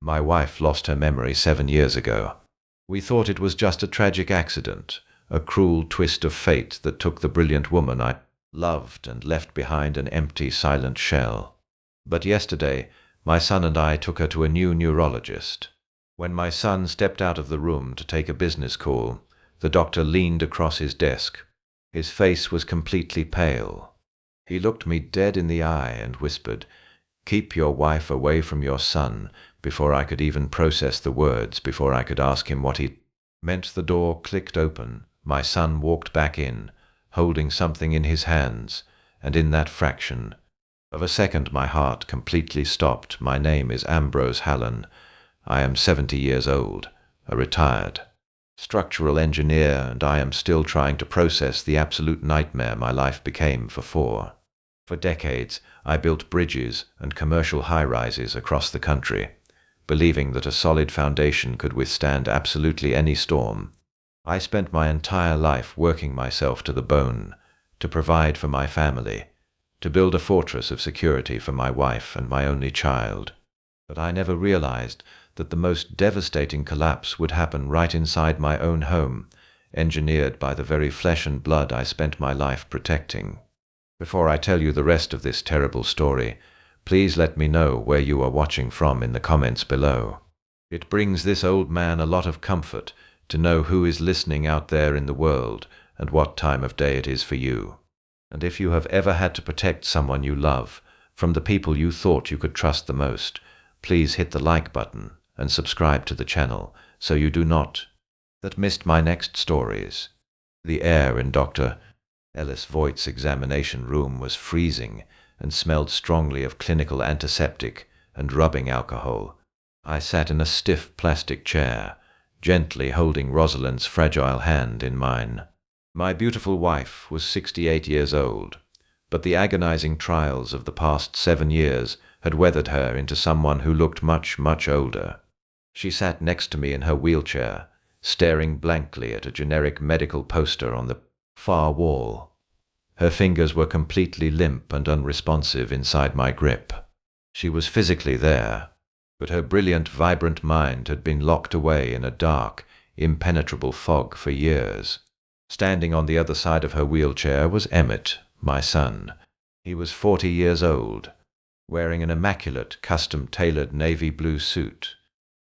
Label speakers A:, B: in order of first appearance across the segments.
A: My wife lost her memory 7 years ago. We thought it was just a tragic accident, a cruel twist of fate that took the brilliant woman I loved and left behind an empty, silent shell. But yesterday, my son and I took her to a new neurologist. When my son stepped out of the room to take a business call, the doctor leaned across his desk. His face was completely pale. He looked me dead in the eye and whispered, "Keep your wife away from your son," before I could even process the words, before I could ask him what he meant. The door clicked open. My son walked back in, holding something in his hands, and in that fraction of a second my heart completely stopped. "My name is Ambrose Hallen. I am 70 years old, a retired structural engineer, and I am still trying to process the absolute nightmare my life became for four. For decades, I built bridges and commercial high-rises across the country, believing that a solid foundation could withstand absolutely any storm. I spent my entire life working myself to the bone, to provide for my family, to build a fortress of security for my wife and my only child. But I never realized that the most devastating collapse would happen right inside my own home, engineered by the very flesh and blood I spent my life protecting. Before I tell you the rest of this terrible story, please let me know where you are watching from in the comments below. It brings this old man a lot of comfort to know who is listening out there in the world and what time of day it is for you. And if you have ever had to protect someone you love from the people you thought you could trust the most, please hit the like button and subscribe to the channel so you do not miss my next stories. The air in Dr. Ellis Voigt's examination room was freezing and smelled strongly of clinical antiseptic and rubbing alcohol. I sat in a stiff plastic chair, gently holding Rosalind's fragile hand in mine. My beautiful wife was 68 years old, but the agonizing trials of the past 7 years had weathered her into someone who looked much, much older. She sat next to me in her wheelchair, staring blankly at a generic medical poster on the far wall. Her fingers were completely limp and unresponsive inside my grip. She was physically there, but her brilliant, vibrant mind had been locked away in a dark, impenetrable fog for years. Standing on the other side of her wheelchair was Emmett, my son. He was 40 years old, wearing an immaculate, custom-tailored navy blue suit.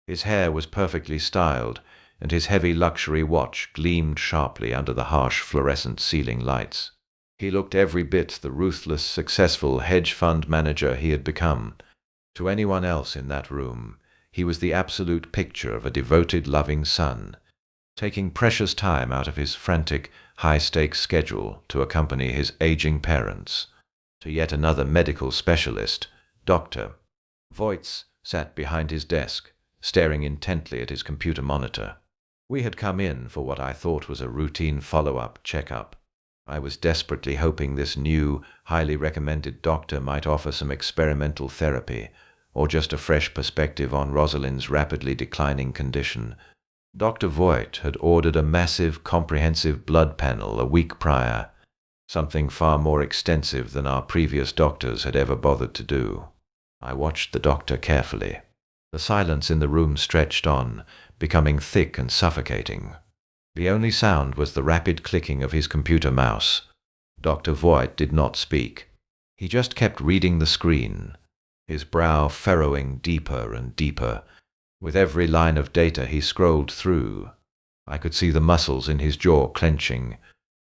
A: His hair was perfectly styled, and his heavy luxury watch gleamed sharply under the harsh fluorescent ceiling lights. He looked every bit the ruthless, successful hedge fund manager he had become. To anyone else in that room, he was the absolute picture of a devoted, loving son, taking precious time out of his frantic, high-stakes schedule to accompany his aging parents to yet another medical specialist. Dr. Voigt sat behind his desk, staring intently at his computer monitor. We had come in for what I thought was a routine follow-up checkup. I was desperately hoping this new, highly recommended doctor might offer some experimental therapy, or just a fresh perspective on Rosalind's rapidly declining condition. Dr. Voigt had ordered a massive, comprehensive blood panel a week prior, something far more extensive than our previous doctors had ever bothered to do. I watched the doctor carefully. The silence in the room stretched on, becoming thick and suffocating. The only sound was the rapid clicking of his computer mouse. Dr. Voigt did not speak. He just kept reading the screen, his brow furrowing deeper and deeper. With every line of data he scrolled through, I could see the muscles in his jaw clenching.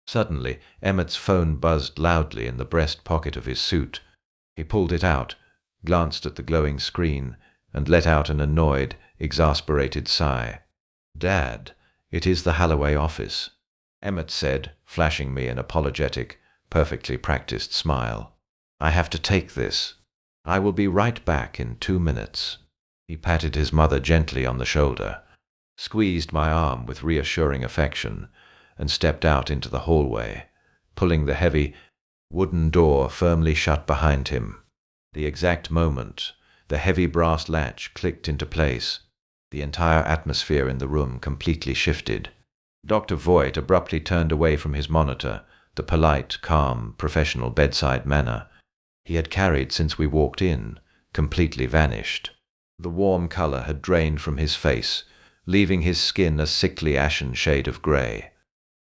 A: Suddenly, Emmett's phone buzzed loudly in the breast pocket of his suit. He pulled it out, glanced at the glowing screen, and let out an annoyed, exasperated sigh. "Dad, it is the Holloway office," Emmett said, flashing me an apologetic, perfectly practiced smile. "I have to take this. I will be right back in 2 minutes." He patted his mother gently on the shoulder, squeezed my arm with reassuring affection, and stepped out into the hallway, pulling the heavy, wooden door firmly shut behind him. The exact moment the heavy brass latch clicked into place, the entire atmosphere in the room completely shifted. Dr. Voigt abruptly turned away from his monitor, the polite, calm, professional bedside manner he had carried since we walked in, completely vanished. The warm color had drained from his face, leaving his skin a sickly ashen shade of gray.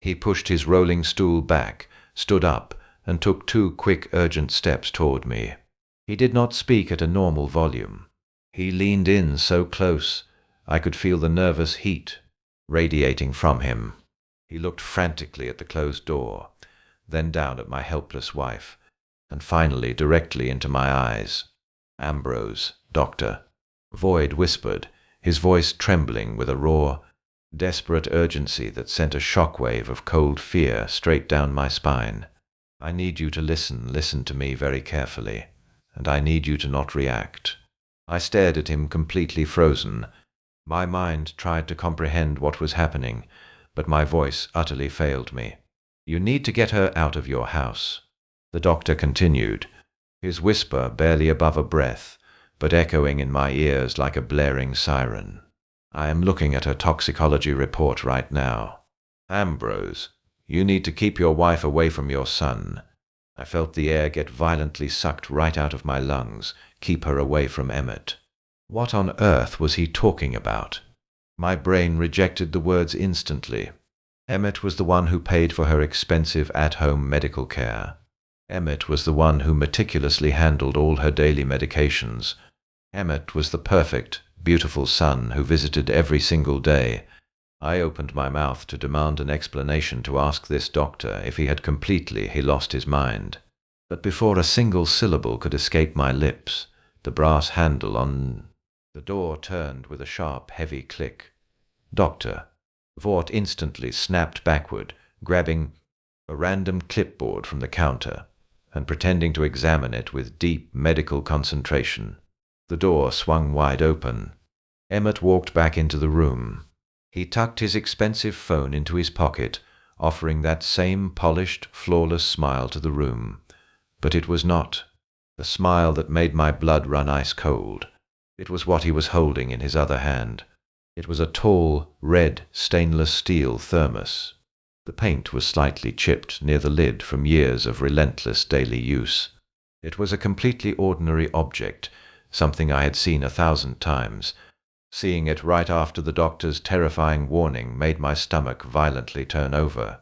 A: He pushed his rolling stool back, stood up, and took 2 quick, urgent steps toward me. He did not speak at a normal volume. He leaned in so close, I could feel the nervous heat radiating from him. He looked frantically at the closed door, then down at my helpless wife, and finally directly into my eyes. "Ambrose, doctor," Void whispered, his voice trembling with a raw, desperate urgency that sent a shockwave of cold fear straight down my spine. "I need you to listen to me very carefully, and I need you to not react." I stared at him completely frozen. My mind tried to comprehend what was happening, but my voice utterly failed me. "You need to get her out of your house," the doctor continued, his whisper barely above a breath, but echoing in my ears like a blaring siren. "I am looking at her toxicology report right now. Ambrose, you need to keep your wife away from your son." I felt the air get violently sucked right out of my lungs. Keep her away from Emmett. What on earth was he talking about? My brain rejected the words instantly. Emmett was the one who paid for her expensive at-home medical care. Emmett was the one who meticulously handled all her daily medications. Emmett was the perfect, beautiful son who visited every single day. I opened my mouth to demand an explanation, to ask this doctor if he had completely lost his mind. But before a single syllable could escape my lips, the brass handle on the door turned with a sharp, heavy click. "Doctor." Vought instantly snapped backward, grabbing a random clipboard from the counter and pretending to examine it with deep medical concentration. The door swung wide open. Emmett walked back into the room. He tucked his expensive phone into his pocket, offering that same polished, flawless smile to the room. But it was not the smile that made my blood run ice cold. It was what he was holding in his other hand. It was a tall, red, stainless steel thermos. The paint was slightly chipped near the lid from years of relentless daily use. It was a completely ordinary object, something I had seen 1,000 times. Seeing it right after the doctor's terrifying warning made my stomach violently turn over.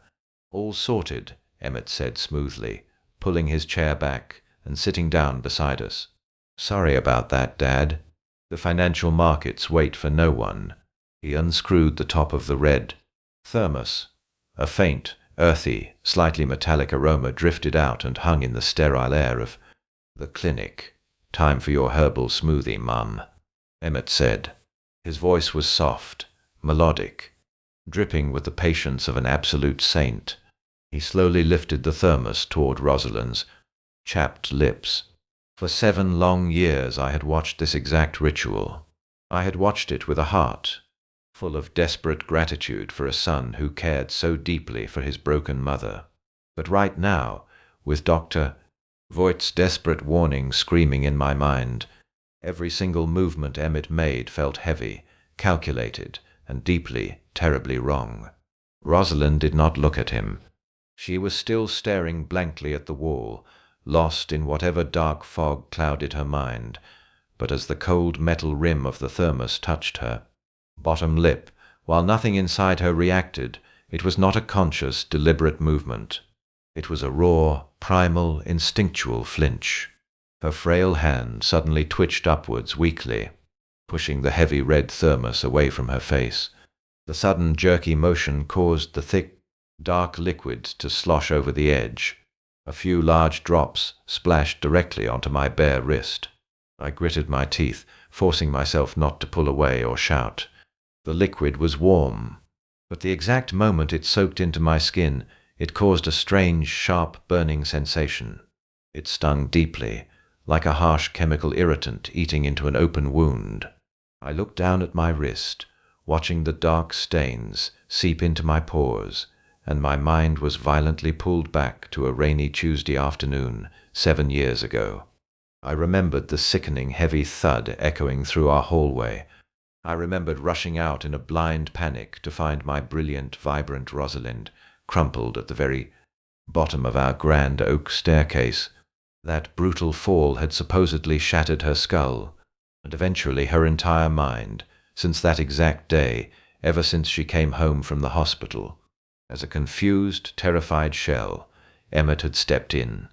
A: "All sorted," Emmett said smoothly, pulling his chair back and sitting down beside us. "Sorry about that, Dad. The financial markets wait for no one." He unscrewed the top of the red thermos. A faint, earthy, slightly metallic aroma drifted out and hung in the sterile air of the clinic. "Time for your herbal smoothie, Mum," Emmett said. His voice was soft, melodic, dripping with the patience of an absolute saint. He slowly lifted the thermos toward Rosalind's chapped lips. For 7 long years I had watched this exact ritual. I had watched it with a heart full of desperate gratitude for a son who cared so deeply for his broken mother. But right now, with Dr. Voigt's desperate warning screaming in my mind, every single movement Emmett made felt heavy, calculated, and deeply, terribly wrong. Rosalind did not look at him. She was still staring blankly at the wall, lost in whatever dark fog clouded her mind. But as the cold metal rim of the thermos touched her bottom lip, while nothing inside her reacted, it was not a conscious, deliberate movement. It was a raw, primal, instinctual flinch. Her frail hand suddenly twitched upwards weakly, pushing the heavy red thermos away from her face. The sudden jerky motion caused the thick, dark liquid to slosh over the edge. A few large drops splashed directly onto my bare wrist. I gritted my teeth, forcing myself not to pull away or shout. The liquid was warm, but the exact moment it soaked into my skin, it caused a strange, sharp, burning sensation. It stung deeply, like a harsh chemical irritant eating into an open wound. I looked down at my wrist, watching the dark stains seep into my pores, and my mind was violently pulled back to a rainy Tuesday afternoon 7 years ago. I remembered the sickening heavy thud echoing through our hallway. I remembered rushing out in a blind panic to find my brilliant, vibrant Rosalind crumpled at the very bottom of our grand oak staircase. That brutal fall had supposedly shattered her skull, and eventually her entire mind, since that exact day, ever since she came home from the hospital. As a confused, terrified shell, Emmett had stepped in.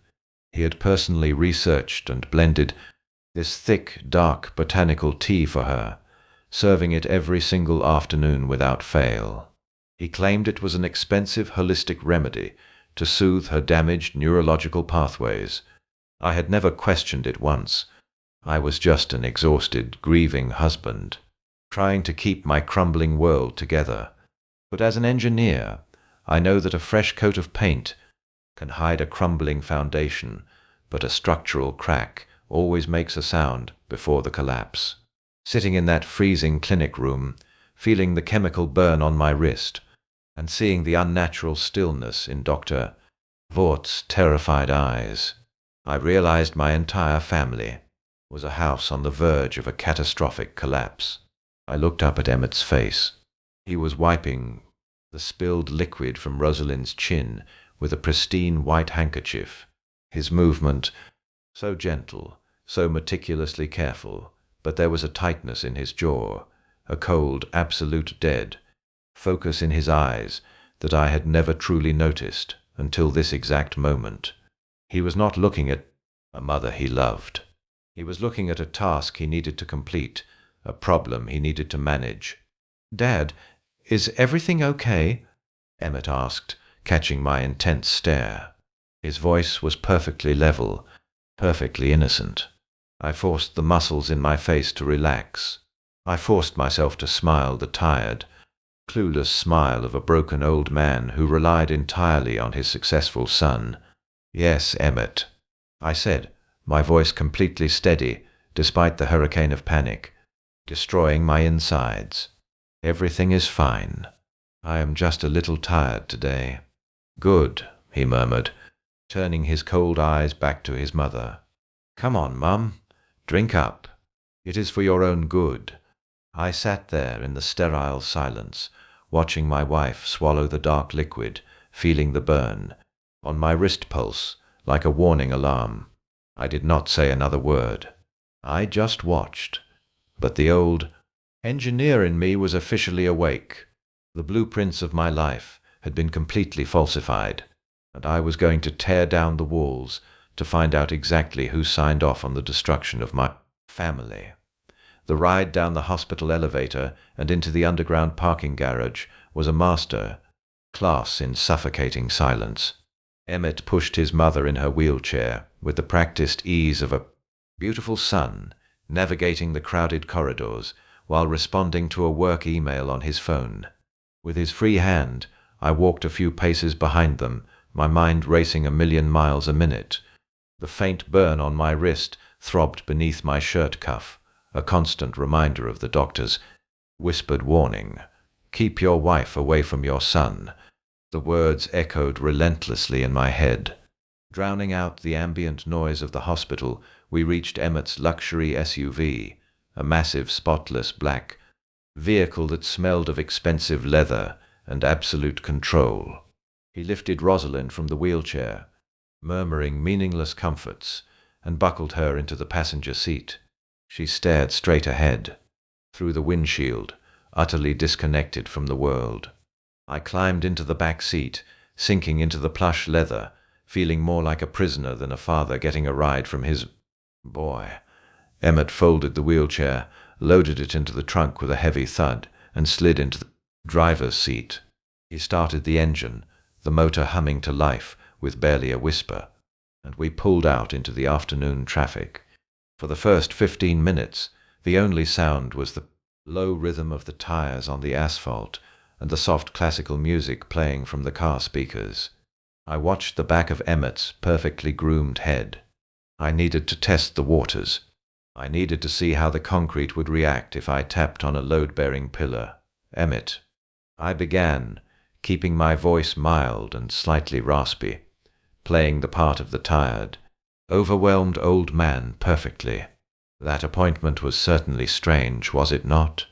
A: He had personally researched and blended this thick, dark botanical tea for her, serving it every single afternoon without fail. He claimed it was an expensive holistic remedy to soothe her damaged neurological pathways. I had never questioned it once. I was just an exhausted, grieving husband, trying to keep my crumbling world together. But as an engineer, I know that a fresh coat of paint can hide a crumbling foundation, but a structural crack always makes a sound before the collapse. Sitting in that freezing clinic room, feeling the chemical burn on my wrist, and seeing the unnatural stillness in Dr. Vaught's terrified eyes, I realized my entire family was a house on the verge of a catastrophic collapse. I looked up at Emmett's face. He was wiping the spilled liquid from Rosalind's chin with a pristine white handkerchief. His movement, so gentle, so meticulously careful, but there was a tightness in his jaw, a cold, absolute dead focus in his eyes that I had never truly noticed until this exact moment. He was not looking at a mother he loved. He was looking at a task he needed to complete, a problem he needed to manage. "Dad, is everything okay?" Emmett asked, catching my intense stare. His voice was perfectly level, perfectly innocent. I forced the muscles in my face to relax. I forced myself to smile the tired, clueless smile of a broken old man who relied entirely on his successful son. "Yes, Emmett," I said, my voice completely steady despite the hurricane of panic, destroying my insides. "Everything is fine. I am just a little tired today." "Good," he murmured, turning his cold eyes back to his mother. "Come on, Mum. Drink up. It is for your own good." I sat there in the sterile silence, watching my wife swallow the dark liquid, feeling the burn on my wrist pulse like a warning alarm. I did not say another word. I just watched. But the old engineer in me was officially awake. The blueprints of my life had been completely falsified, and I was going to tear down the walls to find out exactly who signed off on the destruction of my family. The ride down the hospital elevator and into the underground parking garage was a master class in suffocating silence. Emmett pushed his mother in her wheelchair with the practiced ease of a beautiful son, navigating the crowded corridors while responding to a work email on his phone. With his free hand, I walked a few paces behind them, my mind racing 1,000,000 miles a minute. The faint burn on my wrist throbbed beneath my shirt cuff, a constant reminder of the doctor's whispered warning. "Keep your wife away from your son." The words echoed relentlessly in my head. Drowning out the ambient noise of the hospital, we reached Emmett's luxury SUV, a massive, spotless black vehicle that smelled of expensive leather and absolute control. He lifted Rosalind from the wheelchair, murmuring meaningless comforts, and buckled her into the passenger seat. She stared straight ahead, through the windshield, utterly disconnected from the world. I climbed into the back seat, sinking into the plush leather, feeling more like a prisoner than a father getting a ride from his boy. Emmett folded the wheelchair, loaded it into the trunk with a heavy thud, and slid into the driver's seat. He started the engine, the motor humming to life with barely a whisper, and we pulled out into the afternoon traffic. For the first 15 minutes, the only sound was the low rhythm of the tires on the asphalt and the soft classical music playing from the car speakers. I watched the back of Emmett's perfectly groomed head. I needed to test the waters. I needed to see how the concrete would react if I tapped on a load-bearing pillar. "Emmett," I began, keeping my voice mild and slightly raspy, playing the part of the tired, overwhelmed old man perfectly. That appointment was certainly strange, was it not?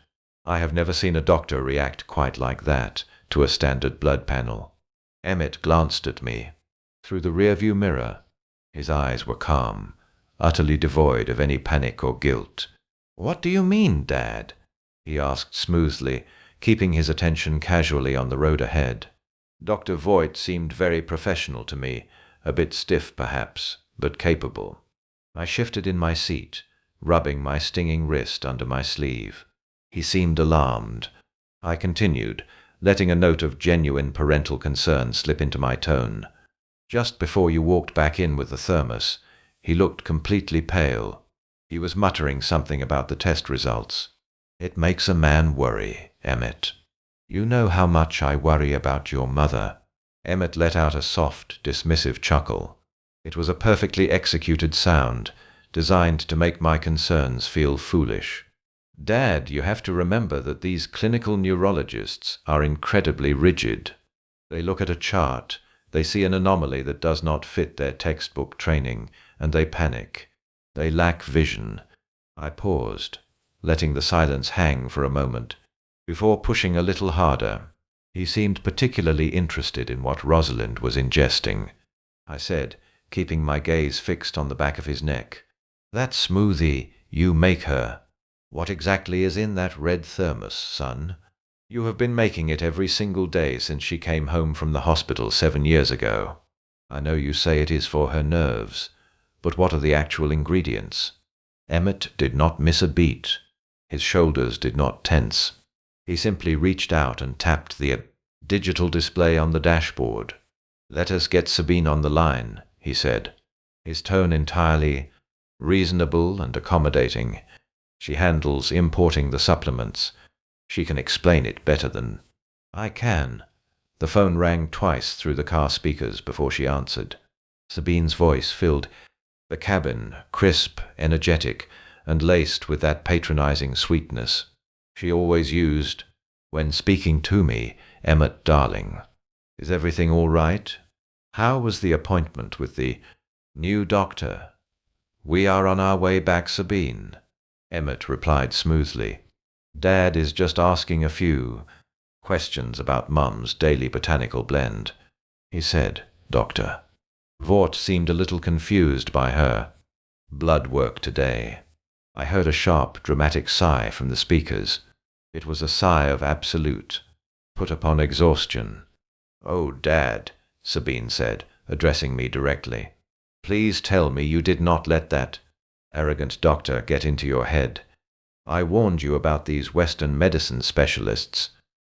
A: I have never seen a doctor react quite like that to a standard blood panel. Emmett glanced at me through the rearview mirror. His eyes were calm, utterly devoid of any panic or guilt. What do you mean, Dad? He asked smoothly, keeping his attention casually on the road ahead. Dr. Voigt seemed very professional to me, a bit stiff perhaps, but capable. I shifted in my seat, rubbing my stinging wrist under my sleeve. He seemed alarmed. I continued, letting a note of genuine parental concern slip into my tone. Just before you walked back in with the thermos, he looked completely pale. He was muttering something about the test results. It makes a man worry, Emmett. You know how much I worry about your mother. Emmett let out a soft, dismissive chuckle. It was a perfectly executed sound, designed to make my concerns feel foolish. Dad, you have to remember that these clinical neurologists are incredibly rigid. They look at a chart, they see an anomaly that does not fit their textbook training, and they panic. They lack vision. I paused, letting the silence hang for a moment, before pushing a little harder. He seemed particularly interested in what Rosalind was ingesting. I said, keeping my gaze fixed on the back of his neck. That smoothie, you make her. What exactly is in that red thermos, son? You have been making it every single day since she came home from the hospital 7 years ago. I know you say it is for her nerves, but what are the actual ingredients? Emmett did not miss a beat. His shoulders did not tense. He simply reached out and tapped the digital display on the dashboard. Let us get Sabine on the line, he said, his tone entirely reasonable and accommodating. She handles importing the supplements. She can explain it better than I can. The phone rang twice through the car speakers before she answered. Sabine's voice filled the cabin, crisp, energetic, and laced with that patronizing sweetness she always used when speaking to me, Emmett darling. Is everything all right? How was the appointment with the new doctor? We are on our way back, Sabine, Emmett replied smoothly. Dad is just asking a few questions about Mum's daily botanical blend. He said, Doctor. Vought seemed a little confused by her blood work today. I heard a sharp, dramatic sigh from the speakers. It was a sigh of absolute, put upon exhaustion. Oh, Dad, Sabine said, addressing me directly. Please tell me you did not let that arrogant doctor get into your head. I warned you about these Western medicine specialists.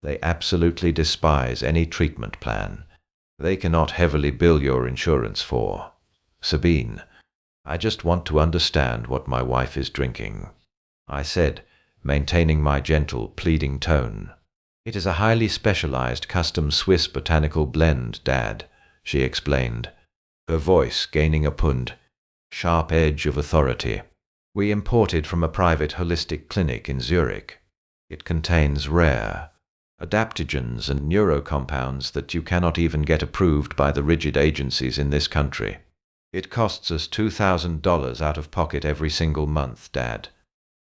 A: They absolutely despise any treatment plan. They cannot heavily bill your insurance for. Sabine, I just want to understand what my wife is drinking, I said, maintaining my gentle, pleading tone. It is a highly specialized custom Swiss botanical blend, Dad, she explained, her voice gaining a sharp edge of authority. We import it from a private holistic clinic in Zurich. It contains rare adaptogens and neurocompounds that you cannot even get approved by the rigid agencies in this country. It costs us $2,000 out of pocket every single month, Dad.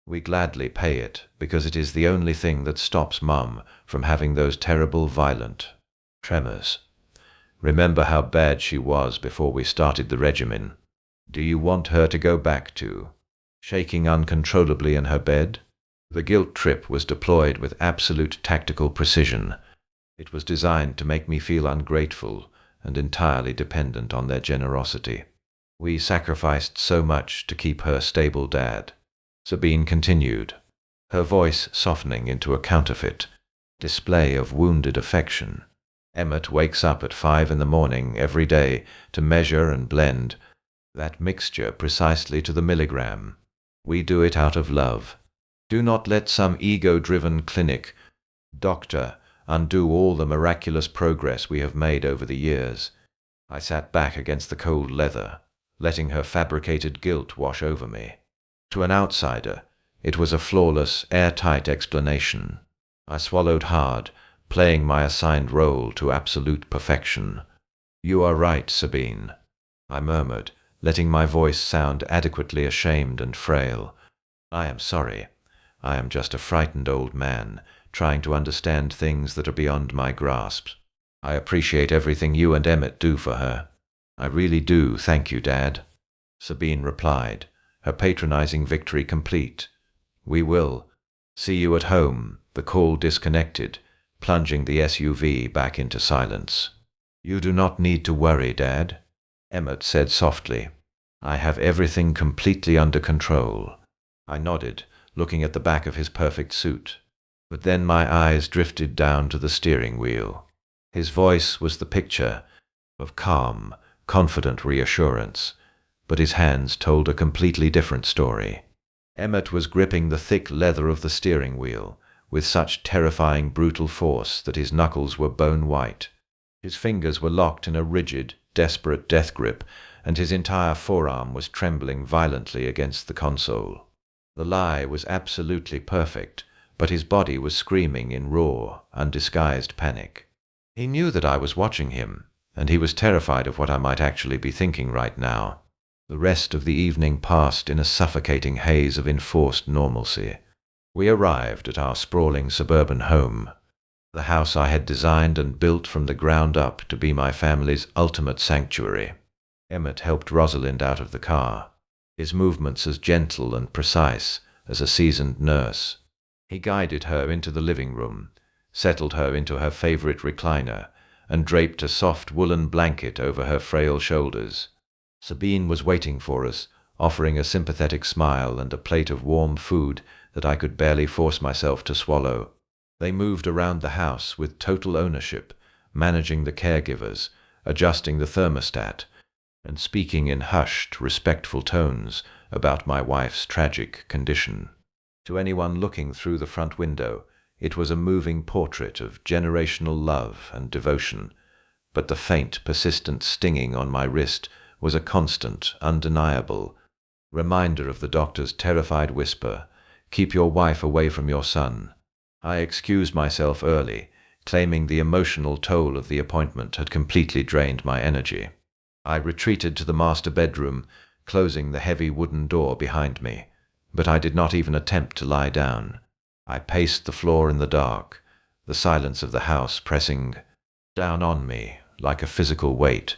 A: We gladly pay it because it is the only thing that stops Mum from having those terrible violent tremors. Remember how bad she was before we started the regimen. Do you want her to go back to shaking uncontrollably in her bed? The guilt trip was deployed with absolute tactical precision. It was designed to make me feel ungrateful and entirely dependent on their generosity. We sacrificed so much to keep her stable, Dad, Sabine continued, her voice softening into a counterfeit display of wounded affection. Emmett wakes up at 5 in the morning every day to measure and blend that mixture precisely to the milligram. We do it out of love. Do not let some ego-driven clinic doctor undo all the miraculous progress we have made over the years. I sat back against the cold leather, letting her fabricated guilt wash over me. To an outsider, it was a flawless, airtight explanation. I swallowed hard, playing my assigned role to absolute perfection. You are right, Sabine, I murmured, letting my voice sound adequately ashamed and frail. I am sorry. I am just a frightened old man, trying to understand things that are beyond my grasp. I appreciate everything you and Emmett do for her. I really do, thank you, Dad, Sabine replied, her patronizing victory complete. We will. See you at home. The call disconnected, plunging the SUV back into silence. You do not need to worry, Dad, Emmett said softly. I have everything completely under control. I nodded, looking at the back of his perfect suit. But then my eyes drifted down to the steering wheel. His voice was the picture of calm, confident reassurance, but his hands told a completely different story. Emmett was gripping the thick leather of the steering wheel with such terrifying brutal force that his knuckles were bone white. His fingers were locked in a rigid, desperate death grip, and his entire forearm was trembling violently against the console. The lie was absolutely perfect, but his body was screaming in raw, undisguised panic. He knew that I was watching him, and he was terrified of what I might actually be thinking right now. The rest of the evening passed in a suffocating haze of enforced normalcy. We arrived at our sprawling suburban home, the house I had designed and built from the ground up to be my family's ultimate sanctuary. Emmett helped Rosalind out of the car, his movements as gentle and precise as a seasoned nurse. He guided her into the living room, settled her into her favorite recliner, and draped a soft woolen blanket over her frail shoulders. Sabine was waiting for us, offering a sympathetic smile and a plate of warm food that I could barely force myself to swallow. They moved around the house with total ownership, managing the caregivers, adjusting the thermostat, and speaking in hushed, respectful tones about my wife's tragic condition. To anyone looking through the front window, it was a moving portrait of generational love and devotion, but the faint, persistent stinging on my wrist was a constant, undeniable reminder of the doctor's terrified whisper, "Keep your wife away from your son." I excused myself early, claiming the emotional toll of the appointment had completely drained my energy. I retreated to the master bedroom, closing the heavy wooden door behind me, but I did not even attempt to lie down. I paced the floor in the dark, the silence of the house pressing down on me like a physical weight.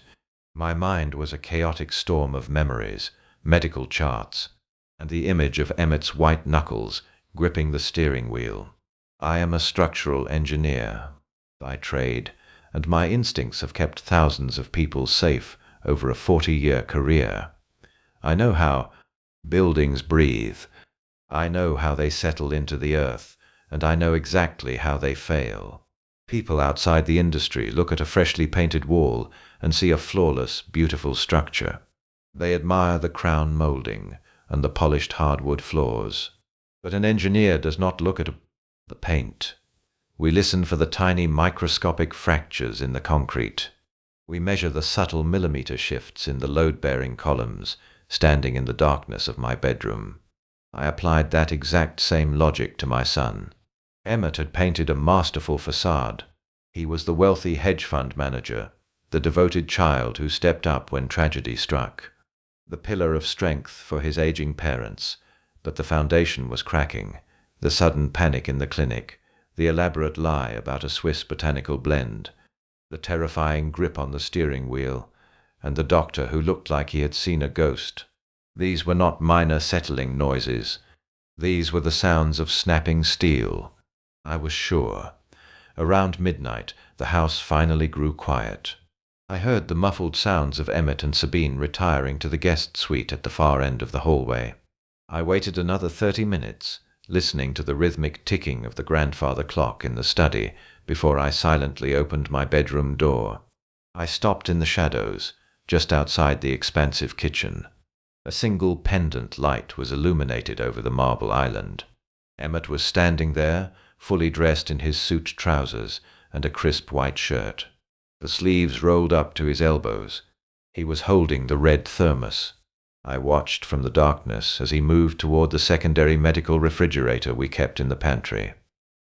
A: My mind was a chaotic storm of memories, medical charts, and the image of Emmett's white knuckles gripping the steering wheel. I am a structural engineer by trade, and my instincts have kept thousands of people safe over a 40-year career. I know how buildings breathe. I know how they settle into the earth, and I know exactly how they fail. People outside the industry look at a freshly painted wall and see a flawless, beautiful structure. They admire the crown molding and the polished hardwood floors. But an engineer does not look at the paint. We listen for the tiny microscopic fractures in the concrete. We measure the subtle millimeter shifts in the load-bearing columns standing in the darkness of my bedroom. I applied that exact same logic to my son. Emmett had painted a masterful facade. He was the wealthy hedge fund manager, the devoted child who stepped up when tragedy struck, the pillar of strength for his aging parents, but the foundation was cracking. The sudden panic in the clinic, the elaborate lie about a Swiss botanical blend, the terrifying grip on the steering wheel, and the doctor who looked like he had seen a ghost. These were not minor settling noises. These were the sounds of snapping steel. I was sure. Around midnight, the house finally grew quiet. I heard the muffled sounds of Emmett and Sabine retiring to the guest suite at the far end of the hallway. I waited another 30 minutes, listening to the rhythmic ticking of the grandfather clock in the study before I silently opened my bedroom door. I stopped in the shadows, just outside the expansive kitchen. A single pendant light was illuminated over the marble island. Emmett was standing there, fully dressed in his suit trousers and a crisp white shirt, the sleeves rolled up to his elbows. He was holding the red thermos. I watched from the darkness as he moved toward the secondary medical refrigerator we kept in the pantry.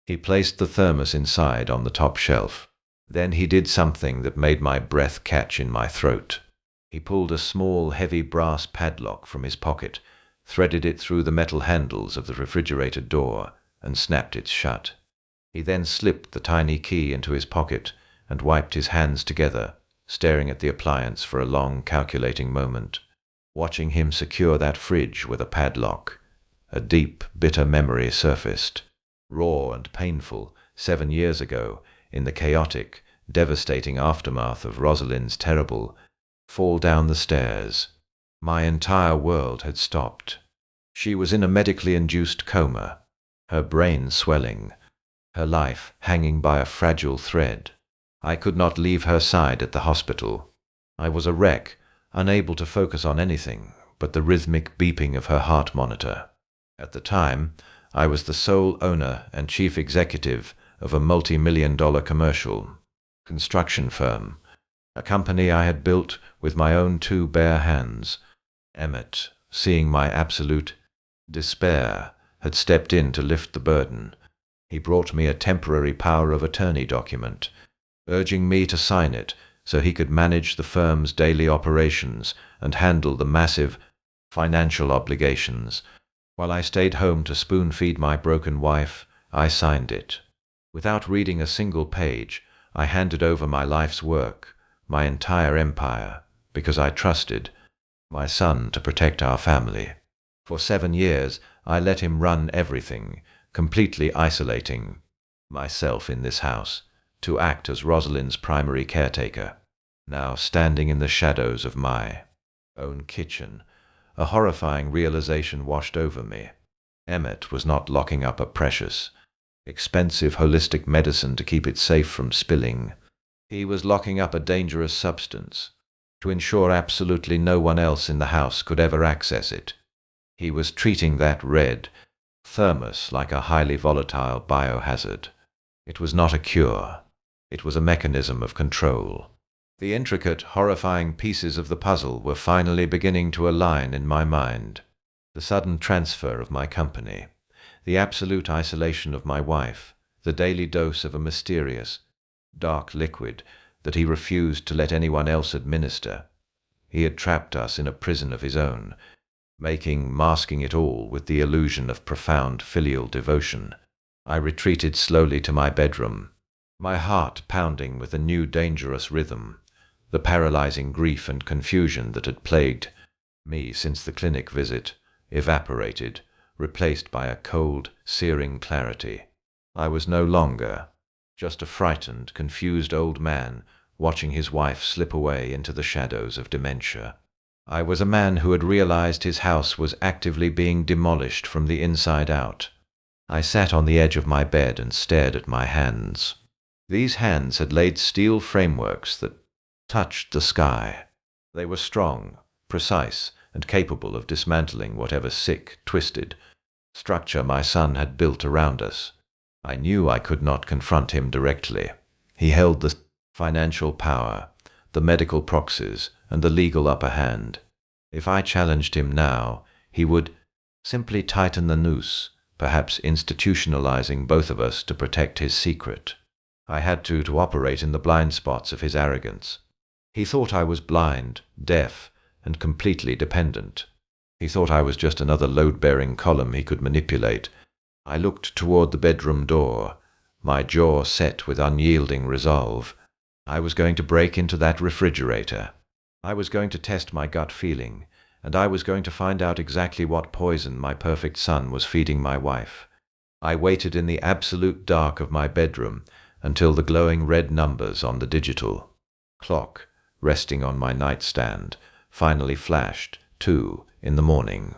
A: He placed the thermos inside on the top shelf. Then he did something that made my breath catch in my throat. He pulled a small, heavy brass padlock from his pocket, threaded it through the metal handles of the refrigerator door, and snapped it shut. He then slipped the tiny key into his pocket and wiped his hands together, staring at the appliance for a long, calculating moment. Watching him secure that fridge with a padlock, a deep, bitter memory surfaced. Raw and painful, 7 years ago, in the chaotic, devastating aftermath of Rosalind's terrible fall down the stairs. My entire world had stopped. She was in a medically induced coma, her brain swelling, her life hanging by a fragile thread. I could not leave her side at the hospital. I was a wreck, unable to focus on anything but the rhythmic beeping of her heart monitor. At the time, I was the sole owner and chief executive of a multi-million-dollar commercial construction firm, a company I had built with my own two bare hands. Emmett, seeing my absolute despair, had stepped in to lift the burden. He brought me a temporary power of attorney document, urging me to sign it so he could manage the firm's daily operations and handle the massive financial obligations. While I stayed home to spoon-feed my broken wife, I signed it. Without reading a single page, I handed over my life's work, my entire empire, because I trusted my son to protect our family. For 7 years, I let him run everything, completely isolating myself in this house, to act as Rosalind's primary caretaker. Now, standing in the shadows of my own kitchen, a horrifying realization washed over me. Emmett was not locking up a precious, expensive holistic medicine to keep it safe from spilling. He was locking up a dangerous substance to ensure absolutely no one else in the house could ever access it. He was treating that red thermos like a highly volatile biohazard. It was not a cure. It was a mechanism of control. The intricate, horrifying pieces of the puzzle were finally beginning to align in my mind. The sudden transfer of my company, the absolute isolation of my wife, the daily dose of a mysterious, dark liquid that he refused to let anyone else administer. He had trapped us in a prison of his own, masking it all with the illusion of profound filial devotion. I retreated slowly to my bedroom, my heart pounding with a new dangerous rhythm. The paralyzing grief and confusion that had plagued me since the clinic visit evaporated, replaced by a cold, searing clarity. I was no longer just a frightened, confused old man watching his wife slip away into the shadows of dementia. I was a man who had realized his house was actively being demolished from the inside out. I sat on the edge of my bed and stared at my hands. These hands had laid steel frameworks that touched the sky. They were strong, precise, and capable of dismantling whatever sick, twisted structure my son had built around us. I knew I could not confront him directly. He held the financial power, the medical proxies, and the legal upper hand. If I challenged him now, he would simply tighten the noose, perhaps institutionalizing both of us to protect his secret. I had to operate in the blind spots of his arrogance. He thought I was blind, deaf, and completely dependent. He thought I was just another load-bearing column he could manipulate. I looked toward the bedroom door, my jaw set with unyielding resolve. I was going to break into that refrigerator. I was going to test my gut feeling, and I was going to find out exactly what poison my perfect son was feeding my wife. I waited in the absolute dark of my bedroom until the glowing red numbers on the digital clock, resting on my nightstand, finally flashed 2 in the morning.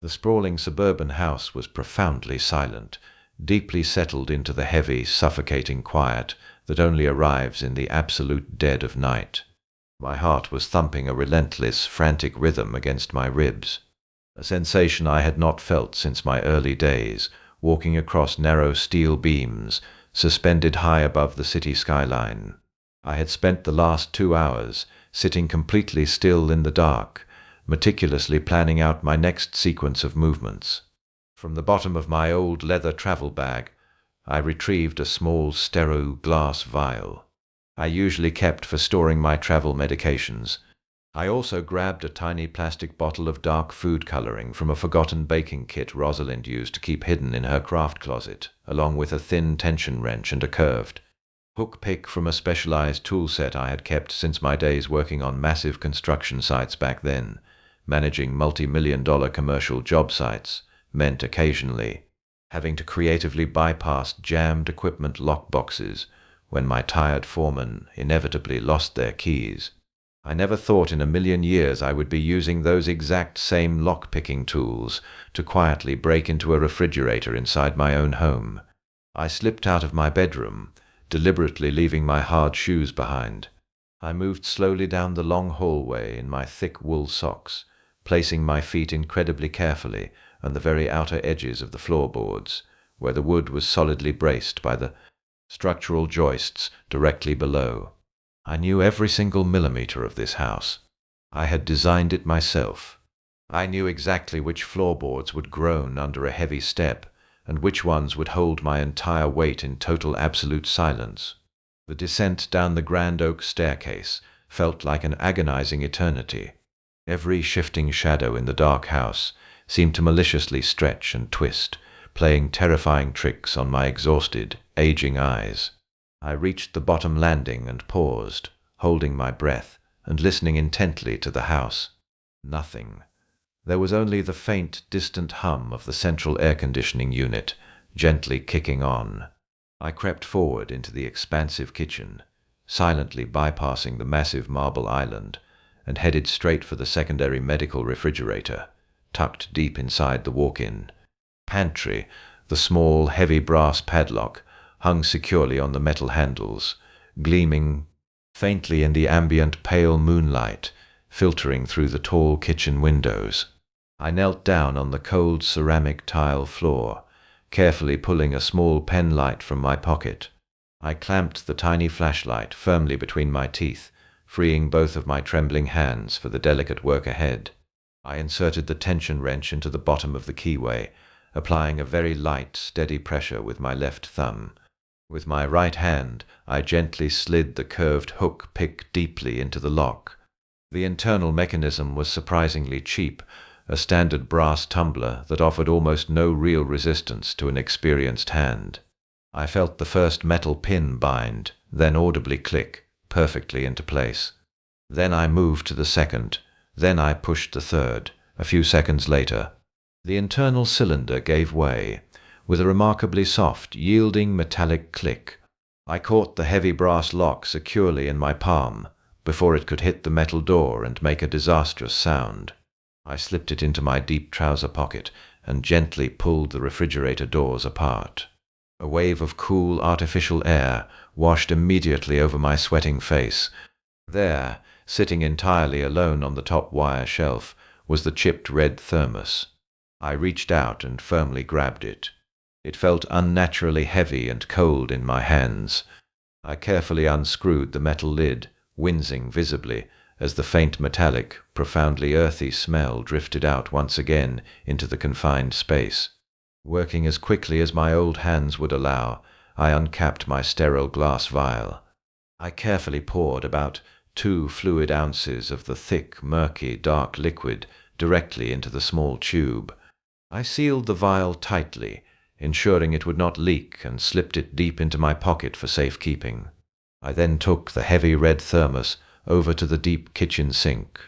A: The sprawling suburban house was profoundly silent, deeply settled into the heavy, suffocating quiet that only arrives in the absolute dead of night. My heart was thumping a relentless, frantic rhythm against my ribs, a sensation I had not felt since my early days, walking across narrow steel beams, suspended high above the city skyline. I had spent the last 2 hours sitting completely still in the dark, meticulously planning out my next sequence of movements. From the bottom of my old leather travel bag, I retrieved a small sterile glass vial I usually kept for storing my travel medications. I also grabbed a tiny plastic bottle of dark food coloring from a forgotten baking kit Rosalind used to keep hidden in her craft closet, along with a thin tension wrench and a curved hook pick from a specialized tool set I had kept since my days working on massive construction sites back then, managing multi-million-dollar commercial job sites, meant occasionally having to creatively bypass jammed equipment lockboxes when my tired foremen inevitably lost their keys. I never thought in a million years I would be using those exact same lock-picking tools to quietly break into a refrigerator inside my own home. I slipped out of my bedroom, deliberately leaving my hard shoes behind. I moved slowly down the long hallway in my thick wool socks, placing my feet incredibly carefully on the very outer edges of the floorboards, where the wood was solidly braced by the structural joists directly below. I knew every single millimeter of this house. I had designed it myself. I knew exactly which floorboards would groan under a heavy step, and which ones would hold my entire weight in total absolute silence. The descent down the grand oak staircase felt like an agonizing eternity. Every shifting shadow in the dark house seemed to maliciously stretch and twist, playing terrifying tricks on my exhausted, aging eyes. I reached the bottom landing and paused, holding my breath and listening intently to the house. Nothing. There was only the faint, distant hum of the central air conditioning unit, gently kicking on. I crept forward into the expansive kitchen, silently bypassing the massive marble island, and headed straight for the secondary medical refrigerator, tucked deep inside the walk-in pantry. The small, heavy brass padlock hung securely on the metal handles, gleaming faintly in the ambient pale moonlight filtering through the tall kitchen windows. I knelt down on the cold ceramic tile floor, carefully pulling a small pen light from my pocket. I clamped the tiny flashlight firmly between my teeth, freeing both of my trembling hands for the delicate work ahead. I inserted the tension wrench into the bottom of the keyway, applying a very light, steady pressure with my left thumb. With my right hand, I gently slid the curved hook pick deeply into the lock. The internal mechanism was surprisingly cheap, a standard brass tumbler that offered almost no real resistance to an experienced hand. I felt the first metal pin bind, then audibly click, perfectly into place. Then I moved to the second, then I pushed the third. A few seconds later, the internal cylinder gave way, with a remarkably soft, yielding metallic click. I caught the heavy brass lock securely in my palm before it could hit the metal door and make a disastrous sound. I slipped it into my deep trouser pocket and gently pulled the refrigerator doors apart. A wave of cool, artificial air washed immediately over my sweating face. There, sitting entirely alone on the top wire shelf, was the chipped red thermos. I reached out and firmly grabbed it. It felt unnaturally heavy and cold in my hands. I carefully unscrewed the metal lid, wincing visibly as the faint metallic, profoundly earthy smell drifted out once again into the confined space. Working as quickly as my old hands would allow, I uncapped my sterile glass vial. I carefully poured about 2 fluid ounces of the thick, murky, dark liquid directly into the small tube. I sealed the vial tightly, ensuring it would not leak, and slipped it deep into my pocket for safekeeping. I then took the heavy red thermos over to the deep kitchen sink.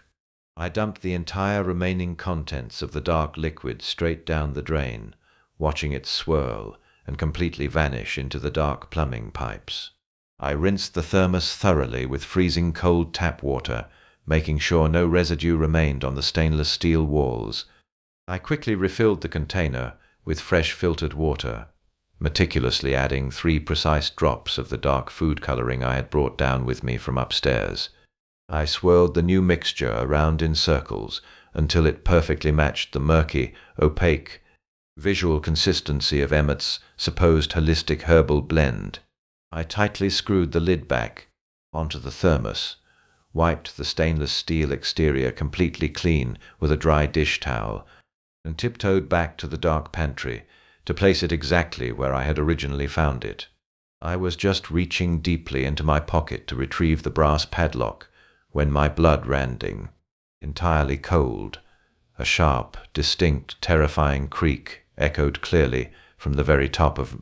A: I dumped the entire remaining contents of the dark liquid straight down the drain, watching it swirl and completely vanish into the dark plumbing pipes. I rinsed the thermos thoroughly with freezing cold tap water, making sure no residue remained on the stainless steel walls. I quickly refilled the container with fresh filtered water, meticulously adding 3 precise drops of the dark food coloring I had brought down with me from upstairs. I swirled the new mixture around in circles until it perfectly matched the murky, opaque, visual consistency of Emmett's supposed holistic herbal blend. I tightly screwed the lid back onto the thermos, wiped the stainless steel exterior completely clean with a dry dish towel, and tiptoed back to the dark pantry to place it exactly where I had originally found it. I was just reaching deeply into my pocket to retrieve the brass padlock when my blood ran entirely cold. A sharp, distinct, terrifying creak echoed clearly from the very top of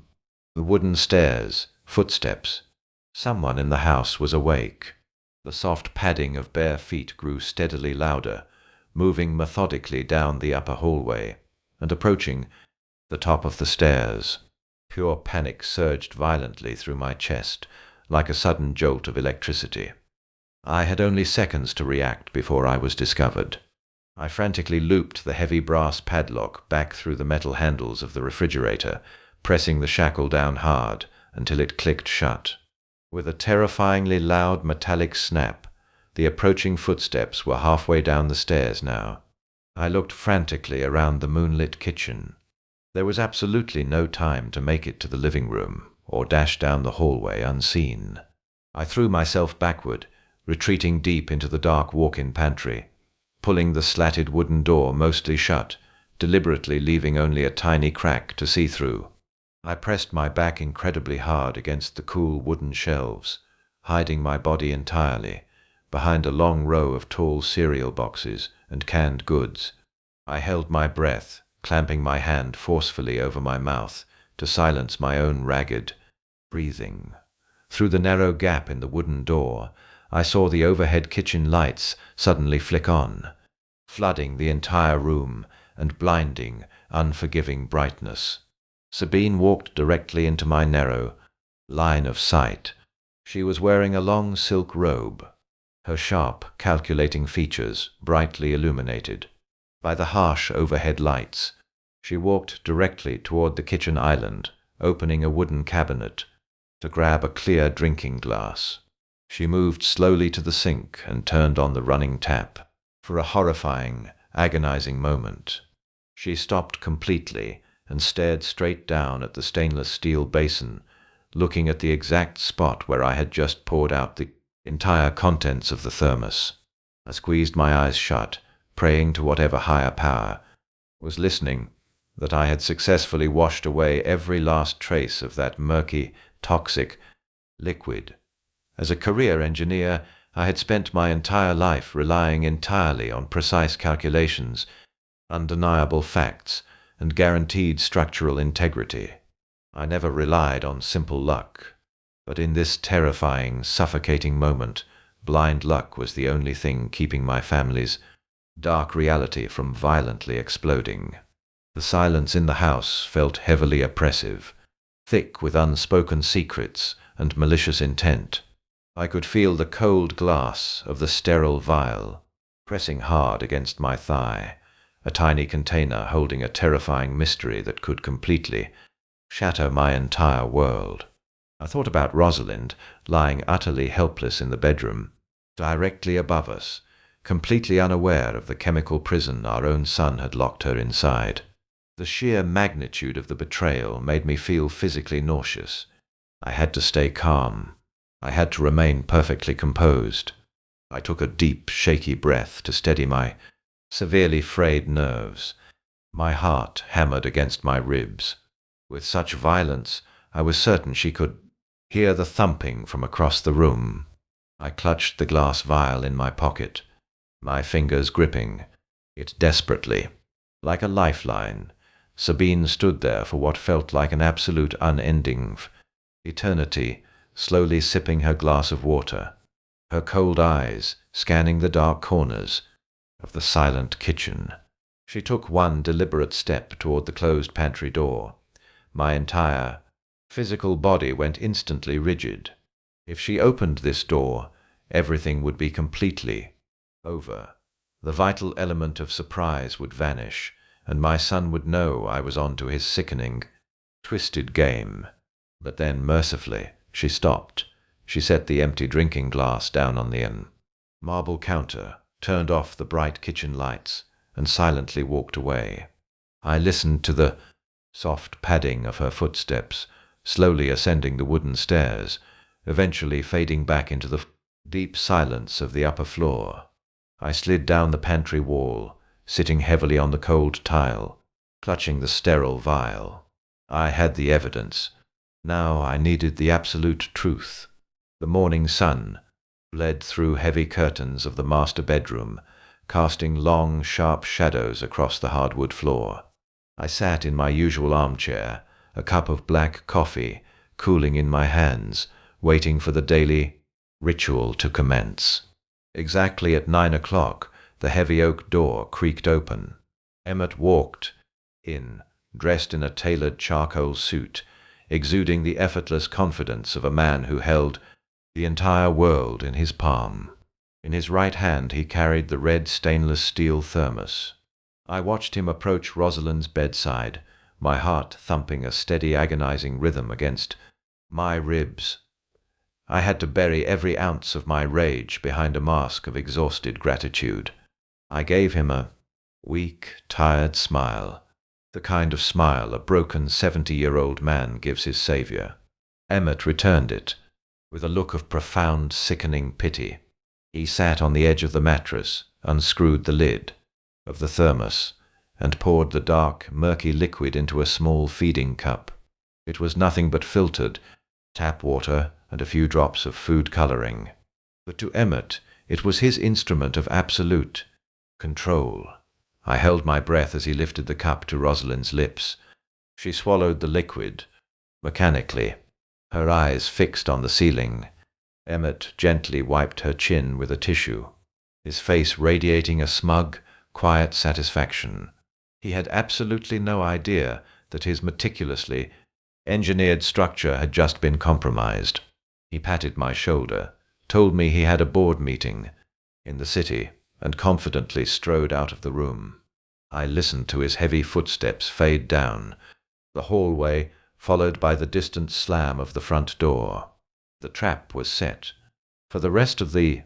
A: the wooden stairs. Footsteps. Someone in the house was awake. The soft padding of bare feet grew steadily louder, moving methodically down the upper hallway, and approaching the top of the stairs. Pure panic surged violently through my chest, like a sudden jolt of electricity. I had only seconds to react before I was discovered. I frantically looped the heavy brass padlock back through the metal handles of the refrigerator, pressing the shackle down hard until it clicked shut. With a terrifyingly loud metallic snap, the approaching footsteps were halfway down the stairs now. I looked frantically around the moonlit kitchen. There was absolutely no time to make it to the living room or dash down the hallway unseen. I threw myself backward, retreating deep into the dark walk-in pantry, pulling the slatted wooden door mostly shut, deliberately leaving only a tiny crack to see through. I pressed my back incredibly hard against the cool wooden shelves, hiding my body entirely behind a long row of tall cereal boxes and canned goods. I held my breath, clamping my hand forcefully over my mouth to silence my own ragged breathing. Through the narrow gap in the wooden door, I saw the overhead kitchen lights suddenly flick on, flooding the entire room and blinding, unforgiving brightness. Sabine walked directly into my narrow line of sight. She was wearing a long silk robe, her sharp, calculating features brightly illuminated by the harsh overhead lights. She walked directly toward the kitchen island, opening a wooden cabinet to grab a clear drinking glass. She moved slowly to the sink and turned on the running tap. For a horrifying, agonizing moment, she stopped completely and stared straight down at the stainless steel basin, looking at the exact spot where I had just poured out the entire contents of the thermos. I squeezed my eyes shut, praying to whatever higher power was listening that I had successfully washed away every last trace of that murky, toxic liquid. As a career engineer, I had spent my entire life relying entirely on precise calculations, undeniable facts, and guaranteed structural integrity. I never relied on simple luck. But in this terrifying, suffocating moment, blind luck was the only thing keeping my family's dark reality from violently exploding. The silence in the house felt heavily oppressive, thick with unspoken secrets and malicious intent. I could feel the cold glass of the sterile vial pressing hard against my thigh, a tiny container holding a terrifying mystery that could completely shatter my entire world. I thought about Rosalind, lying utterly helpless in the bedroom, directly above us, completely unaware of the chemical prison our own son had locked her inside. The sheer magnitude of the betrayal made me feel physically nauseous. I had to stay calm. I had to remain perfectly composed. I took a deep, shaky breath to steady my severely frayed nerves. My heart hammered against my ribs. With such violence, I was certain she could hear the thumping from across the room. I clutched the glass vial in my pocket, my fingers gripping it desperately. Like a lifeline, Sabine stood there for what felt like an absolute unending eternity, slowly sipping her glass of water, her cold eyes scanning the dark corners of the silent kitchen. She took one deliberate step toward the closed pantry door. My entire physical body went instantly rigid. If she opened this door, everything would be completely over. The vital element of surprise would vanish, and my son would know I was on to his sickening, twisted game. But then, mercifully, she stopped. She set the empty drinking glass down on the marble counter, turned off the bright kitchen lights, and silently walked away. I listened to the soft padding of her footsteps, slowly ascending the wooden stairs, eventually fading back into the deep silence of the upper floor. I slid down the pantry wall, sitting heavily on the cold tile, clutching the sterile vial. I had the evidence. Now I needed the absolute truth. The morning sun bled through heavy curtains of the master bedroom, casting long, sharp shadows across the hardwood floor. I sat in my usual armchair, a cup of black coffee cooling in my hands, waiting for the daily ritual to commence. Exactly at 9 o'clock, the heavy oak door creaked open. Emmett walked in, dressed in a tailored charcoal suit, exuding the effortless confidence of a man who held the entire world in his palm. In his right hand he carried the red stainless steel thermos. I watched him approach Rosalind's bedside, my heart thumping a steady agonizing rhythm against my ribs. I had to bury every ounce of my rage behind a mask of exhausted gratitude. I gave him a weak, tired smile, the kind of smile a broken 70-year-old man gives his savior. Emmett returned it, with a look of profound, sickening pity. He sat on the edge of the mattress, unscrewed the lid of the thermos, and poured the dark, murky liquid into a small feeding cup. It was nothing but filtered tap water and a few drops of food coloring. But to Emmett, it was his instrument of absolute control. I held my breath as he lifted the cup to Rosalind's lips. She swallowed the liquid, mechanically, her eyes fixed on the ceiling. Emmett gently wiped her chin with a tissue, his face radiating a smug, quiet satisfaction. He had absolutely no idea that his meticulously engineered structure had just been compromised. He patted my shoulder, told me he had a board meeting in the city, and confidently strode out of the room. I listened to his heavy footsteps fade down the hallway, followed by the distant slam of the front door. The trap was set. For the rest of the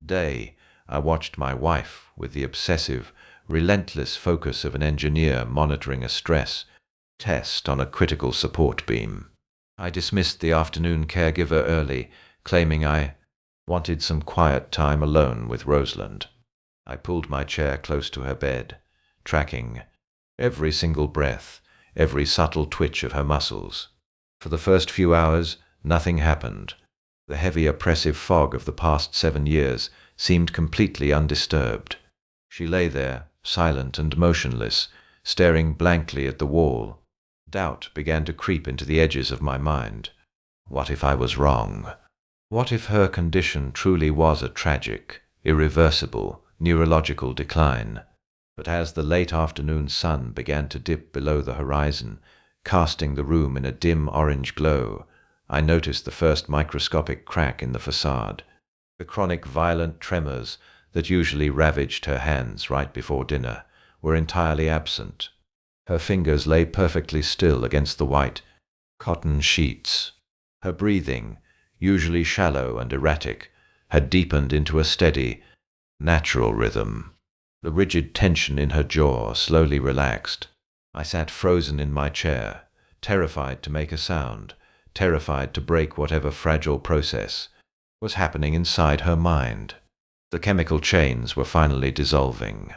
A: day, I watched my wife with the obsessive, relentless focus of an engineer monitoring a stress test on a critical support beam. I dismissed the afternoon caregiver early, claiming I wanted some quiet time alone with Rosalind. I pulled my chair close to her bed, tracking every single breath, every subtle twitch of her muscles. For the first few hours, nothing happened. The heavy oppressive fog of the past 7 years seemed completely undisturbed. She lay there, silent and motionless, staring blankly at the wall. Doubt began to creep into the edges of my mind. What if I was wrong? What if her condition truly was a tragic, irreversible, neurological decline? But as the late afternoon sun began to dip below the horizon, casting the room in a dim orange glow, I noticed the first microscopic crack in the facade. The chronic violent tremors that usually ravaged her hands right before dinner were entirely absent. Her fingers lay perfectly still against the white cotton sheets. Her breathing, usually shallow and erratic, had deepened into a steady, natural rhythm. The rigid tension in her jaw slowly relaxed. I sat frozen in my chair, terrified to make a sound, terrified to break whatever fragile process was happening inside her mind. The chemical chains were finally dissolving.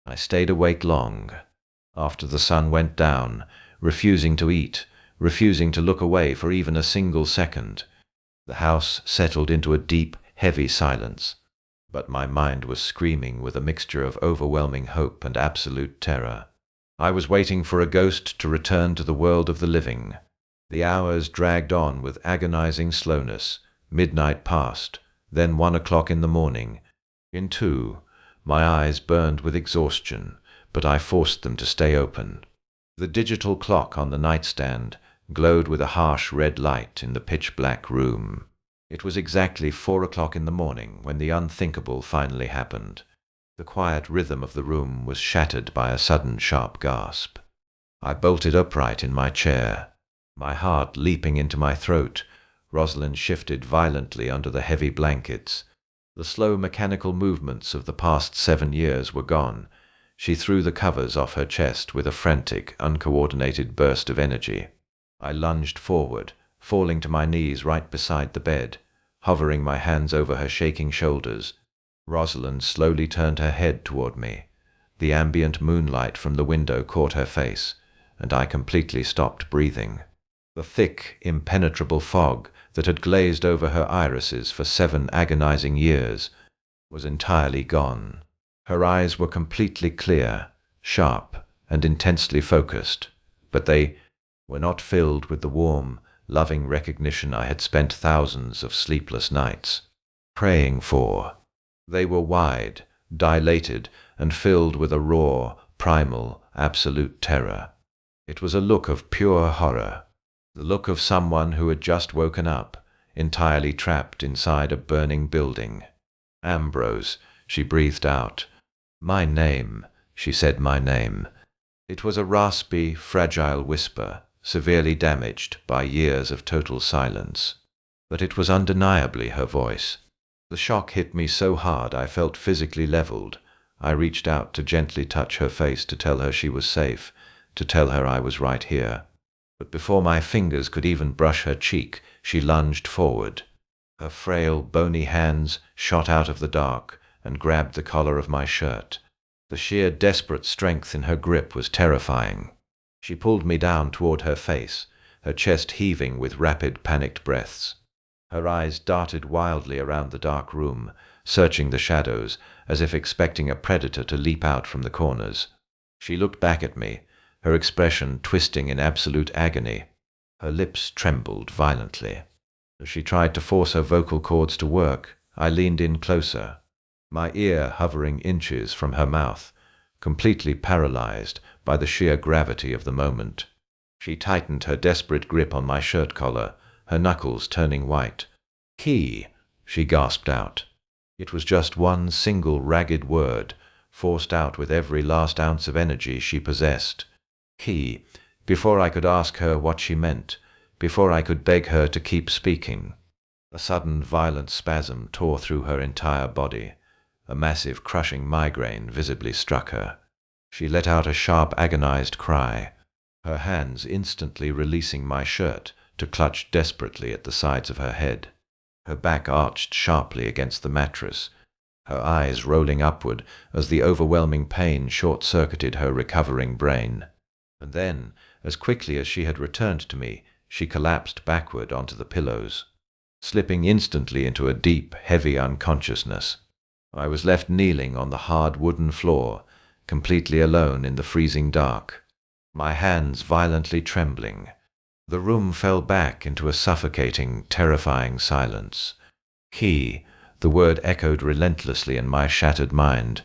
A: I stayed awake long, after the sun went down, refusing to eat, refusing to look away for even a single second. The house settled into a deep, heavy silence, but my mind was screaming with a mixture of overwhelming hope and absolute terror. I was waiting for a ghost to return to the world of the living. The hours dragged on with agonizing slowness. Midnight passed, then 1 o'clock in the morning. In 2, my eyes burned with exhaustion, but I forced them to stay open. The digital clock on the nightstand glowed with a harsh red light in the pitch-black room. It was exactly 4 o'clock in the morning when the unthinkable finally happened. The quiet rhythm of the room was shattered by a sudden sharp gasp. I bolted upright in my chair, my heart leaping into my throat. Rosalind shifted violently under the heavy blankets. The slow mechanical movements of the past 7 years were gone. She threw the covers off her chest with a frantic, uncoordinated burst of energy. I lunged forward, falling to my knees right beside the bed, hovering my hands over her shaking shoulders. Rosalind slowly turned her head toward me. The ambient moonlight from the window caught her face, and I completely stopped breathing. The thick, impenetrable fog that had glazed over her irises for 7 agonizing years was entirely gone. Her eyes were completely clear, sharp, and intensely focused, but they were not filled with the warm, loving recognition I had spent thousands of sleepless nights praying for. They were wide, dilated, and filled with a raw, primal, absolute terror. It was a look of pure horror, the look of someone who had just woken up, entirely trapped inside a burning building. "Ambrose," she breathed out. "My name," she said, "my name." It was a raspy, fragile whisper, severely damaged by years of total silence. But it was undeniably her voice. The shock hit me so hard I felt physically leveled. I reached out to gently touch her face to tell her she was safe, to tell her I was right here. But before my fingers could even brush her cheek, she lunged forward. Her frail, bony hands shot out of the dark and grabbed the collar of my shirt. The sheer desperate strength in her grip was terrifying. She pulled me down toward her face, her chest heaving with rapid, panicked breaths. Her eyes darted wildly around the dark room, searching the shadows, as if expecting a predator to leap out from the corners. She looked back at me, her expression twisting in absolute agony. Her lips trembled violently. As she tried to force her vocal cords to work, I leaned in closer, my ear hovering inches from her mouth, completely paralyzed by the sheer gravity of the moment. She tightened her desperate grip on my shirt collar, her knuckles turning white. "Key," she gasped out. It was just one single ragged word, forced out with every last ounce of energy she possessed. Key. Before I could ask her what she meant, before I could beg her to keep speaking, a sudden violent spasm tore through her entire body. A massive crushing migraine visibly struck her. She let out a sharp, agonized cry, her hands instantly releasing my shirt to clutch desperately at the sides of her head. Her back arched sharply against the mattress, her eyes rolling upward as the overwhelming pain short-circuited her recovering brain. And then, as quickly as she had returned to me, she collapsed backward onto the pillows, slipping instantly into a deep, heavy unconsciousness. I was left kneeling on the hard wooden floor, completely alone in the freezing dark, my hands violently trembling. The room fell back into a suffocating, terrifying silence. Key, the word echoed relentlessly in my shattered mind.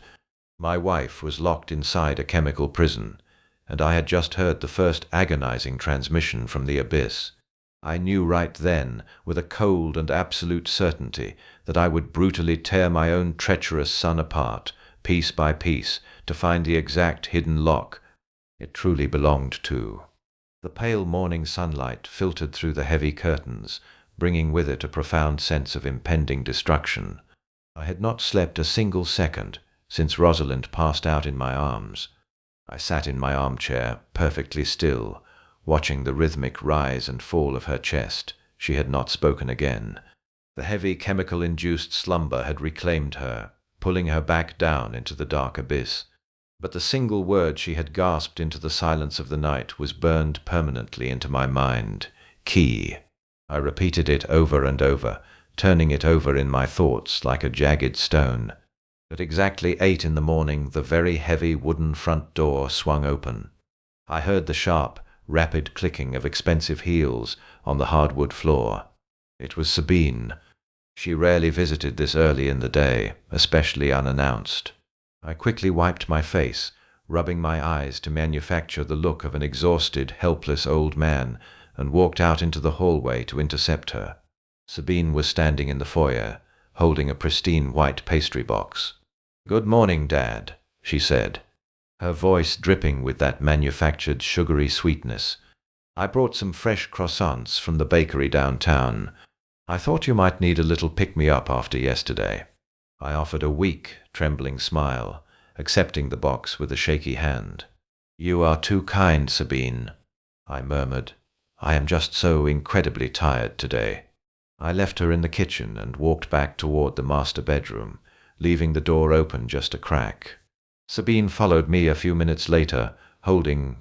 A: My wife was locked inside a chemical prison, and I had just heard the first agonizing transmission from the abyss. I knew right then, with a cold and absolute certainty, that I would brutally tear my own treacherous son apart, piece by piece, to find the exact hidden lock it truly belonged to. The pale morning sunlight filtered through the heavy curtains, bringing with it a profound sense of impending destruction. I had not slept a single second since Rosalind passed out in my arms. I sat in my armchair, perfectly still, watching the rhythmic rise and fall of her chest. She had not spoken again. The heavy chemical-induced slumber had reclaimed her, pulling her back down into the dark abyss. But the single word she had gasped into the silence of the night was burned permanently into my mind. Key. I repeated it over and over, turning it over in my thoughts like a jagged stone. At exactly 8 in the morning, the very heavy wooden front door swung open. I heard the sharp, rapid clicking of expensive heels on the hardwood floor. It was Sabine. She rarely visited this early in the day, especially unannounced. I quickly wiped my face, rubbing my eyes to manufacture the look of an exhausted, helpless old man, and walked out into the hallway to intercept her. Sabine was standing in the foyer, holding a pristine white pastry box. "Good morning, Dad," she said, her voice dripping with that manufactured sugary sweetness. "I brought some fresh croissants from the bakery downtown. I thought you might need a little pick-me-up after yesterday." I offered a weak, trembling smile, accepting the box with a shaky hand. "You are too kind, Sabine," I murmured. "I am just so incredibly tired today." I left her in the kitchen and walked back toward the master bedroom, leaving the door open just a crack. Sabine followed me a few minutes later, holding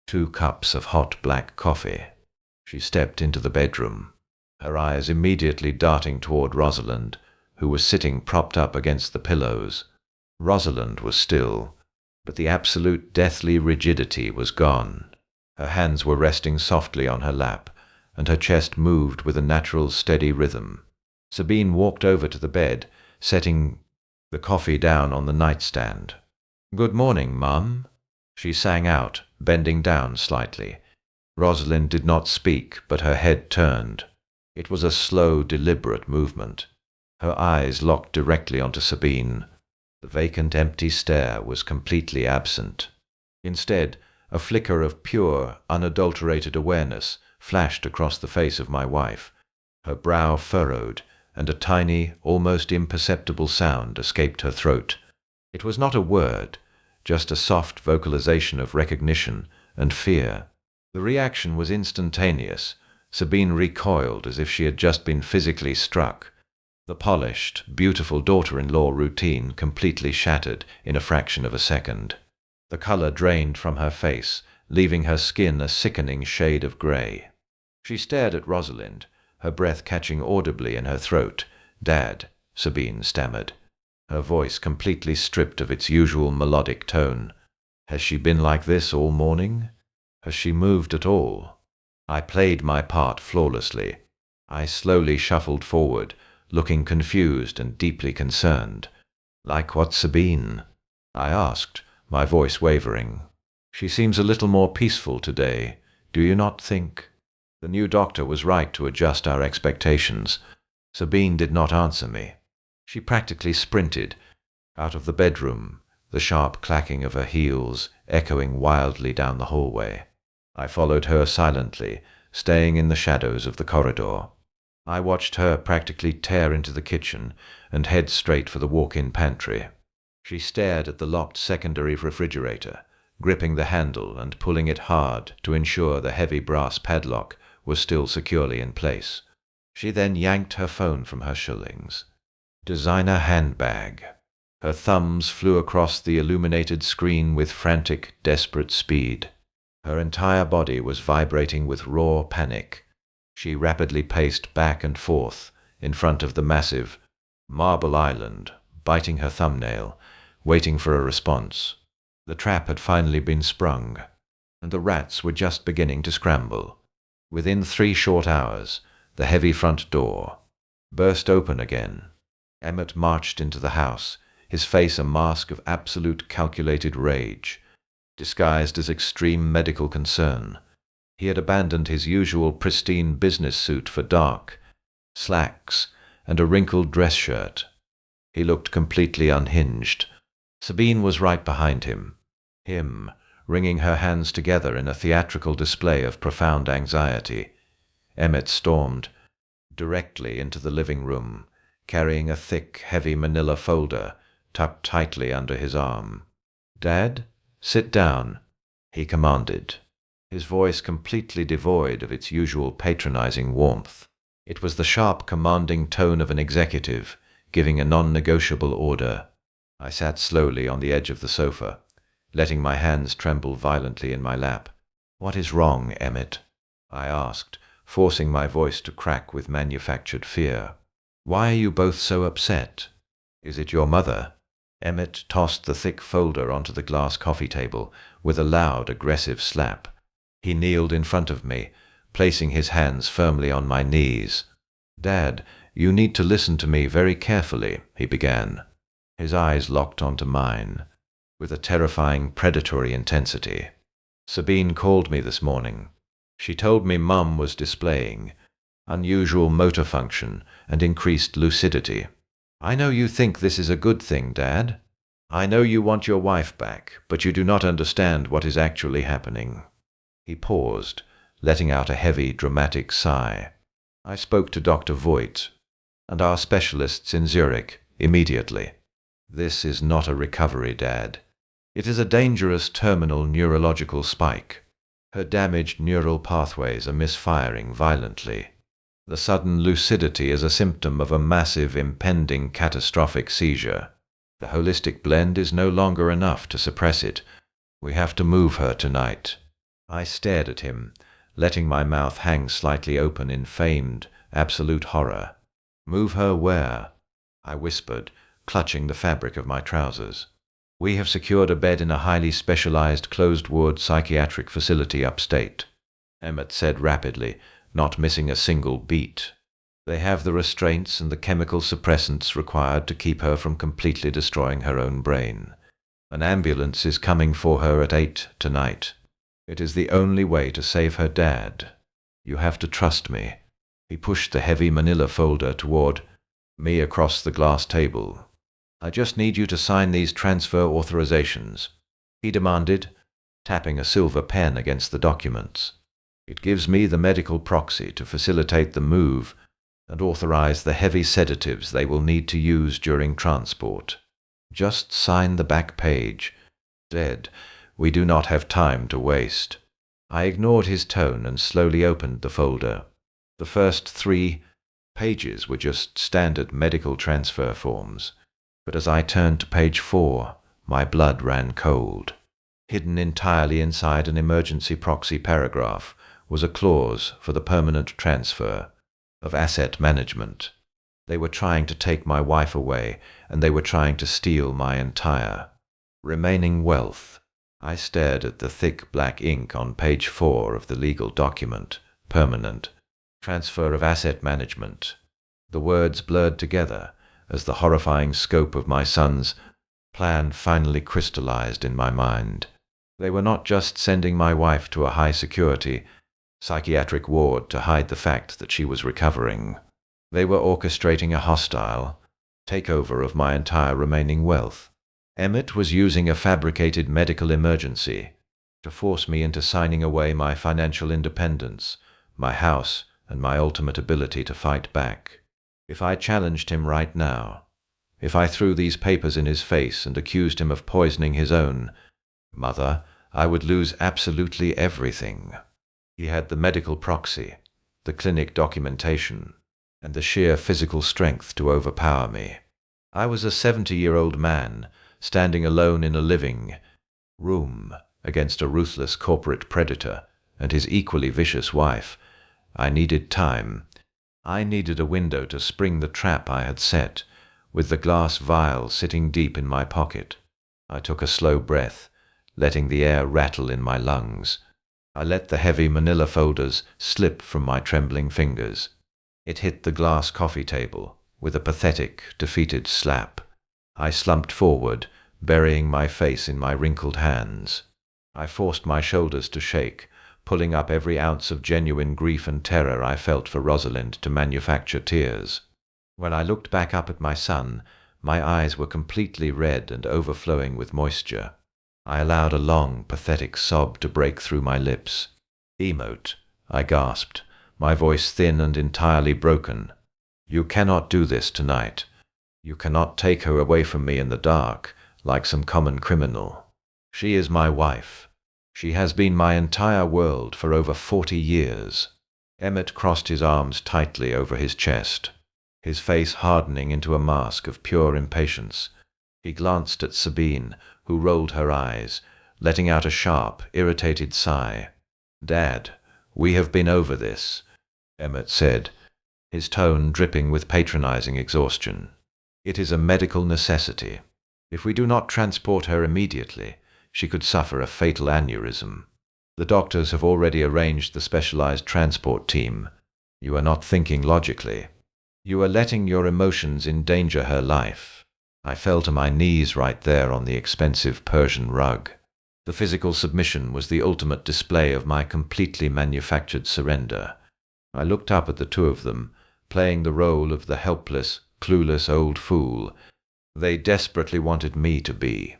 A: 2 cups of hot black coffee. She stepped into the bedroom, her eyes immediately darting toward Rosalind, who was sitting propped up against the pillows. Rosalind was still, but the absolute deathly rigidity was gone. Her hands were resting softly on her lap, and her chest moved with a natural, steady rhythm. Sabine walked over to the bed, setting the coffee down on the nightstand. "Good morning, Mum," she sang out, bending down slightly. Rosalind did not speak, but her head turned. It was a slow, deliberate movement. Her eyes locked directly onto Sabine. The vacant, empty stare was completely absent. Instead, a flicker of pure, unadulterated awareness flashed across the face of my wife. Her brow furrowed, and a tiny, almost imperceptible sound escaped her throat. It was not a word, just a soft vocalization of recognition and fear. The reaction was instantaneous. Sabine recoiled as if she had just been physically struck. The polished, beautiful daughter-in-law routine completely shattered in a fraction of a second. The color drained from her face, leaving her skin a sickening shade of gray. She stared at Rosalind, her breath catching audibly in her throat. "Dad," Sabine stammered, her voice completely stripped of its usual melodic tone. "Has she been like this all morning? Has she moved at all?" I played my part flawlessly. I slowly shuffled forward, looking confused and deeply concerned. "Like what, Sabine?" I asked, my voice wavering. "She seems a little more peaceful today, do you not think?" The new doctor was right to adjust our expectations. Sabine did not answer me. She practically sprinted out of the bedroom, the sharp clacking of her heels echoing wildly down the hallway. I followed her silently, staying in the shadows of the corridor. I watched her practically tear into the kitchen and head straight for the walk-in pantry. She stared at the locked secondary refrigerator, gripping the handle and pulling it hard to ensure the heavy brass padlock was still securely in place. She then yanked her phone from her shillings. Designer handbag. Her thumbs flew across the illuminated screen with frantic, desperate speed. Her entire body was vibrating with raw panic. She rapidly paced back and forth in front of the massive marble island, biting her thumbnail, waiting for a response. The trap had finally been sprung, and the rats were just beginning to scramble. Within 3 short hours, the heavy front door burst open again. Emmett marched into the house, his face a mask of absolute calculated rage, disguised as extreme medical concern. He had abandoned his usual pristine business suit for dark slacks and a wrinkled dress shirt. He looked completely unhinged. Sabine was right behind him, wringing her hands together in a theatrical display of profound anxiety. Emmett stormed directly into the living room, carrying a thick, heavy manila folder tucked tightly under his arm. "Dad, sit down," he commanded, his voice completely devoid of its usual patronizing warmth. It was the sharp, commanding tone of an executive giving a non-negotiable order. I sat slowly on the edge of the sofa, letting my hands tremble violently in my lap. "What is wrong, Emmett?" I asked, forcing my voice to crack with manufactured fear. "Why are you both so upset? Is it your mother?" Emmett tossed the thick folder onto the glass coffee table with a loud, aggressive slap. He kneeled in front of me, placing his hands firmly on my knees. "Dad, you need to listen to me very carefully," he began. His eyes locked onto mine with a terrifying, predatory intensity. "Sabine called me this morning. She told me Mum was displaying unusual motor function and increased lucidity. I know you think this is a good thing, Dad. I know you want your wife back, but you do not understand what is actually happening." He paused, letting out a heavy, dramatic sigh. "I spoke to Dr. Voigt and our specialists in Zurich immediately. This is not a recovery, Dad. It is a dangerous terminal neurological spike. Her damaged neural pathways are misfiring violently. The sudden lucidity is a symptom of a massive, impending, catastrophic seizure. The holistic blend is no longer enough to suppress it. We have to move her tonight." I stared at him, letting my mouth hang slightly open in feigned, absolute horror. "Move her where?" I whispered, clutching the fabric of my trousers. "We have secured a bed in a highly specialized closed-ward psychiatric facility upstate," Emmett said rapidly, not missing a single beat. "They have the restraints and the chemical suppressants required to keep her from completely destroying her own brain. An ambulance is coming for her at 8 tonight. It is the only way to save her dad. You have to trust me." He pushed the heavy manila folder toward me across the glass table. "I just need you to sign these transfer authorizations," he demanded, tapping a silver pen against the documents. "It gives me the medical proxy to facilitate the move and authorize the heavy sedatives they will need to use during transport. Just sign the back page." Dead. "We do not have time to waste." I ignored his tone and slowly opened the folder. The first 3 pages were just standard medical transfer forms. But as I turned to page 4, my blood ran cold. Hidden entirely inside an emergency proxy paragraph was a clause for the permanent transfer of asset management. They were trying to take my wife away, and they were trying to steal my entire remaining wealth. I stared at the thick black ink on page 4 of the legal document, permanent transfer of asset management. The words blurred together as the horrifying scope of my son's plan finally crystallized in my mind. They were not just sending my wife to a high-security psychiatric ward to hide the fact that she was recovering. They were orchestrating a hostile takeover of my entire remaining wealth. Emmett was using a fabricated medical emergency to force me into signing away my financial independence, my house, and my ultimate ability to fight back. If I challenged him right now, if I threw these papers in his face and accused him of poisoning his own mother, I would lose absolutely everything. He had the medical proxy, the clinic documentation, and the sheer physical strength to overpower me. I was a 70-year-old man, standing alone in a living room against a ruthless corporate predator and his equally vicious wife. I needed time. I needed a window to spring the trap I had set, with the glass vial sitting deep in my pocket. I took a slow breath, letting the air rattle in my lungs. I let the heavy manila folders slip from my trembling fingers. It hit the glass coffee table with a pathetic, defeated slap. I slumped forward, burying my face in my wrinkled hands. I forced my shoulders to shake, pulling up every ounce of genuine grief and terror I felt for Rosalind to manufacture tears. When I looked back up at my son, my eyes were completely red and overflowing with moisture. I allowed a long, pathetic sob to break through my lips. "Emote," I gasped, my voice thin and entirely broken. "You cannot do this tonight. You cannot take her away from me in the dark, like some common criminal. She is my wife. She has been my entire world for over 40 years. Emmett crossed his arms tightly over his chest, his face hardening into a mask of pure impatience. He glanced at Sabine, who rolled her eyes, letting out a sharp, irritated sigh. "Dad, we have been over this," Emmett said, his tone dripping with patronizing exhaustion. "It is a medical necessity. If we do not transport her immediately, she could suffer a fatal aneurysm. The doctors have already arranged the specialized transport team. You are not thinking logically. You are letting your emotions endanger her life." I fell to my knees right there on the expensive Persian rug. The physical submission was the ultimate display of my completely manufactured surrender. I looked up at the two of them, playing the role of the helpless, clueless old fool they desperately wanted me to be.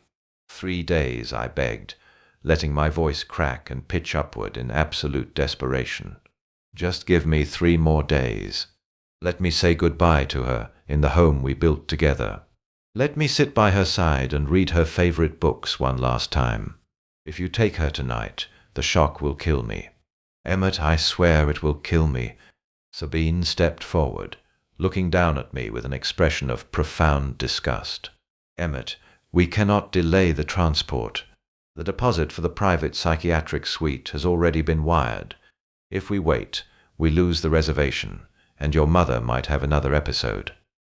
A: 3 days, I begged, letting my voice crack and pitch upward in absolute desperation. Just give me 3 more days. Let me say goodbye to her in the home we built together. Let me sit by her side and read her favorite books one last time. If you take her tonight, the shock will kill me. Emmett, I swear it will kill me." Sabine stepped forward, looking down at me with an expression of profound disgust. "Emmett, we cannot delay the transport. The deposit for the private psychiatric suite has already been wired. If we wait, we lose the reservation, and your mother might have another episode."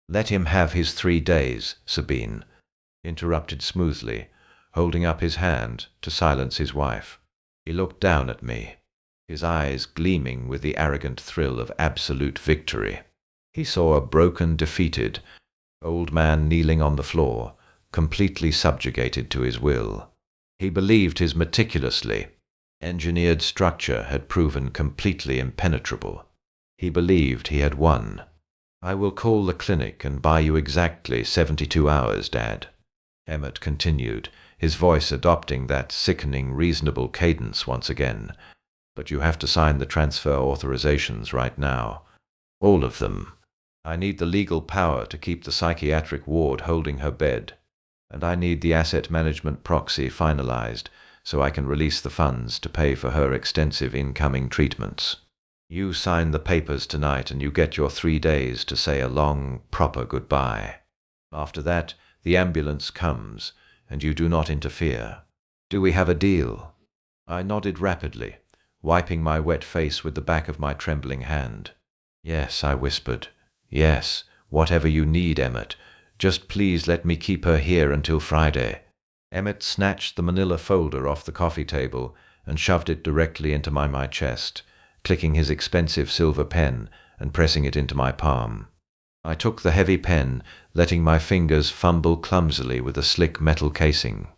A: "Let him have his 3 days," Sabine interrupted smoothly, holding up his hand to silence his wife. He looked down at me, his eyes gleaming with the arrogant thrill of absolute victory. He saw a broken, defeated old man kneeling on the floor, completely subjugated to his will. He believed his meticulously engineered structure had proven completely impenetrable. He believed he had won. "I will call the clinic and buy you exactly 72 hours, Dad," Emmett continued, his voice adopting that sickening, reasonable cadence once again. "But you have to sign the transfer authorizations right now. All of them. I need the legal power to keep the psychiatric ward holding her bed, and I need the asset management proxy finalized so I can release the funds to pay for her extensive incoming treatments. You sign the papers tonight and you get your 3 days to say a long, proper goodbye. After that, the ambulance comes, and you do not interfere. Do we have a deal?" I nodded rapidly, wiping my wet face with the back of my trembling hand. "Yes," I whispered. "Yes, whatever you need, Emmett. Just please let me keep her here until Friday." Emmett snatched the manila folder off the coffee table and shoved it directly into my chest, clicking his expensive silver pen and pressing it into my palm. I took the heavy pen, letting my fingers fumble clumsily with the slick metal casing.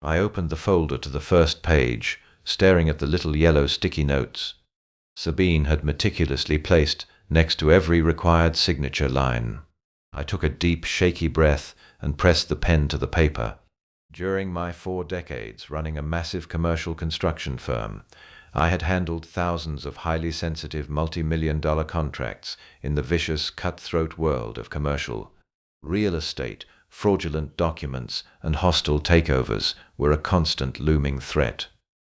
A: I opened the folder to the first page, staring at the little yellow sticky notes Sabine had meticulously placed next to every required signature line. I took a deep, shaky breath and pressed the pen to the paper. During my 4 decades running a massive commercial construction firm, I had handled thousands of highly sensitive multi-million-dollar contracts in the vicious, cutthroat world of commercial real estate. Fraudulent documents and hostile takeovers were a constant looming threat.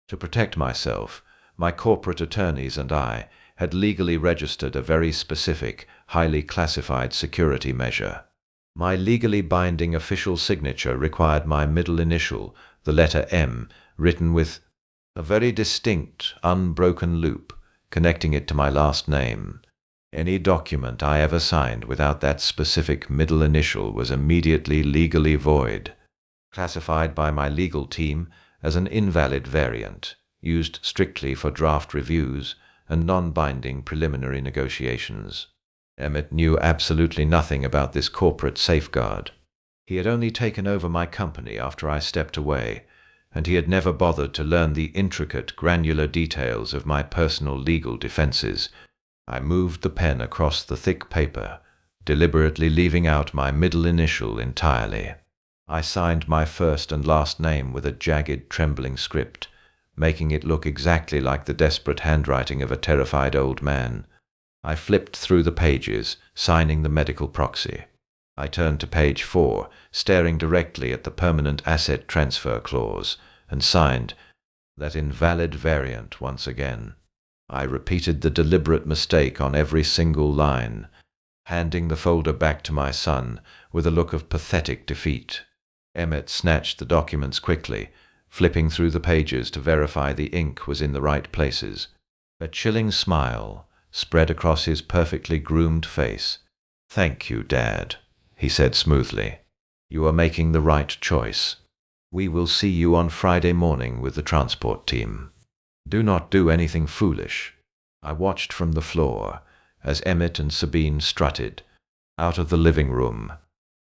A: To protect myself, my corporate attorneys and I had legally registered a very specific, highly classified security measure. My legally binding official signature required my middle initial, the letter M, written with a very distinct, unbroken loop connecting it to my last name. Any document I ever signed without that specific middle initial was immediately legally void, classified by my legal team as an invalid variant, used strictly for draft reviews and non-binding preliminary negotiations. Emmett knew absolutely nothing about this corporate safeguard. He had only taken over my company after I stepped away, and he had never bothered to learn the intricate, granular details of my personal legal defenses. I moved the pen across the thick paper, deliberately leaving out my middle initial entirely. I signed my first and last name with a jagged, trembling script, making it look exactly like the desperate handwriting of a terrified old man. I flipped through the pages, signing the medical proxy. I turned to page 4, staring directly at the permanent asset transfer clause, and signed that invalid variant once again. I repeated the deliberate mistake on every single line, handing the folder back to my son with a look of pathetic defeat. Emmett snatched the documents quickly, flipping through the pages to verify the ink was in the right places. A chilling smile spread across his perfectly groomed face. "Thank you, Dad," he said smoothly. "You are making the right choice. We will see you on Friday morning with the transport team. Do not do anything foolish." I watched from the floor as Emmett and Sabine strutted out of the living room.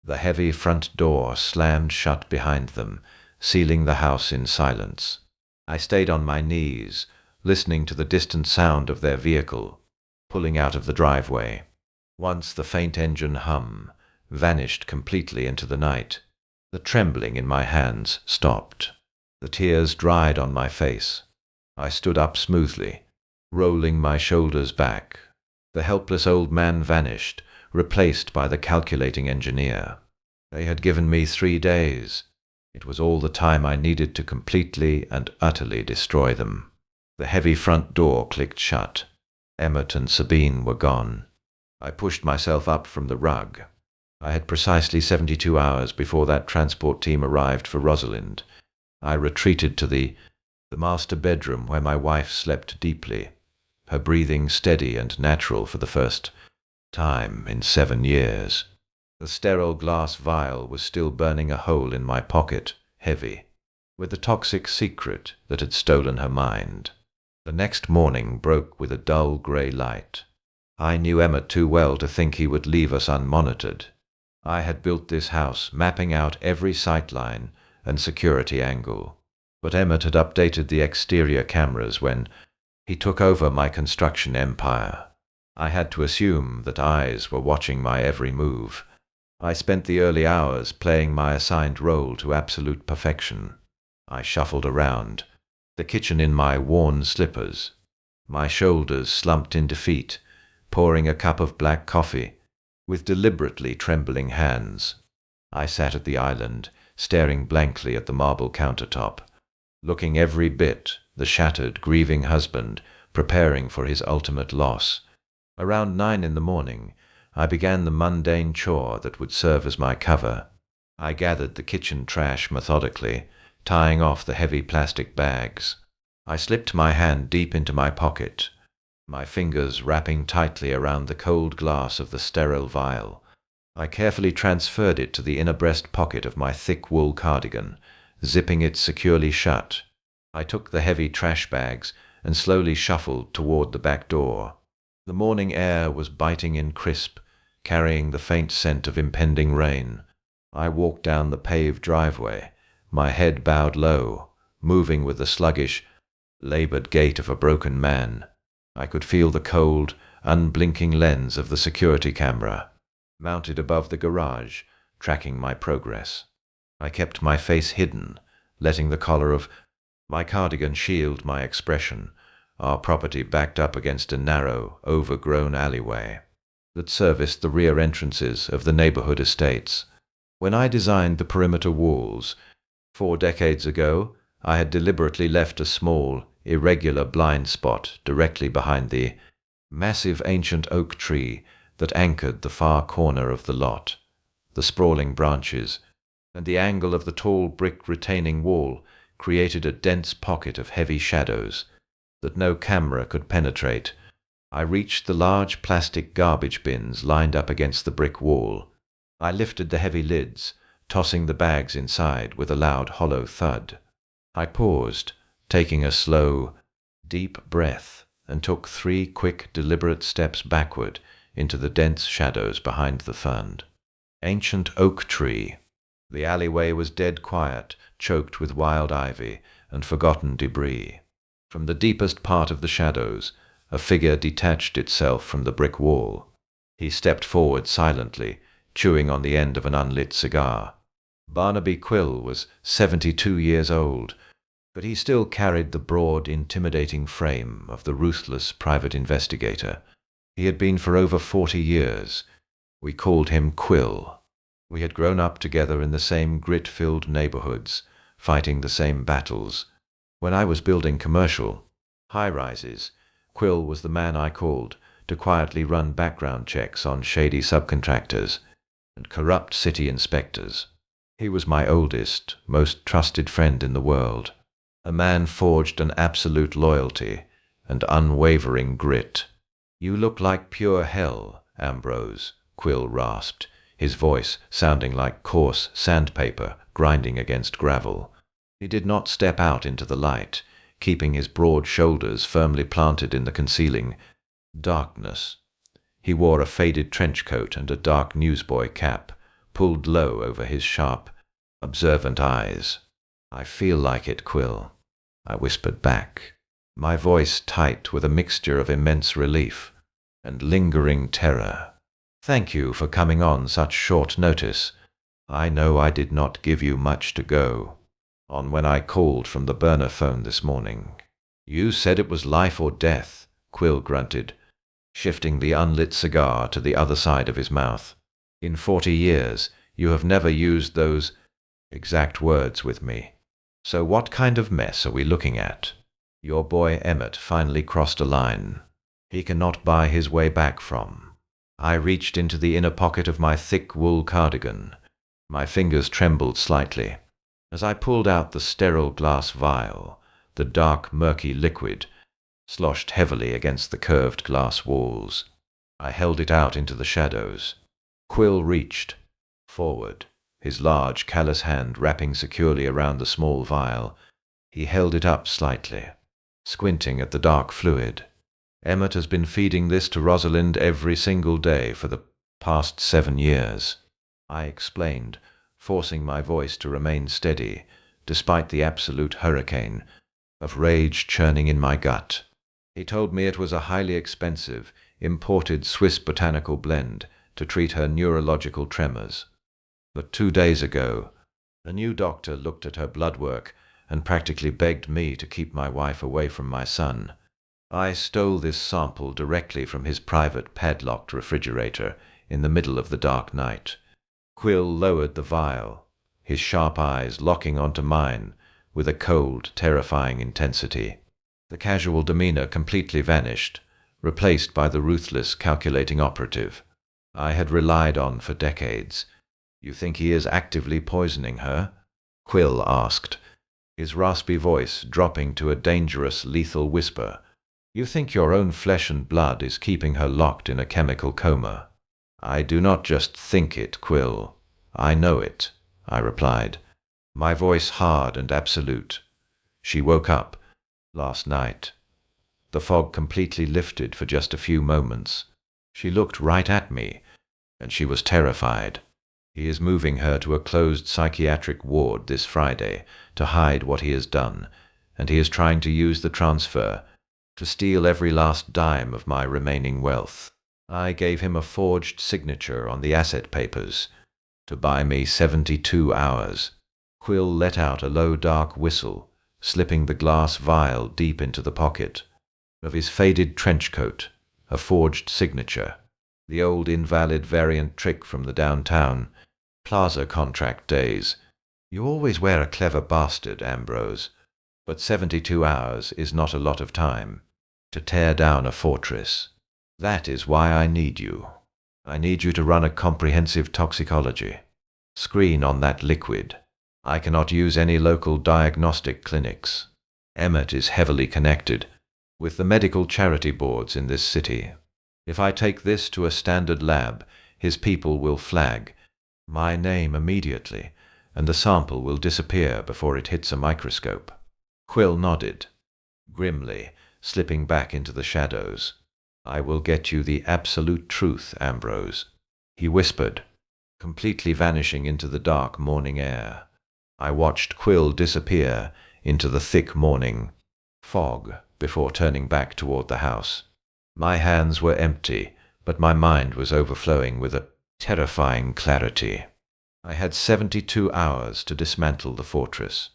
A: The heavy front door slammed shut behind them, sealing the house in silence. I stayed on my knees, listening to the distant sound of their vehicle pulling out of the driveway. Once the faint engine hum vanished completely into the night, the trembling in my hands stopped. The tears dried on my face. I stood up smoothly, rolling my shoulders back. The helpless old man vanished, replaced by the calculating engineer. They had given me 3 days. It was all the time I needed to completely and utterly destroy them. The heavy front door clicked shut. Emmett and Sabine were gone. I pushed myself up from the rug. I had precisely 72 hours before that transport team arrived for Rosalind. I retreated to the master bedroom where my wife slept deeply, her breathing steady and natural for the first time in 7 years. The sterile glass vial was still burning a hole in my pocket, heavy with the toxic secret that had stolen her mind. The next morning broke with a dull grey light. I knew Emmett too well to think he would leave us unmonitored. I had built this house, mapping out every sightline and security angle. But Emmett had updated the exterior cameras when he took over my construction empire. I had to assume that eyes were watching my every move. I spent the early hours playing my assigned role to absolute perfection. I shuffled around the kitchen in my worn slippers, my shoulders slumped in defeat, pouring a cup of black coffee with deliberately trembling hands. I sat at the island, staring blankly at the marble countertop, looking every bit the shattered, grieving husband preparing for his ultimate loss. Around 9 in the morning, I began the mundane chore that would serve as my cover. I gathered the kitchen trash methodically, tying off the heavy plastic bags. I slipped my hand deep into my pocket, my fingers wrapping tightly around the cold glass of the sterile vial. I carefully transferred it to the inner breast pocket of my thick wool cardigan, zipping it securely shut. I took the heavy trash bags and slowly shuffled toward the back door. The morning air was biting in crisp, carrying the faint scent of impending rain. I walked down the paved driveway, my head bowed low, moving with the sluggish, labored gait of a broken man. I could feel the cold, unblinking lens of the security camera, mounted above the garage, tracking my progress. I kept my face hidden, letting the collar of my cardigan shield my expression, our property backed up against a narrow, overgrown alleyway that serviced the rear entrances of the neighborhood estates. When I designed the perimeter walls 4 decades ago, I had deliberately left a small, irregular blind spot directly behind the massive ancient oak tree that anchored the far corner of the lot. The sprawling branches and the angle of the tall brick retaining wall created a dense pocket of heavy shadows that no camera could penetrate. I reached the large plastic garbage bins lined up against the brick wall. I lifted the heavy lids, tossing the bags inside with a loud hollow thud. I paused, taking a slow, deep breath, and took 3 quick, deliberate steps backward into the dense shadows behind the fund. Ancient oak tree. The alleyway was dead quiet, choked with wild ivy and forgotten debris. From the deepest part of the shadows, a figure detached itself from the brick wall. He stepped forward silently, chewing on the end of an unlit cigar. Barnaby Quill was 72 years old, but he still carried the broad, intimidating frame of the ruthless private investigator. He had been for over 40 years. We called him Quill. We had grown up together in the same grit-filled neighborhoods, fighting the same battles. When I was building commercial high-rises, Quill was the man I called to quietly run background checks on shady subcontractors and corrupt city inspectors. He was my oldest, most trusted friend in the world, a man forged in absolute loyalty and unwavering grit. "You look like pure hell, Ambrose," Quill rasped, his voice sounding like coarse sandpaper grinding against gravel. He did not step out into the light, keeping his broad shoulders firmly planted in the concealing darkness. He wore a faded trench coat and a dark newsboy cap, pulled low over his sharp, observant eyes. "I feel like it, Quill," I whispered back, my voice tight with a mixture of immense relief and lingering terror. "Thank you for coming on such short notice. I know I did not give you much to go on when I called from the burner phone this morning." "You said it was life or death," Quill grunted, shifting the unlit cigar to the other side of his mouth. "In 40 years, you have never used those exact words with me. So what kind of mess are we looking at? Your boy Emmett finally crossed a line he cannot buy his way back from." I reached into the inner pocket of my thick wool cardigan. My fingers trembled slightly as I pulled out the sterile glass vial. The dark, murky liquid sloshed heavily against the curved glass walls. I held it out into the shadows. Quill reached forward, his large, callous hand wrapping securely around the small vial. He held it up slightly, squinting at the dark fluid. "Emmett has been feeding this to Rosalind every single day for the past 7 years," I explained, forcing my voice to remain steady, despite the absolute hurricane of rage churning in my gut. He told me it was a highly expensive, imported Swiss botanical blend to treat her neurological tremors. But 2 days ago, a new doctor looked at her blood work and practically begged me to keep my wife away from my son. I stole this sample directly from his private padlocked refrigerator in the middle of the dark night. Quill lowered the vial, his sharp eyes locking onto mine with a cold, terrifying intensity. The casual demeanor completely vanished, replaced by the ruthless, calculating operative I had relied on for decades. "You think he is actively poisoning her?" Quill asked, his raspy voice dropping to a dangerous, lethal whisper. "You think your own flesh and blood is keeping her locked in a chemical coma?" "I do not just think it, Quill. I know it," I replied, my voice hard and absolute. "She woke up last night." The fog completely lifted for just a few moments. She looked right at me, and she was terrified. "He is moving her to a closed psychiatric ward this Friday to hide what he has done, and he is trying to use the transfer to steal every last dime of my remaining wealth. I gave him a forged signature on the asset papers to buy me 72 hours. Quill let out a low, dark whistle, slipping the glass vial deep into the pocket of his faded trench coat. A forged signature. The old invalid variant trick from the downtown plaza contract days. You always wear a clever bastard, Ambrose. But 72 hours is not a lot of time to tear down a fortress. That is why I need you. I need you to run a comprehensive toxicology screen on that liquid. I cannot use any local diagnostic clinics. Emmett is heavily connected with the medical charity boards in this city. If I take this to a standard lab, his people will flag my name immediately, and the sample will disappear before it hits a microscope." Quill nodded, grimly, slipping back into the shadows. "I will get you the absolute truth, Ambrose," he whispered, completely vanishing into the dark morning air. I watched Quill disappear into the thick morning fog before turning back toward the house. My hands were empty, but my mind was overflowing with a terrifying clarity. I had 72 hours to dismantle the fortress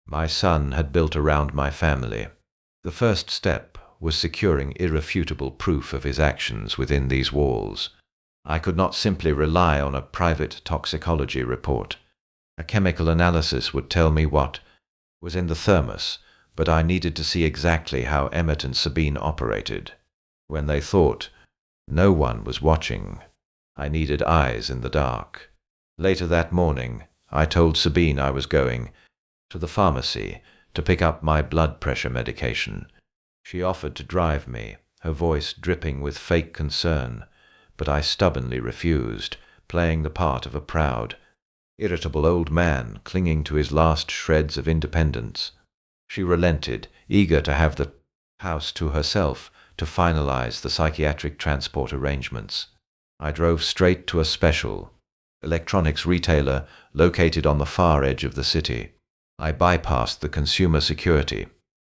A: my son had built around my family. The first step was securing irrefutable proof of his actions within these walls. I could not simply rely on a private toxicology report. A chemical analysis would tell me what was in the thermos, but I needed to see exactly how Emmett and Sabine operated. When they thought no one was watching, I needed eyes in the dark. Later that morning, I told Sabine I was going to the pharmacy to pick up my blood pressure medication. She offered to drive me, her voice dripping with fake concern, but I stubbornly refused, playing the part of a proud, irritable old man clinging to his last shreds of independence. She relented, eager to have the house to herself to finalize the psychiatric transport arrangements. I drove straight to a special electronics retailer located on the far edge of the city. I bypassed the consumer security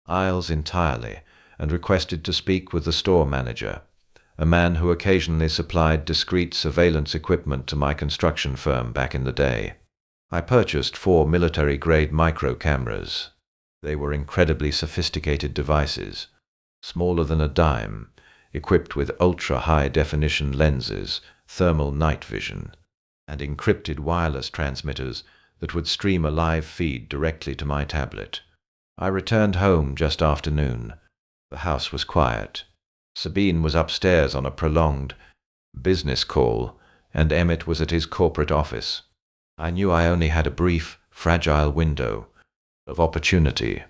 A: aisles entirely and requested to speak with the store manager, a man who occasionally supplied discreet surveillance equipment to my construction firm back in the day. I purchased 4 military-grade micro cameras. They were incredibly sophisticated devices, smaller than a dime, equipped with ultra-high-definition lenses, thermal night vision, and encrypted wireless transmitters that would stream a live feed directly to my tablet. I returned home just after noon. The house was quiet. Sabine was upstairs on a prolonged business call, and Emmett was at his corporate office. I knew I only had a brief, fragile window of opportunity.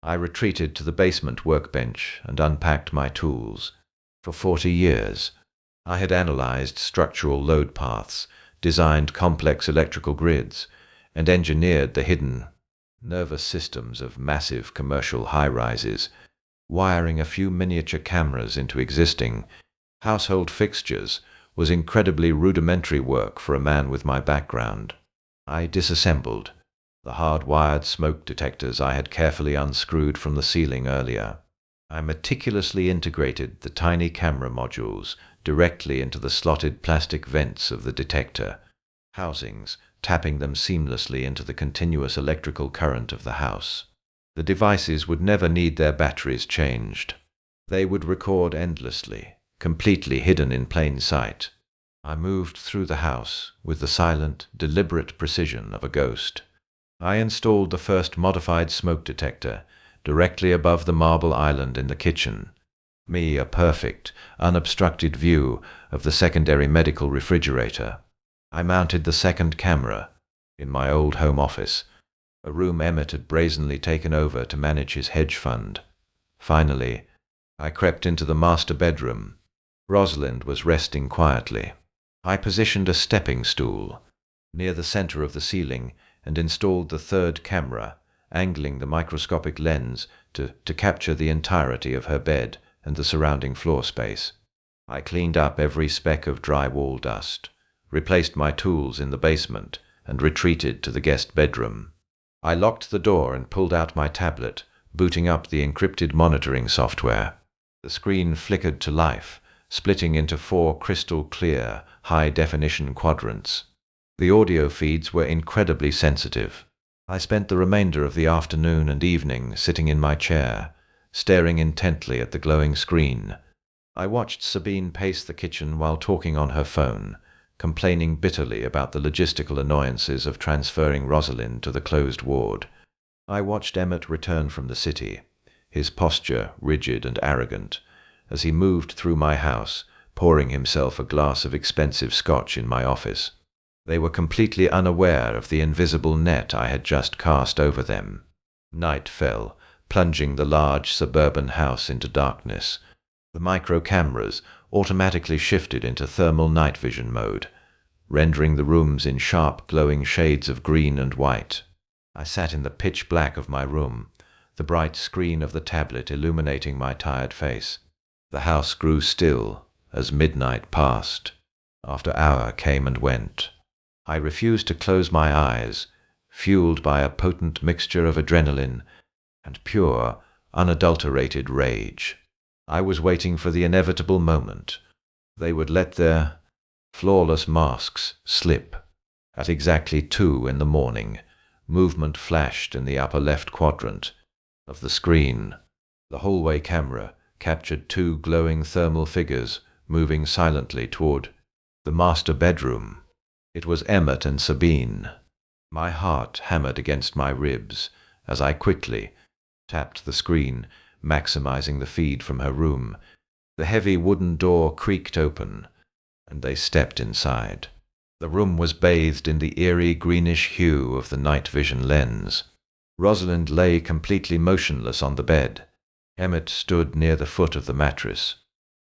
A: I retreated to the basement workbench and unpacked my tools. For 40 years, I had analyzed structural load paths, designed complex electrical grids, and engineered the hidden nervous systems of massive commercial high-rises. Wiring a few miniature cameras into existing household fixtures was incredibly rudimentary work for a man with my background. I disassembled the hard-wired smoke detectors I had carefully unscrewed from the ceiling earlier. I meticulously integrated the tiny camera modules directly into the slotted plastic vents of the detector housings, tapping them seamlessly into the continuous electrical current of the house. The devices would never need their batteries changed. They would record endlessly, completely hidden in plain sight. I moved through the house with the silent, deliberate precision of a ghost. I installed the first modified smoke detector directly above the marble island in the kitchen. Me a perfect, unobstructed view of the secondary medical refrigerator. I mounted the second camera in my old home office, a room Emmett had brazenly taken over to manage his hedge fund. Finally, I crept into the master bedroom. Rosalind was resting quietly. I positioned a stepping stool near the center of the ceiling and installed the third camera, angling the microscopic lens to capture the entirety of her bed and the surrounding floor space. I cleaned up every speck of drywall dust, replaced my tools in the basement, and retreated to the guest bedroom. I locked the door and pulled out my tablet, booting up the encrypted monitoring software. The screen flickered to life, splitting into 4 crystal-clear, high-definition quadrants. The audio feeds were incredibly sensitive. I spent the remainder of the afternoon and evening sitting in my chair, staring intently at the glowing screen. I watched Sabine pace the kitchen while talking on her phone, complaining bitterly about the logistical annoyances of transferring Rosalind to the closed ward. I watched Emmett return from the city, his posture rigid and arrogant, as he moved through my house, pouring himself a glass of expensive scotch in my office. They were completely unaware of the invisible net I had just cast over them. Night fell, plunging the large suburban house into darkness. The micro-cameras automatically shifted into thermal night vision mode, rendering the rooms in sharp, glowing shades of green and white. I sat in the pitch black of my room, the bright screen of the tablet illuminating my tired face. The house grew still as midnight passed. After hour came and went. I refused to close my eyes, fueled by a potent mixture of adrenaline and pure, unadulterated rage. I was waiting for the inevitable moment. They would let their flawless masks slip. At exactly 2 in the morning, movement flashed in the upper left quadrant of the screen. The hallway camera captured 2 glowing thermal figures moving silently toward the master bedroom. It was Emmett and Sabine. My heart hammered against my ribs as I quickly tapped the screen, maximizing the feed from her room. The heavy wooden door creaked open, and they stepped inside. The room was bathed in the eerie greenish hue of the night vision lens. Rosalind lay completely motionless on the bed. Emmett stood near the foot of the mattress,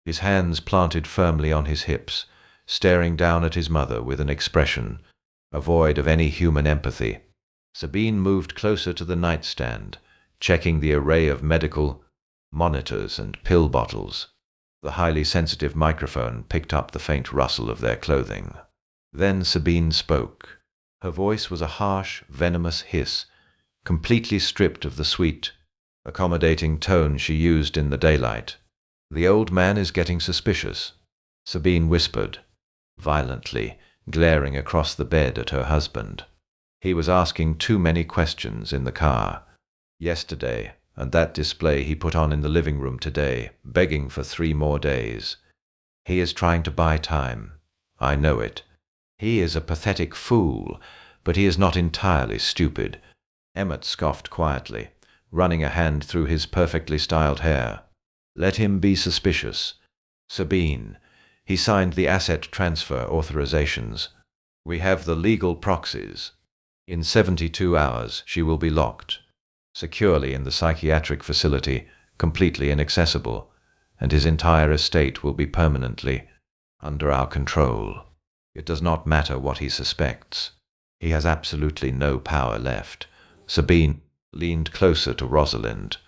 A: his hands planted firmly on his hips, staring down at his mother with an expression void of any human empathy. Sabine moved closer to the nightstand, checking the array of medical monitors and pill bottles. The highly sensitive microphone picked up the faint rustle of their clothing. Then Sabine spoke. Her voice was a harsh, venomous hiss, completely stripped of the sweet, accommodating tone she used in the daylight. "The old man is getting suspicious," Sabine whispered, violently, glaring across the bed at her husband. "He was asking too many questions in the car yesterday, and that display he put on in the living room today, begging for 3 more days. He is trying to buy time. I know it. He is a pathetic fool, but he is not entirely stupid." Emmett scoffed quietly, running a hand through his perfectly styled hair. "Let him be suspicious. Sabine, he signed the asset transfer authorizations. We have the legal proxies. In 72 hours she will be locked, securely in the psychiatric facility, completely inaccessible, and his entire estate will be permanently under our control. It does not matter what he suspects. He has absolutely no power left." Sabine leaned closer to Rosalind,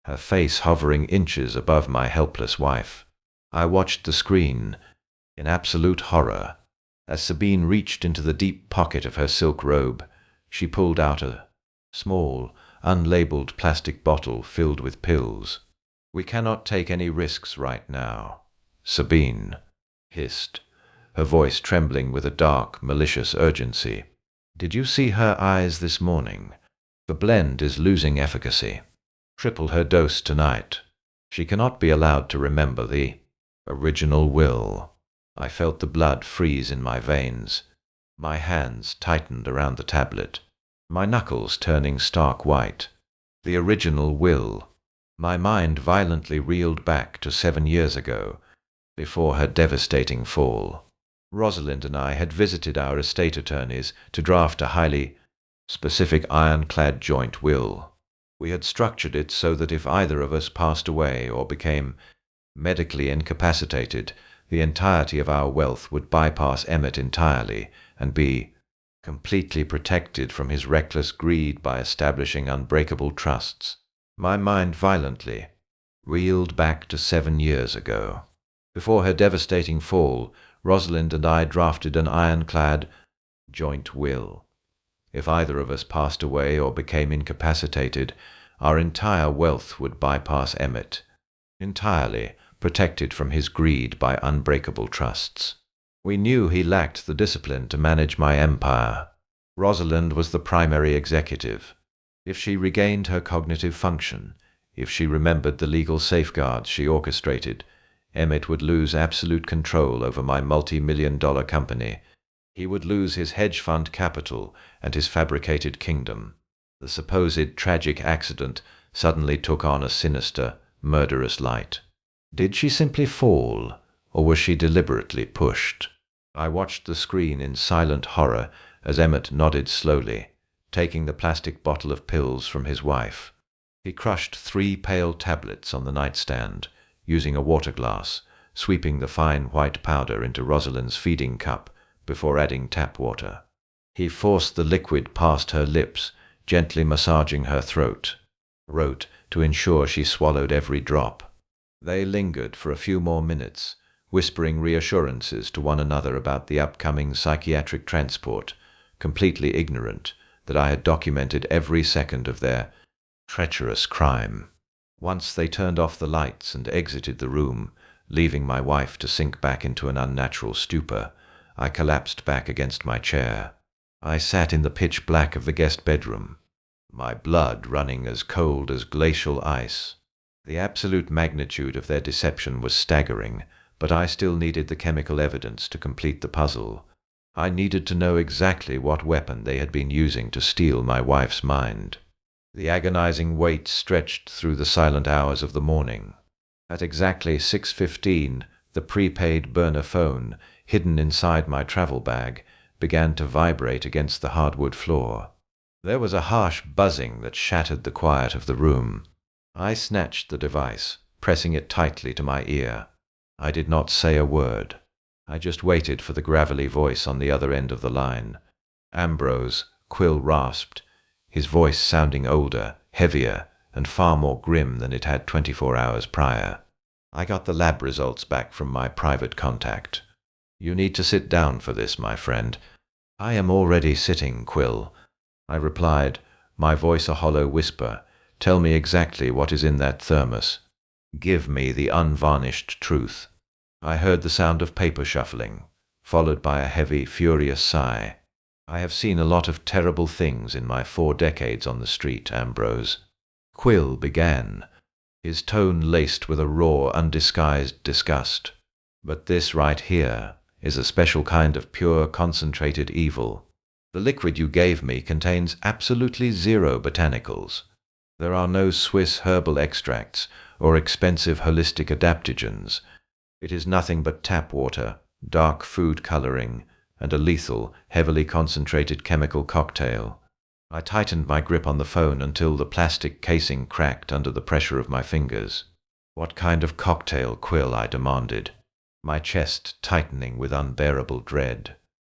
A: her face hovering inches above my helpless wife. I watched the screen in absolute horror. As Sabine reached into the deep pocket of her silk robe, she pulled out a Small, unlabeled plastic bottle filled with pills. We cannot take any risks right now, Sabine hissed, her voice trembling with a dark, malicious urgency. Did you see her eyes this morning? The blend is losing efficacy. Triple her dose tonight. She cannot be allowed to remember the original will. I felt the blood freeze in my veins. My hands tightened around the tablet, my knuckles turning stark white. The original will. My mind violently reeled back to 7 years ago, before her devastating fall. Rosalind and I had visited our estate attorneys to draft a highly specific ironclad joint will. We had structured it so that if either of us passed away or became medically incapacitated, the entirety of our wealth would bypass Emmett entirely and be completely protected from his reckless greed by establishing unbreakable trusts. My mind violently reeled back to 7 years ago. Before her devastating fall, Rosalind and I drafted an ironclad joint will. If either of us passed away or became incapacitated, our entire wealth would bypass Emmett, entirely protected from his greed by unbreakable trusts. We knew he lacked the discipline to manage my empire. Rosalind was the primary executive. If she regained her cognitive function, if she remembered the legal safeguards she orchestrated, Emmett would lose absolute control over my multi-million-dollar company. He would lose his hedge fund capital and his fabricated kingdom. The supposed tragic accident suddenly took on a sinister, murderous light. Did she simply fall, or was she deliberately pushed? I watched the screen in silent horror as Emmett nodded slowly, taking the plastic bottle of pills from his wife. He crushed 3 pale tablets on the nightstand, using a water glass, sweeping the fine white powder into Rosalind's feeding cup before adding tap water. He forced the liquid past her lips, gently massaging her throat, to ensure she swallowed every drop. They lingered for a few more minutes, whispering reassurances to one another about the upcoming psychiatric transport, completely ignorant that I had documented every second of their treacherous crime. Once they turned off the lights and exited the room, leaving my wife to sink back into an unnatural stupor, I collapsed back against my chair. I sat in the pitch black of the guest bedroom, my blood running as cold as glacial ice. The absolute magnitude of their deception was staggering, but I still needed the chemical evidence to complete the puzzle. I needed to know exactly what weapon they had been using to steal my wife's mind. The agonizing wait stretched through the silent hours of the morning. At exactly 6:15, the prepaid burner phone, hidden inside my travel bag, began to vibrate against the hardwood floor. There was a harsh buzzing that shattered the quiet of the room. I snatched the device, pressing it tightly to my ear. I did not say a word. I just waited for the gravelly voice on the other end of the line. Ambrose, Quill rasped, his voice sounding older, heavier, and far more grim than it had 24 hours prior. I got the lab results back from my private contact. You need to sit down for this, my friend. I am already sitting, Quill, I replied, my voice a hollow whisper. Tell me exactly what is in that thermos. Give me the unvarnished truth. I heard the sound of paper shuffling, followed by a heavy, furious sigh. I have seen a lot of terrible things in my 4 decades on the street, Ambrose. Quill began, his tone laced with a raw, undisguised disgust. But this right here is a special kind of pure, concentrated evil. The liquid you gave me contains absolutely 0 botanicals. There are no Swiss herbal extracts or expensive holistic adaptogens. It is nothing but tap water, dark food coloring, and a lethal, heavily concentrated chemical cocktail. I tightened my grip on the phone until the plastic casing cracked under the pressure of my fingers. What kind of cocktail, Quill? I demanded, my chest tightening with unbearable dread.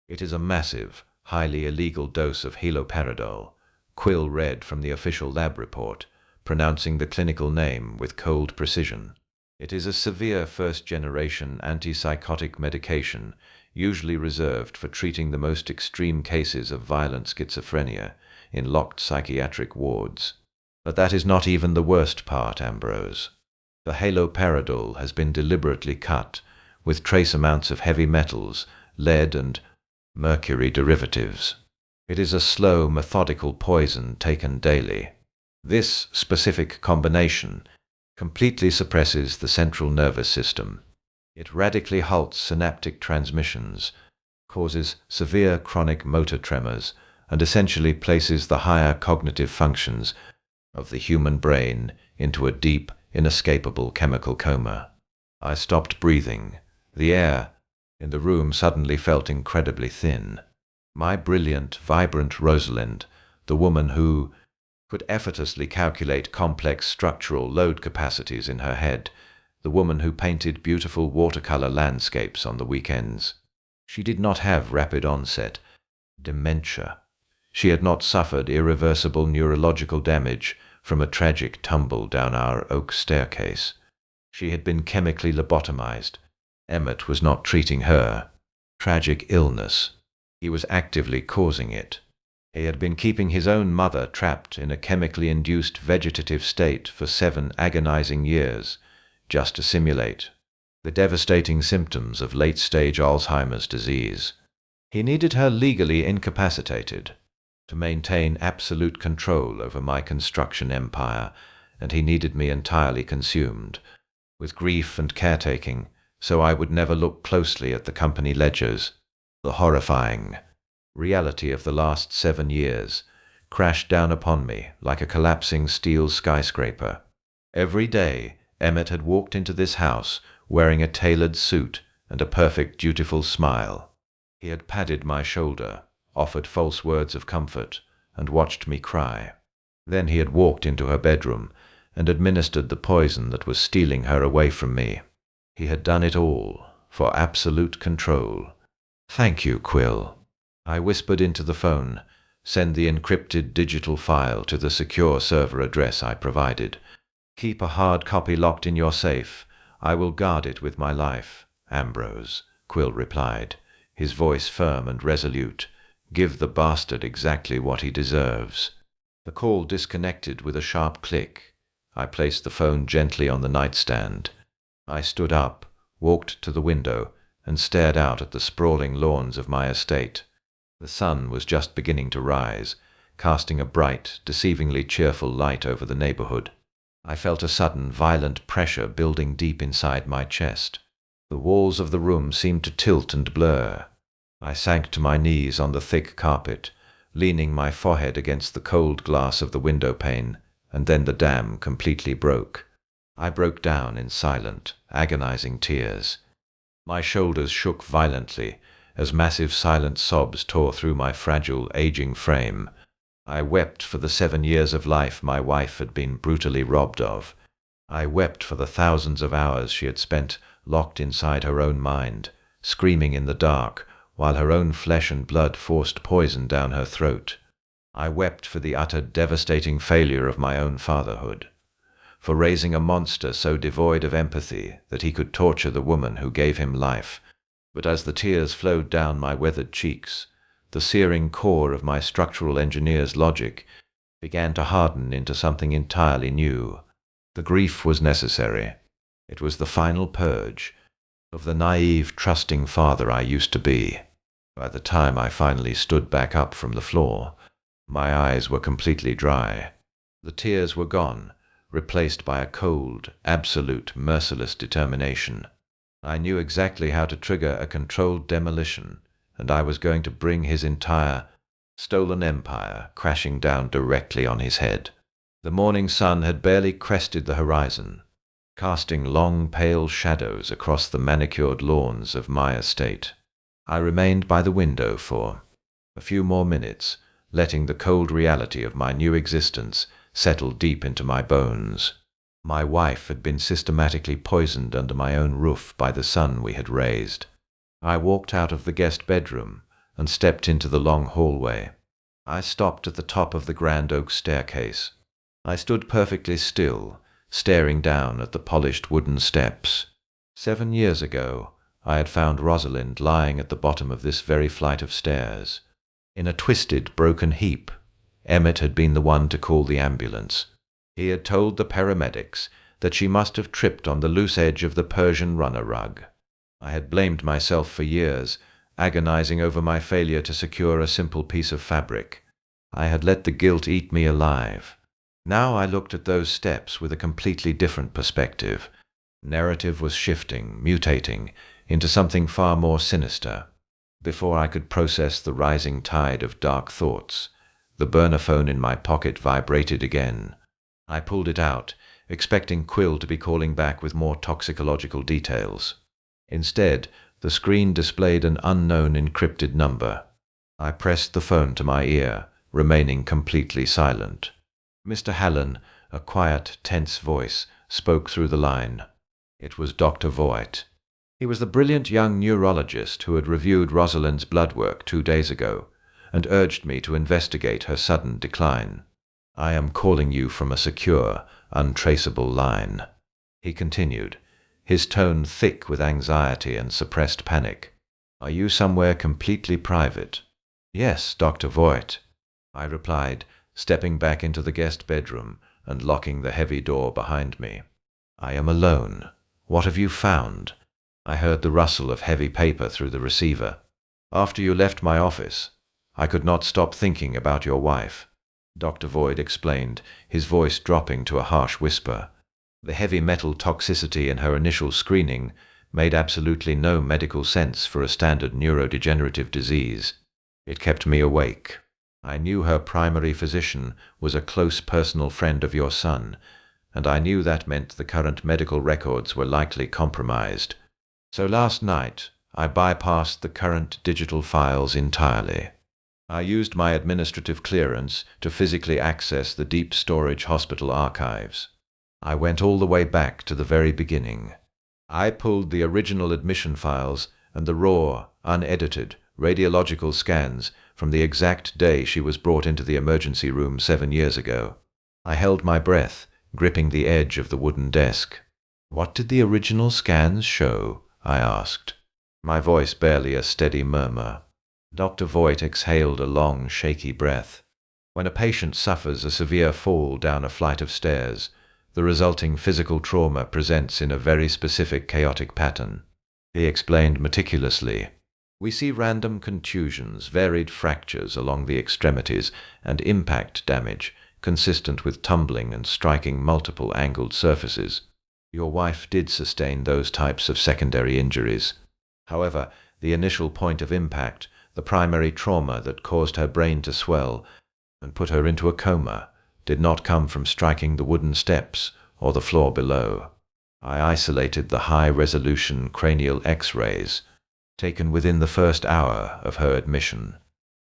A: It is a massive, highly illegal dose of haloperidol, Quill read from the official lab report, pronouncing the clinical name with cold precision. It is a severe first-generation antipsychotic medication, usually reserved for treating the most extreme cases of violent schizophrenia, in locked psychiatric wards. But that is not even the worst part, Ambrose. The haloperidol has been deliberately cut, with trace amounts of heavy metals, lead and mercury derivatives. It is a slow, methodical poison taken daily. This specific combination completely suppresses the central nervous system. It radically halts synaptic transmissions, causes severe chronic motor tremors, and essentially places the higher cognitive functions of the human brain into a deep, inescapable chemical coma. I stopped breathing. The air in the room suddenly felt incredibly thin. My brilliant, vibrant Rosalind, the woman who could effortlessly calculate complex structural load capacities in her head, the woman who painted beautiful watercolor landscapes on the weekends. She did not have rapid onset dementia. She had not suffered irreversible neurological damage from a tragic tumble down our oak staircase. She had been chemically lobotomized. Emmett was not treating her tragic illness. He was actively causing it. He had been keeping his own mother trapped in a chemically induced vegetative state for 7 agonizing years, just to simulate the devastating symptoms of late-stage Alzheimer's disease. He needed her legally incapacitated to maintain absolute control over my construction empire, and he needed me entirely consumed with grief and caretaking, so I would never look closely at the company ledgers. The horrifying reality of the last 7 years crashed down upon me like a collapsing steel skyscraper. Every day, Emmett had walked into this house wearing a tailored suit and a perfect, dutiful smile. He had patted my shoulder, offered false words of comfort, and watched me cry. Then he had walked into her bedroom and administered the poison that was stealing her away from me. He had done it all for absolute control. "Thank you, Quill," I whispered into the phone. "Send the encrypted digital file to the secure server address I provided. Keep a hard copy locked in your safe. I will guard it with my life." "Ambrose," Quill replied, his voice firm and resolute. "Give the bastard exactly what he deserves." The call disconnected with a sharp click. I placed the phone gently on the nightstand. I stood up, walked to the window, and stared out at the sprawling lawns of my estate. The sun was just beginning to rise, casting a bright, deceivingly cheerful light over the neighborhood. I felt a sudden, violent pressure building deep inside my chest. The walls of the room seemed to tilt and blur. I sank to my knees on the thick carpet, leaning my forehead against the cold glass of the window pane, and then the dam completely broke. I broke down in silent, agonizing tears. My shoulders shook violently as massive silent sobs tore through my fragile, aging frame. I wept for the 7 years of life my wife had been brutally robbed of. I wept for the thousands of hours she had spent locked inside her own mind, screaming in the dark, while her own flesh and blood forced poison down her throat. I wept for the utter devastating failure of my own fatherhood, for raising a monster so devoid of empathy that he could torture the woman who gave him life. But as the tears flowed down my weathered cheeks, the searing core of my structural engineer's logic began to harden into something entirely new. The grief was necessary. It was the final purge of the naive, trusting father I used to be. By the time I finally stood back up from the floor, my eyes were completely dry. The tears were gone, replaced by a cold, absolute, merciless determination. I knew exactly how to trigger a controlled demolition, and I was going to bring his entire stolen empire crashing down directly on his head. The morning sun had barely crested the horizon, casting long, pale shadows across the manicured lawns of my estate. I remained by the window for a few more minutes, letting the cold reality of my new existence settle deep into my bones. My wife had been systematically poisoned under my own roof by the son we had raised. I walked out of the guest bedroom and stepped into the long hallway. I stopped at the top of the grand oak staircase. I stood perfectly still, staring down at the polished wooden steps. 7 years ago, I had found Rosalind lying at the bottom of this very flight of stairs, in a twisted, broken heap, Emmett had been the one to call the ambulance. He had told the paramedics that she must have tripped on the loose edge of the Persian runner rug. I had blamed myself for years, agonizing over my failure to secure a simple piece of fabric. I had let the guilt eat me alive. Now I looked at those steps with a completely different perspective. Narrative was shifting, mutating, into something far more sinister. Before I could process the rising tide of dark thoughts, the burner phone in my pocket vibrated again. I pulled it out, expecting Quill to be calling back with more toxicological details. Instead, the screen displayed an unknown encrypted number. I pressed the phone to my ear, remaining completely silent. Mr. Hallen, a quiet, tense voice, spoke through the line. It was Dr. Voigt. He was the brilliant young neurologist who had reviewed Rosalind's blood work 2 days ago and urged me to investigate her sudden decline. "I am calling you from a secure, untraceable line," he continued, his tone thick with anxiety and suppressed panic. "Are you somewhere completely private?" "Yes, Dr. Voigt," I replied, stepping back into the guest bedroom and locking the heavy door behind me. "I am alone. What have you found?" I heard the rustle of heavy paper through the receiver. "After you left my office, I could not stop thinking about your wife," Dr. Voigt explained, his voice dropping to a harsh whisper. The heavy metal toxicity in her initial screening made absolutely no medical sense for a standard neurodegenerative disease. It kept me awake. I knew her primary physician was a close personal friend of your son, and I knew that meant the current medical records were likely compromised. So last night, I bypassed the current digital files entirely. I used my administrative clearance to physically access the deep storage hospital archives. I went all the way back to the very beginning. I pulled the original admission files and the raw, unedited radiological scans from the exact day she was brought into the emergency room 7 years ago. I held my breath, gripping the edge of the wooden desk. "What did the original scans show?" I asked, my voice barely a steady murmur. Dr. Voigt exhaled a long, shaky breath. "When a patient suffers a severe fall down a flight of stairs, the resulting physical trauma presents in a very specific chaotic pattern," he explained meticulously. "We see random contusions, varied fractures along the extremities, and impact damage, consistent with tumbling and striking multiple angled surfaces. Your wife did sustain those types of secondary injuries. However, the initial point of impact, the primary trauma that caused her brain to swell and put her into a coma, did not come from striking the wooden steps or the floor below. I isolated the high-resolution cranial X-rays, taken within the first hour of her admission.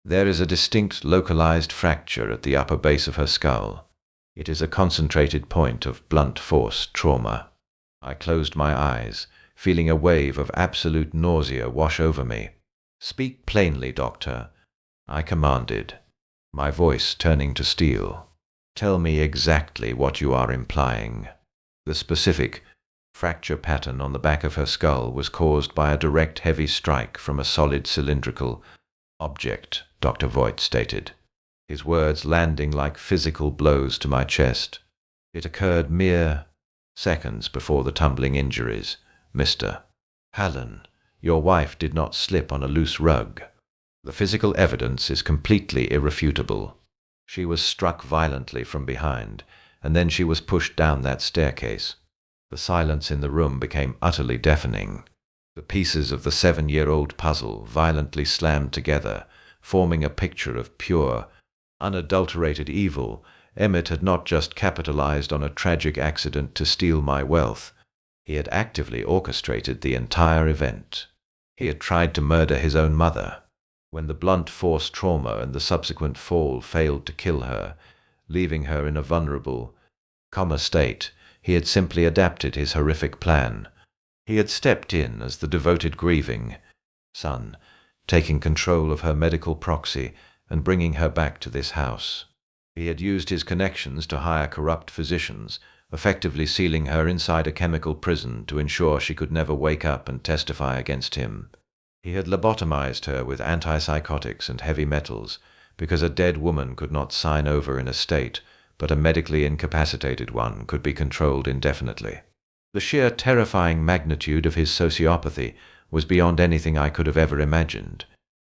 A: There is a distinct localized fracture at the upper base of her skull. It is a concentrated point of blunt force trauma." I closed my eyes, feeling a wave of absolute nausea wash over me. "Speak plainly, doctor," I commanded, my voice turning to steel. "Tell me exactly what you are implying." The specific fracture pattern on the back of her skull was caused by a direct heavy strike from a solid cylindrical object, Dr. Voigt stated, his words landing like physical blows to my chest. "It occurred mere seconds before the tumbling injuries, Mr. Hallen. Your wife did not slip on a loose rug. The physical evidence is completely irrefutable. She was struck violently from behind, and then she was pushed down that staircase." The silence in the room became utterly deafening. The pieces of the 7-year-old puzzle violently slammed together, forming a picture of pure, unadulterated evil. Emmett had not just capitalized on a tragic accident to steal my wealth. He had actively orchestrated the entire event. He had tried to murder his own mother. When the blunt force trauma and the subsequent fall failed to kill her, leaving her in a vulnerable, coma state, he had simply adapted his horrific plan. He had stepped in as the devoted grieving son, taking control of her medical proxy and bringing her back to this house. He had used his connections to hire corrupt physicians, effectively sealing her inside a chemical prison to ensure she could never wake up and testify against him. He had lobotomized her with antipsychotics and heavy metals, because a dead woman could not sign over in a state, but a medically incapacitated one could be controlled indefinitely. The sheer terrifying magnitude of his sociopathy was beyond anything I could have ever imagined.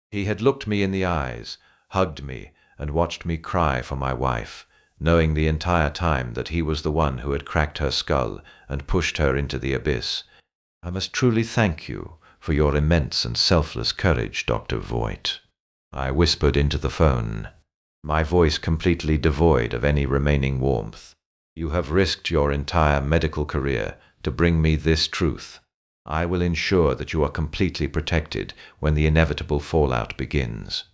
A: He had looked me in the eyes, hugged me, and watched me cry for my wife, knowing the entire time that he was the one who had cracked her skull and pushed her into the abyss. I must truly thank you for your immense and selfless courage, Dr. Voigt, I whispered into the phone, my voice completely devoid of any remaining warmth. You have risked your entire medical career to bring me this truth. I will ensure that you are completely protected when the inevitable fallout begins.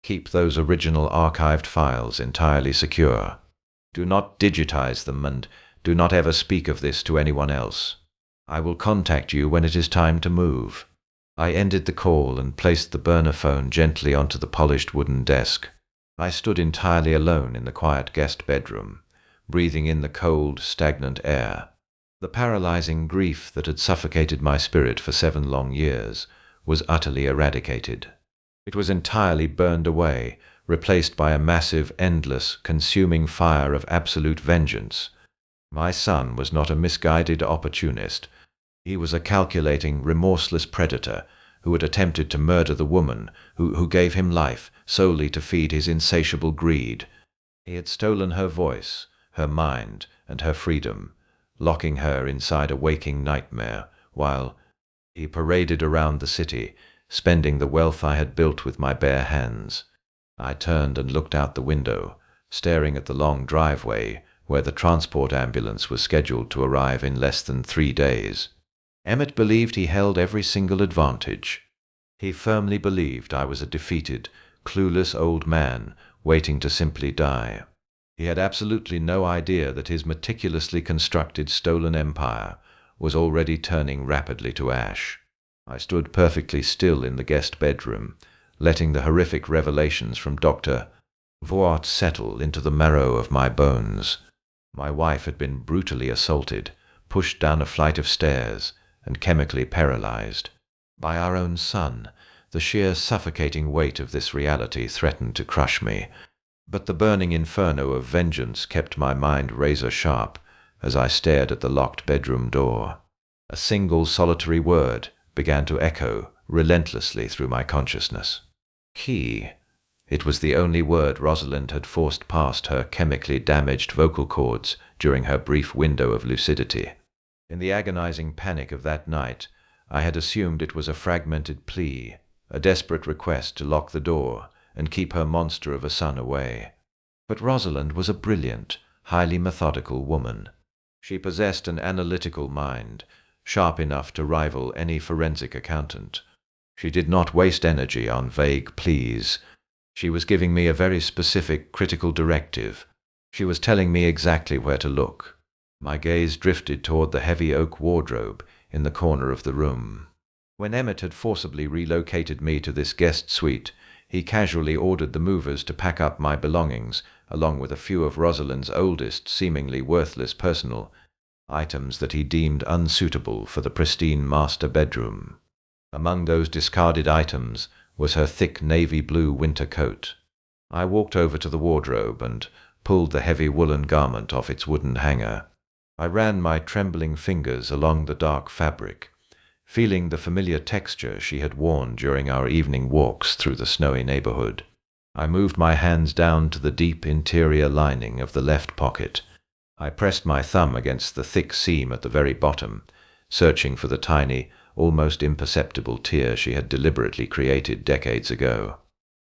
A: Keep those original archived files entirely secure. Do not digitize them, and do not ever speak of this to anyone else. I will contact you when it is time to move. I ended the call and placed the burner phone gently onto the polished wooden desk. I stood entirely alone in the quiet guest bedroom, breathing in the cold, stagnant air. The paralyzing grief that had suffocated my spirit for 7 long years was utterly eradicated. It was entirely burned away, replaced by a massive, endless, consuming fire of absolute vengeance. My son was not a misguided opportunist. He was a calculating, remorseless predator who had attempted to murder the woman who gave him life solely to feed his insatiable greed. He had stolen her voice, her mind, and her freedom, locking her inside a waking nightmare, while he paraded around the city, spending the wealth I had built with my bare hands. I turned and looked out the window, staring at the long driveway where the transport ambulance was scheduled to arrive in less than 3 days. Emmett believed he held every single advantage. He firmly believed I was a defeated, clueless old man waiting to simply die. He had absolutely no idea that his meticulously constructed stolen empire was already turning rapidly to ash. I stood perfectly still in the guest bedroom, letting the horrific revelations from Dr. Voigt settle into the marrow of my bones. My wife had been brutally assaulted, pushed down a flight of stairs, and chemically paralyzed by our own son. The sheer suffocating weight of this reality threatened to crush me, but the burning inferno of vengeance kept my mind razor sharp as I stared at the locked bedroom door. A single solitary word began to echo relentlessly through my consciousness. Key. It was the only word Rosalind had forced past her chemically damaged vocal cords during her brief window of lucidity. In the agonizing panic of that night, I had assumed it was a fragmented plea, a desperate request to lock the door and keep her monster of a son away. But Rosalind was a brilliant, highly methodical woman. She possessed an analytical mind, sharp enough to rival any forensic accountant. She did not waste energy on vague pleas. She was giving me a very specific, critical directive. She was telling me exactly where to look. My gaze drifted toward the heavy oak wardrobe in the corner of the room. When Emmett had forcibly relocated me to this guest suite, he casually ordered the movers to pack up my belongings, along with a few of Rosalind's oldest, seemingly worthless personal items that he deemed unsuitable for the pristine master bedroom. Among those discarded items was her thick navy blue winter coat. I walked over to the wardrobe and pulled the heavy woolen garment off its wooden hanger. I ran my trembling fingers along the dark fabric, feeling the familiar texture she had worn during our evening walks through the snowy neighborhood. I moved my hands down to the deep interior lining of the left pocket. I pressed my thumb against the thick seam at the very bottom, searching for the tiny, almost imperceptible tear she had deliberately created decades ago.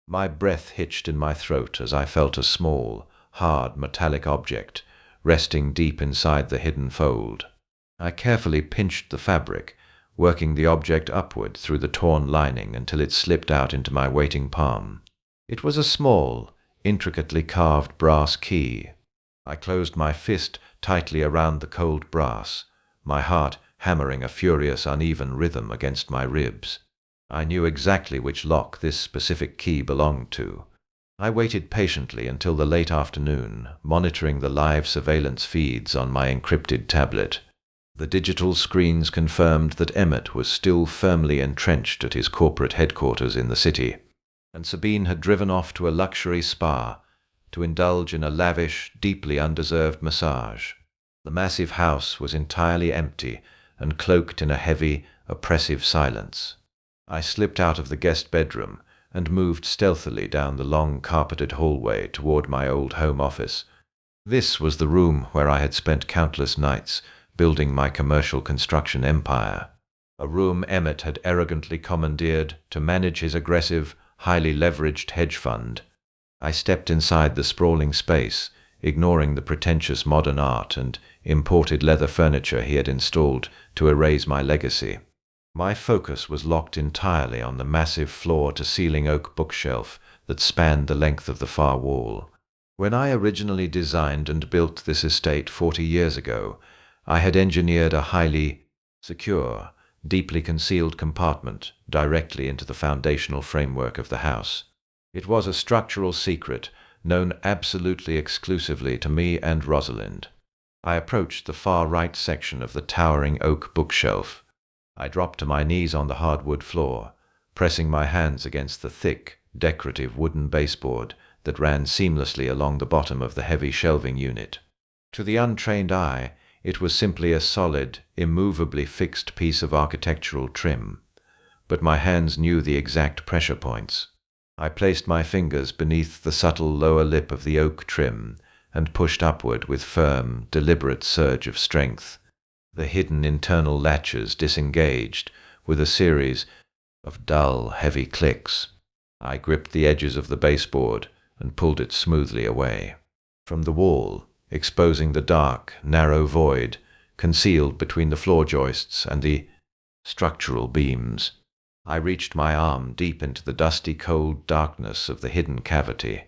A: My breath hitched in my throat as I felt a small, hard, metallic object resting deep inside the hidden fold. I carefully pinched the fabric, working the object upward through the torn lining until it slipped out into my waiting palm. It was a small, intricately carved brass key. I closed my fist tightly around the cold brass, my heart hammering a furious, uneven rhythm against my ribs. I knew exactly which lock this specific key belonged to. I waited patiently until the late afternoon, monitoring the live surveillance feeds on my encrypted tablet. The digital screens confirmed that Emmett was still firmly entrenched at his corporate headquarters in the city. and Sabine had driven off to a luxury spa to indulge in a lavish, deeply undeserved massage. The massive house was entirely empty and cloaked in a heavy, oppressive silence. I slipped out of the guest bedroom and moved stealthily down the long carpeted hallway toward my old home office. This was the room where I had spent countless nights building my commercial construction empire. A room Emmett had arrogantly commandeered to manage his aggressive, highly leveraged hedge fund. I stepped inside the sprawling space, ignoring the pretentious modern art and imported leather furniture he had installed to erase my legacy. My focus was locked entirely on the massive floor-to-ceiling oak bookshelf that spanned the length of the far wall. When I originally designed and built this estate 40 years ago, I had engineered a highly secure, deeply concealed compartment directly into the foundational framework of the house. It was a structural secret known absolutely exclusively to me and Rosalind. I approached the far right section of the towering oak bookshelf. I dropped to my knees on the hardwood floor, pressing my hands against the thick, decorative wooden baseboard that ran seamlessly along the bottom of the heavy shelving unit. To the untrained eye, it was simply a solid, immovably fixed piece of architectural trim, but my hands knew the exact pressure points. I placed my fingers beneath the subtle lower lip of the oak trim and pushed upward with firm, deliberate surge of strength. The hidden internal latches disengaged with a series of dull, heavy clicks. I gripped the edges of the baseboard and pulled it smoothly away. From the wall, exposing the dark, narrow void concealed between the floor joists and the structural beams, I reached my arm deep into the dusty, cold darkness of the hidden cavity.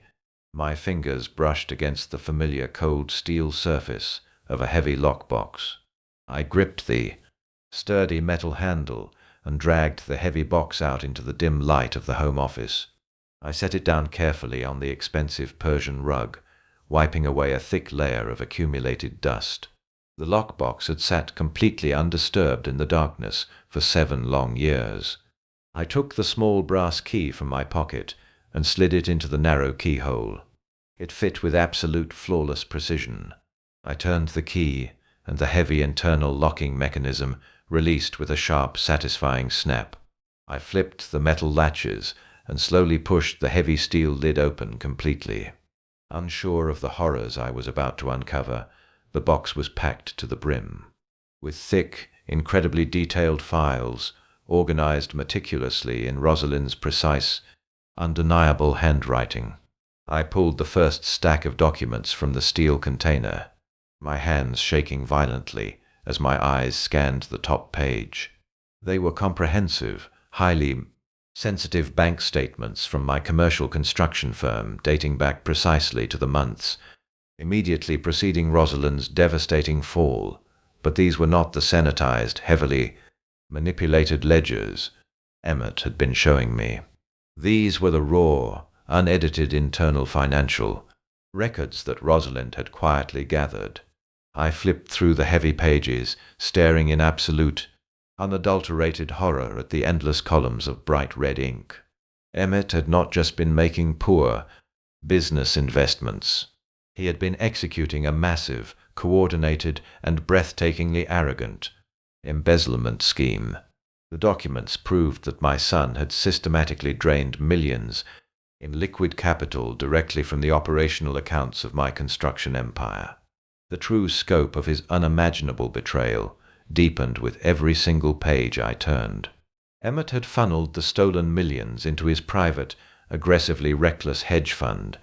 A: My fingers brushed against the familiar cold steel surface of a heavy lockbox. I gripped the sturdy metal handle and dragged the heavy box out into the dim light of the home office. I set it down carefully on the expensive Persian rug, wiping away a thick layer of accumulated dust. The lockbox had sat completely undisturbed in the darkness for 7 long years. I took the small brass key from my pocket and slid it into the narrow keyhole. It fit with absolute flawless precision. I turned the key, and the heavy internal locking mechanism released with a sharp, satisfying snap. I flipped the metal latches and slowly pushed the heavy steel lid open completely. Unsure of the horrors I was about to uncover, the box was packed to the brim. With thick, incredibly detailed files, organized meticulously in Rosalind's precise, undeniable handwriting, I pulled the first stack of documents from the steel container, my hands shaking violently as my eyes scanned the top page. They were comprehensive, highly sensitive bank statements from my commercial construction firm dating back precisely to the months immediately preceding Rosalind's devastating fall, but these were not the sanitized, heavily manipulated ledgers Emmett had been showing me. These were the raw, unedited internal financial records that Rosalind had quietly gathered. I flipped through the heavy pages, staring in absolute, unadulterated horror at the endless columns of bright red ink. Emmett had not just been making poor business investments. He had been executing a massive, coordinated, and breathtakingly arrogant embezzlement scheme. The documents proved that my son had systematically drained millions in liquid capital directly from the operational accounts of my construction empire. The true scope of his unimaginable betrayal deepened with every single page I turned. Emmett had funneled the stolen millions into his private, aggressively reckless hedge fund,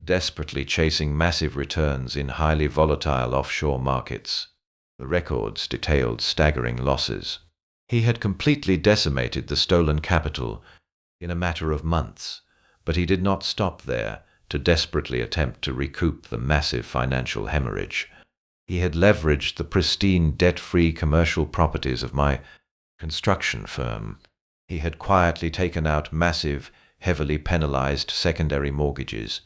A: desperately chasing massive returns in highly volatile offshore markets. The records detailed staggering losses. He had completely decimated the stolen capital in a matter of months, but he did not stop there to desperately attempt to recoup the massive financial hemorrhage. He had leveraged the pristine, debt-free commercial properties of my construction firm. He had quietly taken out massive, heavily penalized secondary mortgages.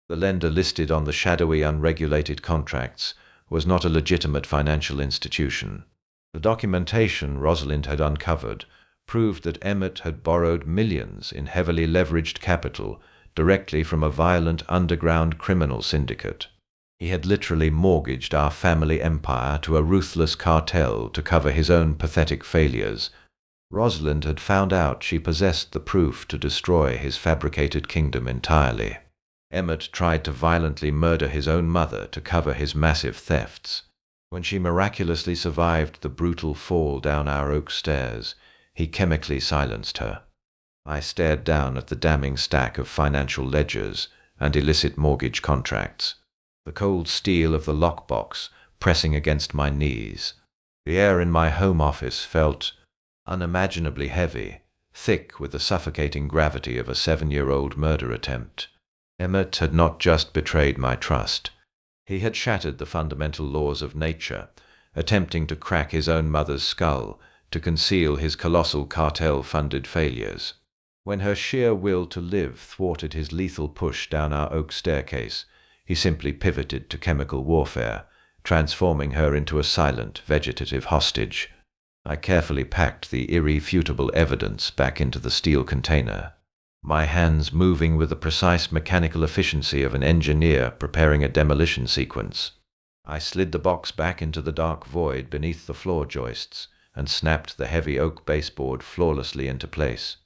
A: The lender listed on the shadowy, unregulated contracts was not a legitimate financial institution. The documentation Rosalind had uncovered proved that Emmett had borrowed millions in heavily leveraged capital directly from a violent underground criminal syndicate. He had literally mortgaged our family empire to a ruthless cartel to cover his own pathetic failures. Rosalind had found out she possessed the proof to destroy his fabricated kingdom entirely. Emmett tried to violently murder his own mother to cover his massive thefts. When she miraculously survived the brutal fall down our oak stairs, he chemically silenced her. I stared down at the damning stack of financial ledgers and illicit mortgage contracts, the cold steel of the lockbox pressing against my knees. The air in my home office felt unimaginably heavy, thick with the suffocating gravity of a 7-year-old murder attempt. Emmett had not just betrayed my trust. He had shattered the fundamental laws of nature, attempting to crack his own mother's skull to conceal his colossal cartel-funded failures. When her sheer will to live thwarted his lethal push down our oak staircase, he simply pivoted to chemical warfare, transforming her into a silent, vegetative hostage. I carefully packed the irrefutable evidence back into the steel container, my hands moving with the precise mechanical efficiency of an engineer preparing a demolition sequence. I slid the box back into the dark void beneath the floor joists and snapped the heavy oak baseboard flawlessly into place.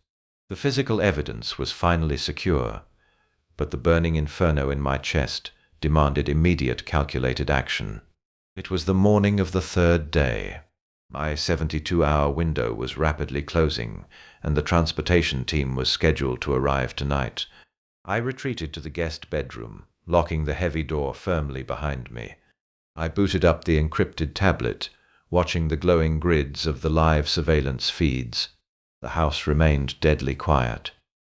A: The physical evidence was finally secure, but the burning inferno in my chest demanded immediate calculated action. It was the morning of the third day. My 72-hour window was rapidly closing, and the transportation team was scheduled to arrive tonight. I retreated to the guest bedroom, locking the heavy door firmly behind me. I booted up the encrypted tablet, watching the glowing grids of the live surveillance feeds. The house remained deadly quiet.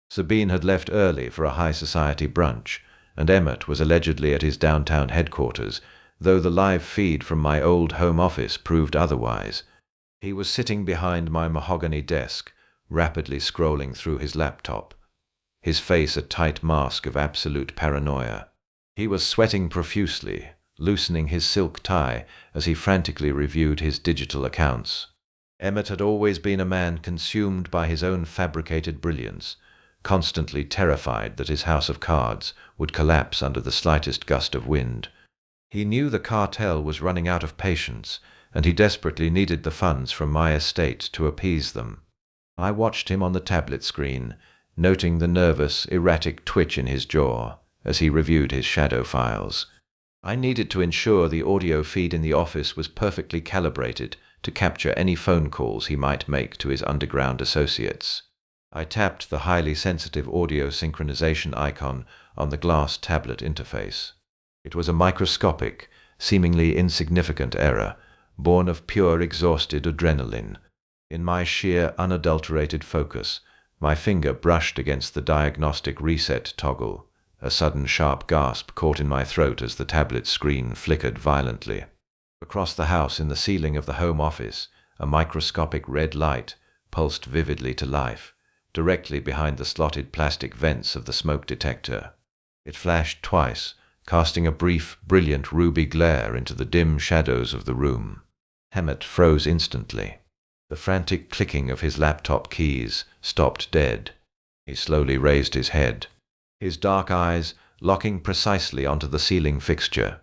A: Sabine had left early for a high society brunch, and Emmett was allegedly at his downtown headquarters, though the live feed from my old home office proved otherwise. He was sitting behind my mahogany desk, rapidly scrolling through his laptop, his face a tight mask of absolute paranoia. He was sweating profusely, loosening his silk tie as he frantically reviewed his digital accounts. Emmett had always been a man consumed by his own fabricated brilliance, constantly terrified that his house of cards would collapse under the slightest gust of wind. He knew the cartel was running out of patience, and he desperately needed the funds from my estate to appease them. I watched him on the tablet screen, noting the nervous, erratic twitch in his jaw as he reviewed his shadow files. I needed to ensure the audio feed in the office was perfectly calibrated to capture any phone calls he might make to his underground associates. I tapped the highly sensitive audio synchronization icon on the glass tablet interface. It was a microscopic, seemingly insignificant error, born of pure exhausted adrenaline. In my sheer, unadulterated focus, my finger brushed against the diagnostic reset toggle. A sudden sharp gasp caught in my throat as the tablet screen flickered violently. Across the house in the ceiling of the home office, a microscopic red light pulsed vividly to life, directly behind the slotted plastic vents of the smoke detector. It flashed twice, casting a brief, brilliant ruby glare into the dim shadows of the room. Emmett froze instantly. The frantic clicking of his laptop keys stopped dead. He slowly raised his head, his dark eyes locking precisely onto the ceiling fixture.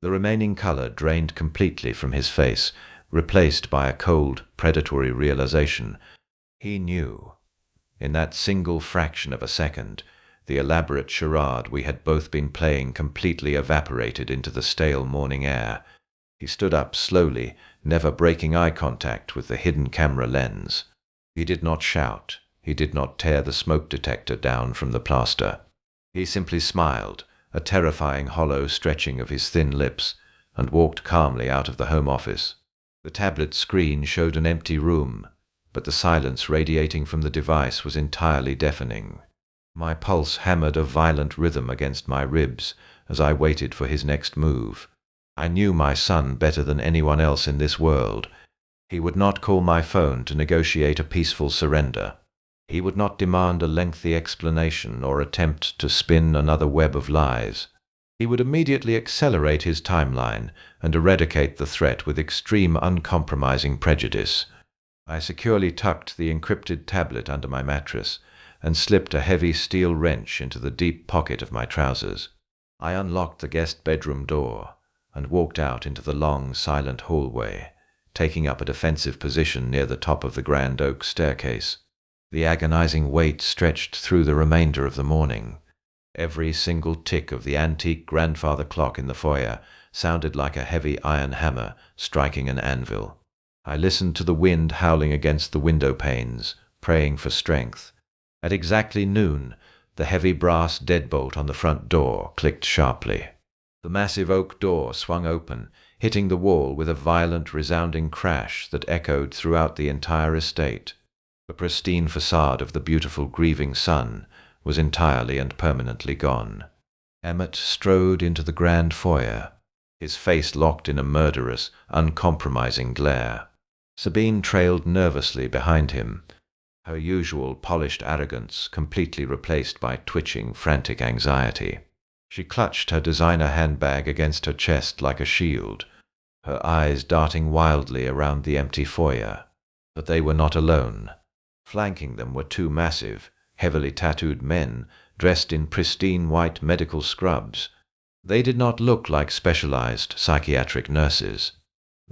A: The remaining color drained completely from his face, replaced by a cold, predatory realization. He knew. In that single fraction of a second, the elaborate charade we had both been playing completely evaporated into the stale morning air. He stood up slowly, never breaking eye contact with the hidden camera lens. He did not shout. He did not tear the smoke detector down from the plaster. He simply smiled, a terrifying hollow stretching of his thin lips, and walked calmly out of the home office. The tablet screen showed an empty room, but the silence radiating from the device was entirely deafening. My pulse hammered a violent rhythm against my ribs as I waited for his next move. I knew my son better than anyone else in this world. He would not call my phone to negotiate a peaceful surrender. He would not demand a lengthy explanation or attempt to spin another web of lies. He would immediately accelerate his timeline and eradicate the threat with extreme uncompromising prejudice. I securely tucked the encrypted tablet under my mattress and slipped a heavy steel wrench into the deep pocket of my trousers. I unlocked the guest bedroom door and walked out into the long, silent hallway, taking up a defensive position near the top of the grand oak staircase. The agonizing wait stretched through the remainder of the morning. Every single tick of the antique grandfather clock in the foyer sounded like a heavy iron hammer striking an anvil. I listened to the wind howling against the window panes, praying for strength. At exactly noon, the heavy brass deadbolt on the front door clicked sharply. The massive oak door swung open, hitting the wall with a violent, resounding crash that echoed throughout the entire estate. The pristine facade of the beautiful grieving son was entirely and permanently gone. Emmett strode into the grand foyer, his face locked in a murderous, uncompromising glare. Sabine trailed nervously behind him, her usual polished arrogance completely replaced by twitching, frantic anxiety. She clutched her designer handbag against her chest like a shield, her eyes darting wildly around the empty foyer. But they were not alone. Flanking them were two massive, heavily tattooed men dressed in pristine white medical scrubs. They did not look like specialized psychiatric nurses.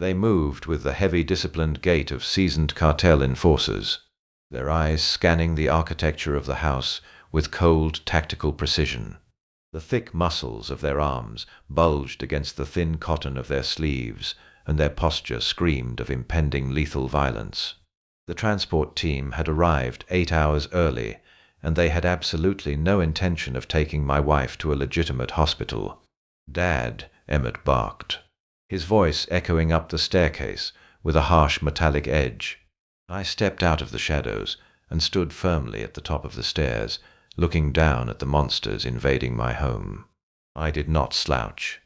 A: They moved with the heavy, disciplined gait of seasoned cartel enforcers, their eyes scanning the architecture of the house with cold, tactical precision. The thick muscles of their arms bulged against the thin cotton of their sleeves, and their posture screamed of impending lethal violence. The transport team had arrived 8 hours early, and they had absolutely no intention of taking my wife to a legitimate hospital. "Dad," Emmett barked, his voice echoing up the staircase with a harsh metallic edge. I stepped out of the shadows and stood firmly at the top of the stairs, looking down at the monsters invading my home. I did not slouch.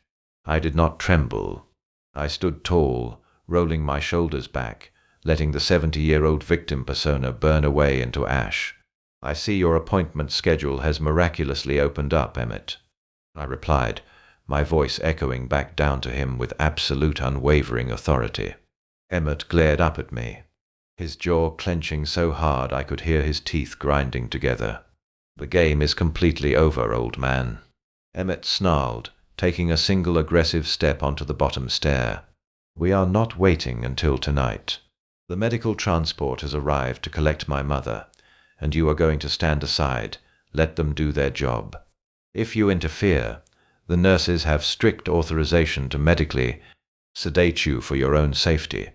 A: I did not tremble. I stood tall, rolling my shoulders back, letting the 70-year-old victim persona burn away into ash. "I see your appointment schedule has miraculously opened up, Emmett," I replied, my voice echoing back down to him with absolute unwavering authority. Emmett glared up at me, his jaw clenching so hard I could hear his teeth grinding together. "The game is completely over, old man," Emmett snarled, taking a single aggressive step onto the bottom stair. "We are not waiting until tonight. The medical transport has arrived to collect my mother, and you are going to stand aside, let them do their job. If you interfere, the nurses have strict authorization to medically sedate you for your own safety."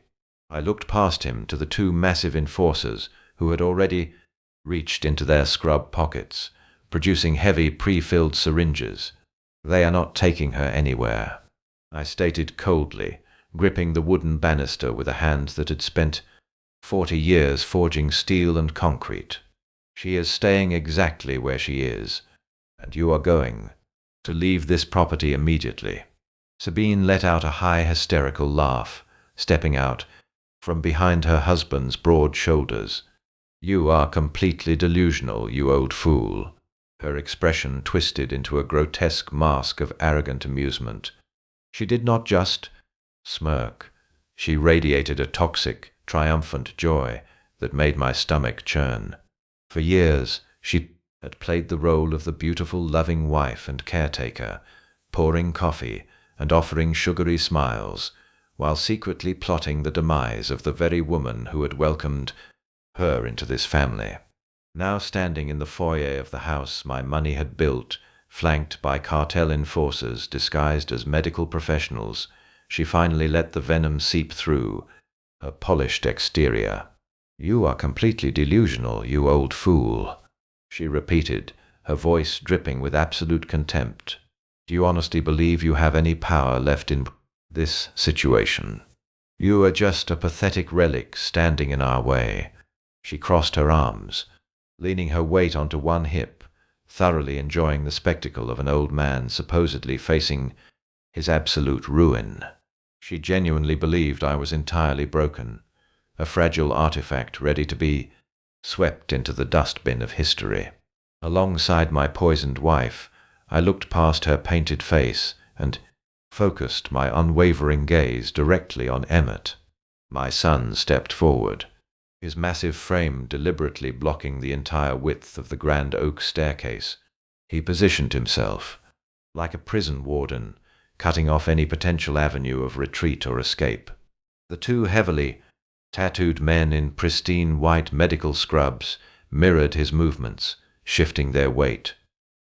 A: I looked past him to the two massive enforcers who had already reached into their scrub pockets, producing heavy pre-filled syringes. "They are not taking her anywhere," I stated coldly, gripping the wooden banister with a hand that had spent 40 years forging steel and concrete. "She is staying exactly where she is, and you are going to leave this property immediately." Sabine let out a high, hysterical laugh, stepping out from behind her husband's broad shoulders. "You are completely delusional, you old fool." Her expression twisted into a grotesque mask of arrogant amusement. She did not just smirk. She radiated a toxic, triumphant joy that made my stomach churn. For years, she had played the role of the beautiful, loving wife and caretaker, pouring coffee and offering sugary smiles, while secretly plotting the demise of the very woman who had welcomed her into this family. Now standing in the foyer of the house my money had built, flanked by cartel enforcers disguised as medical professionals, she finally let the venom seep through her polished exterior. "You are completely delusional, you old fool," she repeated, her voice dripping with absolute contempt. "Do you honestly believe you have any power left in this situation? You are just a pathetic relic standing in our way." She crossed her arms, leaning her weight onto one hip, thoroughly enjoying the spectacle of an old man supposedly facing his absolute ruin. She genuinely believed I was entirely broken, a fragile artifact ready to be swept into the dustbin of history. Alongside my poisoned wife, I looked past her painted face and focused my unwavering gaze directly on Emmett. My son stepped forward, his massive frame deliberately blocking the entire width of the grand oak staircase. He positioned himself, like a prison warden, cutting off any potential avenue of retreat or escape. The two heavily tattooed men in pristine white medical scrubs mirrored his movements, shifting their weight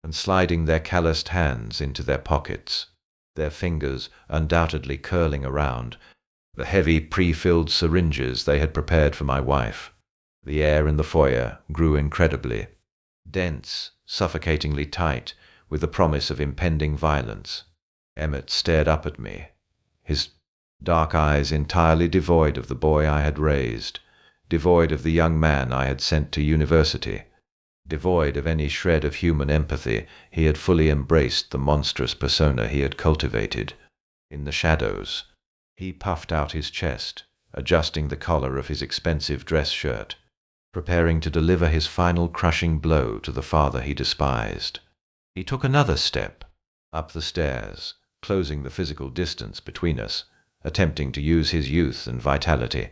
A: and sliding their calloused hands into their pockets, their fingers undoubtedly curling around the heavy pre-filled syringes they had prepared for my wife. The air in the foyer grew incredibly dense, suffocatingly tight, with the promise of impending violence. Emmett stared up at me, his dark eyes entirely devoid of the boy I had raised, devoid of the young man I had sent to university, devoid of any shred of human empathy. He had fully embraced the monstrous persona he had cultivated. In the shadows, he puffed out his chest, adjusting the collar of his expensive dress shirt, preparing to deliver his final crushing blow to the father he despised. He took another step, up the stairs, closing the physical distance between us, attempting to use his youth and vitality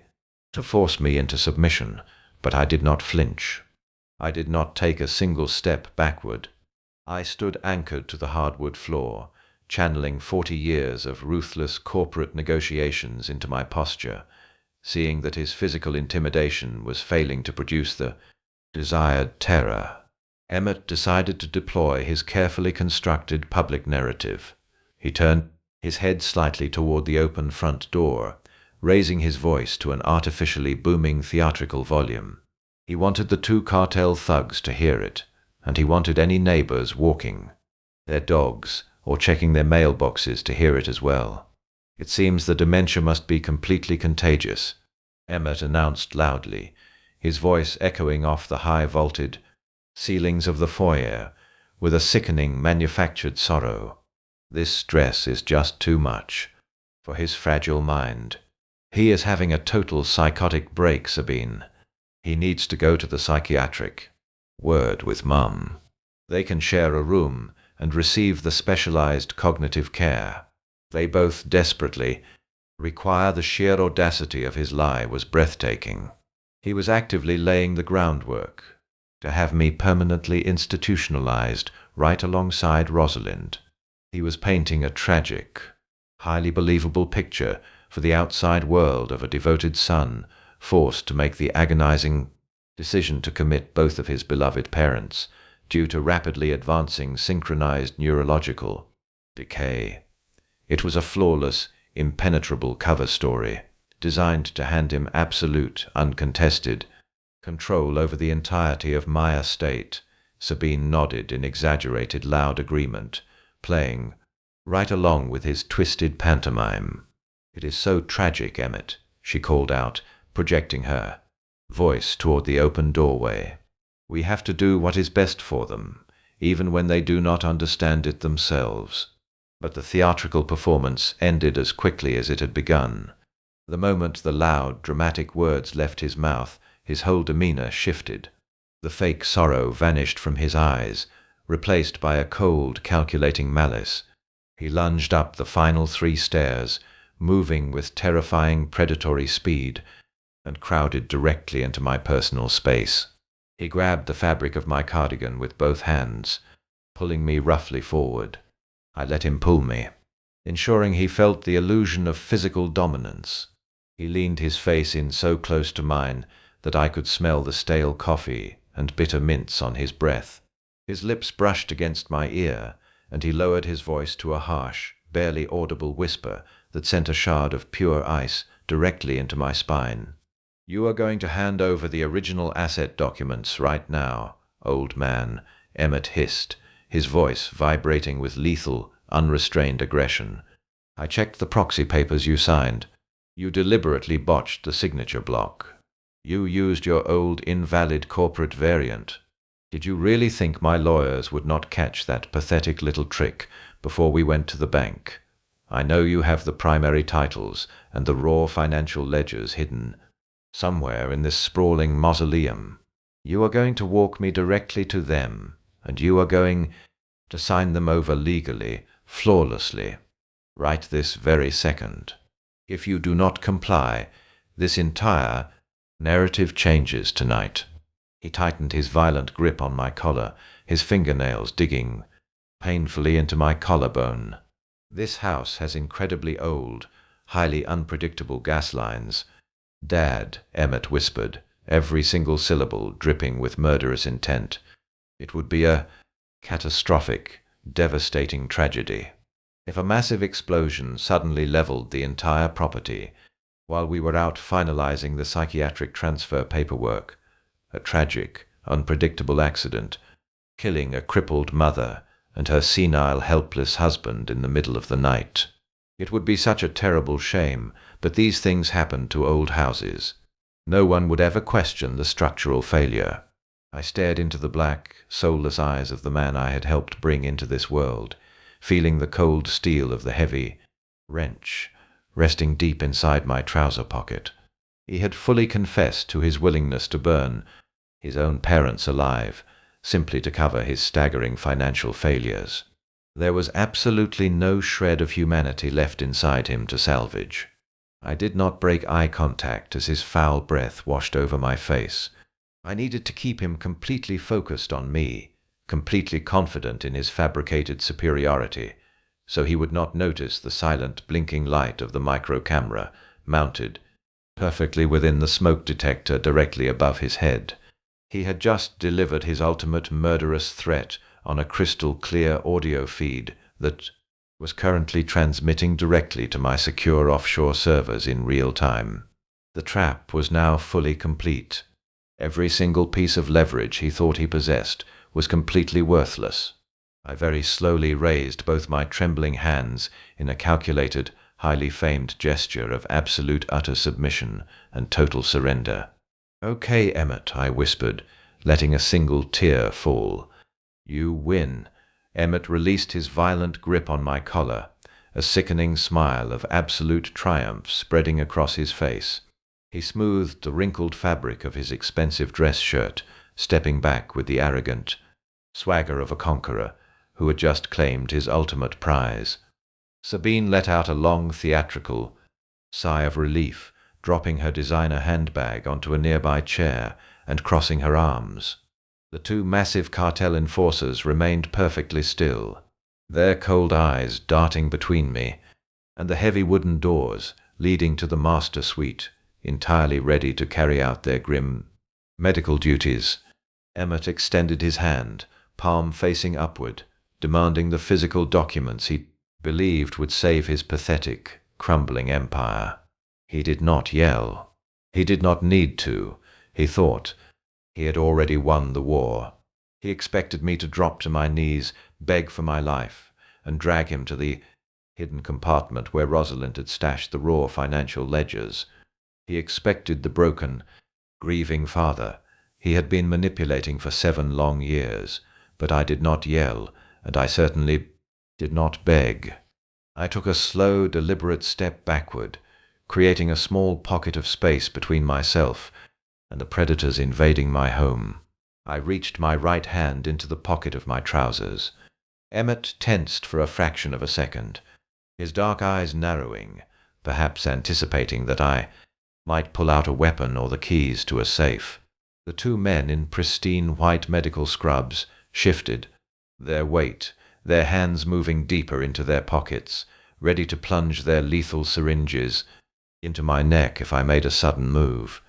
A: to force me into submission, but I did not flinch. I did not take a single step backward. I stood anchored to the hardwood floor, channeling 40 years of ruthless corporate negotiations into my posture, seeing that his physical intimidation was failing to produce the desired terror. Emmett decided to deploy his carefully constructed public narrative. He turned his head slightly toward the open front door, raising his voice to an artificially booming theatrical volume. He wanted the two cartel thugs to hear it, and he wanted any neighbors walking their dogs or checking their mailboxes to hear it as well. "It seems the dementia must be completely contagious," Emmett announced loudly, his voice echoing off the high-vaulted ceilings of the foyer with a sickening manufactured sorrow. "This stress is just too much for his fragile mind. He is having a total psychotic break, Sabine. He needs to go to the psychiatric ward with Mum. They can share a room and receive the specialized cognitive care they both desperately require." The sheer audacity of his lie was breathtaking. He was actively laying the groundwork to have me permanently institutionalized right alongside Rosalind. He was painting a tragic, highly believable picture for the outside world of a devoted son forced to make the agonizing decision to commit both of his beloved parents due to rapidly advancing synchronized neurological decay. It was a flawless, impenetrable cover story, designed to hand him absolute, uncontested control over the entirety of my estate. Sabine nodded in exaggerated loud agreement, playing right along with his twisted pantomime. "It is so tragic, Emmett," she called out, projecting her voice toward the open doorway. "We have to do what is best for them, even when they do not understand it themselves." But the theatrical performance ended as quickly as it had begun. The moment the loud, dramatic words left his mouth, his whole demeanor shifted. The fake sorrow vanished from his eyes, replaced by a cold, calculating malice. He lunged up the final 3 stairs, moving with terrifying predatory speed, and crowded directly into my personal space. He grabbed the fabric of my cardigan with both hands, pulling me roughly forward. I let him pull me, ensuring he felt the illusion of physical dominance. He leaned his face in so close to mine that I could smell the stale coffee and bitter mints on his breath. His lips brushed against my ear, and he lowered his voice to a harsh, barely audible whisper that sent a shard of pure ice directly into my spine. "You are going to hand over the original asset documents right now, old man," Emmett hissed, his voice vibrating with lethal, unrestrained aggression. "I checked the proxy papers you signed. You deliberately botched the signature block. You used your old invalid corporate variant. Did you really think my lawyers would not catch that pathetic little trick before we went to the bank? I know you have the primary titles and the raw financial ledgers hidden somewhere in this sprawling mausoleum. You are going to walk me directly to them, and you are going to sign them over legally, flawlessly, right this very second. If you do not comply, this entire Narrative changes tonight. He tightened his violent grip on my collar, his fingernails digging painfully into my collarbone. This house has incredibly old, highly unpredictable gas lines. Dad, Emmett whispered, every single syllable dripping with murderous intent. It would be a catastrophic, devastating tragedy if a massive explosion suddenly leveled the entire property while we were out finalizing the psychiatric transfer paperwork. A tragic, unpredictable accident, killing a crippled mother and her senile, helpless husband in the middle of the night. It would be such a terrible shame, but these things happen to old houses. No one would ever question the structural failure. I stared into the black, soulless eyes of the man I had helped bring into this world, feeling the cold steel of the heavy wrench resting deep inside my trouser pocket. He had fully confessed to his willingness to burn his own parents alive, simply to cover his staggering financial failures. There was absolutely no shred of humanity left inside him to salvage. I did not break eye contact as his foul breath washed over my face. I needed to keep him completely focused on me, completely confident in his fabricated superiority, so he would not notice the silent blinking light of the micro camera mounted perfectly within the smoke detector directly above his head. He had just delivered his ultimate murderous threat on a crystal-clear audio feed that was currently transmitting directly to my secure offshore servers in real time. The trap was now fully complete. Every single piece of leverage he thought he possessed was completely worthless. I very slowly raised both my trembling hands in a calculated, highly famed gesture of absolute utter submission and total surrender. "Okay, Emmett," I whispered, letting a single tear fall. "You win." Emmett released his violent grip on my collar, a sickening smile of absolute triumph spreading across his face. He smoothed the wrinkled fabric of his expensive dress shirt, stepping back with the arrogant swagger of a conqueror who had just claimed his ultimate prize. Sabine let out a long theatrical sigh of relief, dropping her designer handbag onto a nearby chair and crossing her arms. The two massive cartel enforcers remained perfectly still, their cold eyes darting between me and the heavy wooden doors leading to the master suite, entirely ready to carry out their grim medical duties. Emmett extended his hand, palm facing upward, demanding the physical documents he believed would save his pathetic, crumbling empire. He did not yell. He did not need to. He thought he had already won the war. He expected me to drop to my knees, beg for my life, and drag him to the hidden compartment where Rosalind had stashed the raw financial ledgers. He expected the broken, grieving father he had been manipulating for 7 long years, but I did not yell, and I certainly did not beg. I took a slow, deliberate step backward, creating a small pocket of space between myself and the predators invading my home. I reached my right hand into the pocket of my trousers. Emmett tensed for a fraction of a second, his dark eyes narrowing, perhaps anticipating that I might pull out a weapon or the keys to a safe. The two men in pristine white medical scrubs shifted, their weight, their hands moving deeper into their pockets, ready to plunge their lethal syringes into my neck if I made a sudden move.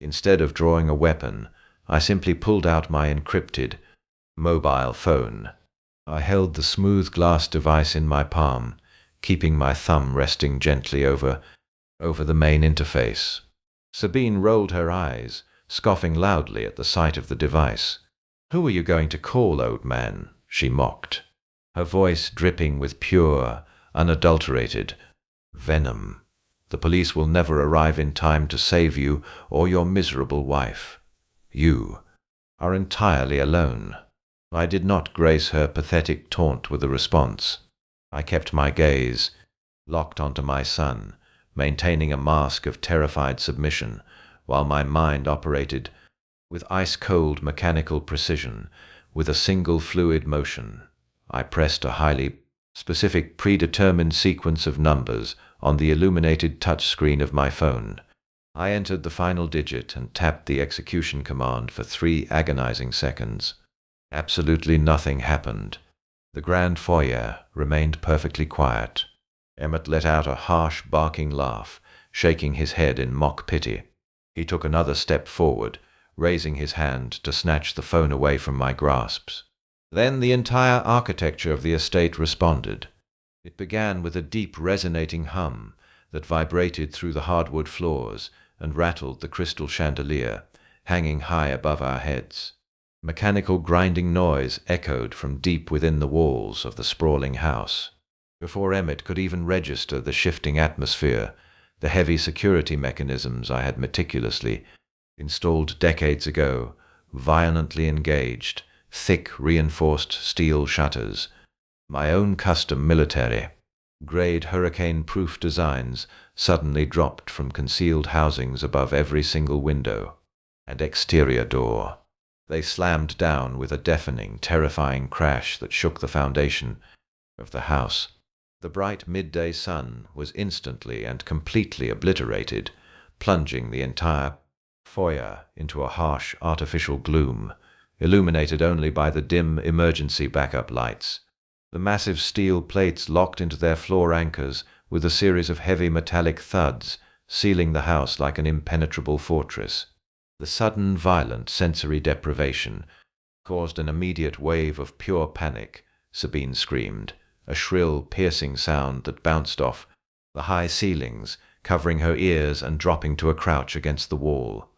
A: Instead of drawing a weapon, I simply pulled out my encrypted mobile phone. I held the smooth glass device in my palm, keeping my thumb resting gently over the main interface. Sabine rolled her eyes, scoffing loudly at the sight of the device. "Who are you going to call, old man?" she mocked, her voice dripping with pure, unadulterated venom. "The police will never arrive in time to save you or your miserable wife. You are entirely alone." I did not grace her pathetic taunt with a response. I kept my gaze locked onto my son, maintaining a mask of terrified submission, while my mind operated with ice-cold mechanical precision. With a single fluid motion, I pressed a highly specific predetermined sequence of numbers on the illuminated touchscreen of my phone. I entered the final digit and tapped the execution command for 3 agonizing seconds. Absolutely nothing happened. The grand foyer remained perfectly quiet. Emmett let out a harsh, barking laugh, shaking his head in mock pity. He took another step forward, raising his hand to snatch the phone away from my grasps. Then the entire architecture of the estate responded. It began with a deep, resonating hum that vibrated through the hardwood floors and rattled the crystal chandelier, hanging high above our heads. Mechanical grinding noise echoed from deep within the walls of the sprawling house. Before Emmett could even register the shifting atmosphere, the heavy security mechanisms I had meticulously installed decades ago violently engaged, thick reinforced steel shutters, my own custom military grade hurricane-proof designs suddenly dropped from concealed housings above every single window and exterior door. They slammed down with a deafening, terrifying crash that shook the foundation of the house. The bright midday sun was instantly and completely obliterated, plunging the entire foyer into a harsh, artificial gloom, illuminated only by the dim emergency backup lights. The massive steel plates locked into their floor anchors with a series of heavy metallic thuds, sealing the house like an impenetrable fortress. The sudden, violent sensory deprivation caused an immediate wave of pure panic, Sabine screamed, a shrill, piercing sound that bounced off the high ceilings, covering her ears and dropping to a crouch against the wall.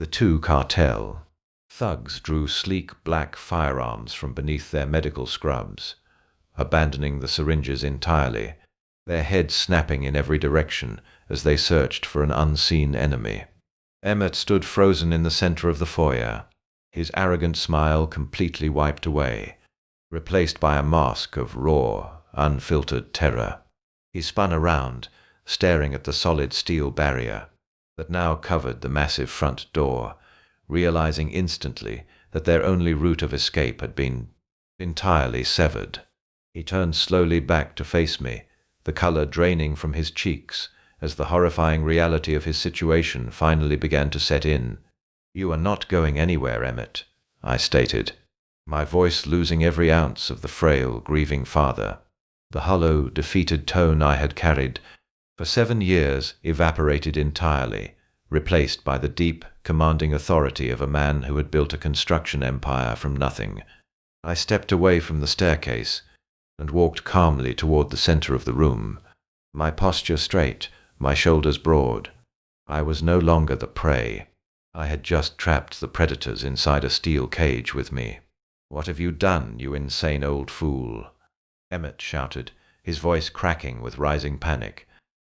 A: The 2 cartel thugs drew sleek black firearms from beneath their medical scrubs, abandoning the syringes entirely, their heads snapping in every direction as they searched for an unseen enemy. Emmett stood frozen in the center of the foyer, his arrogant smile completely wiped away, replaced by a mask of raw, unfiltered terror. He spun around, staring at the solid steel barrier that now covered the massive front door, realizing instantly that their only route of escape had been entirely severed. He turned slowly back to face me, the color draining from his cheeks as the horrifying reality of his situation finally began to set in. "You are not going anywhere, Emmett," I stated, my voice losing every ounce of the frail, grieving father. The hollow, defeated tone I had carried for 7 years evaporated entirely, replaced by the deep, commanding authority of a man who had built a construction empire from nothing. I stepped away from the staircase and walked calmly toward the center of the room, my posture straight, my shoulders broad. I was no longer the prey. I had just trapped the predators inside a steel cage with me. "What have you done, you insane old fool?" Emmett shouted, his voice cracking with rising panic,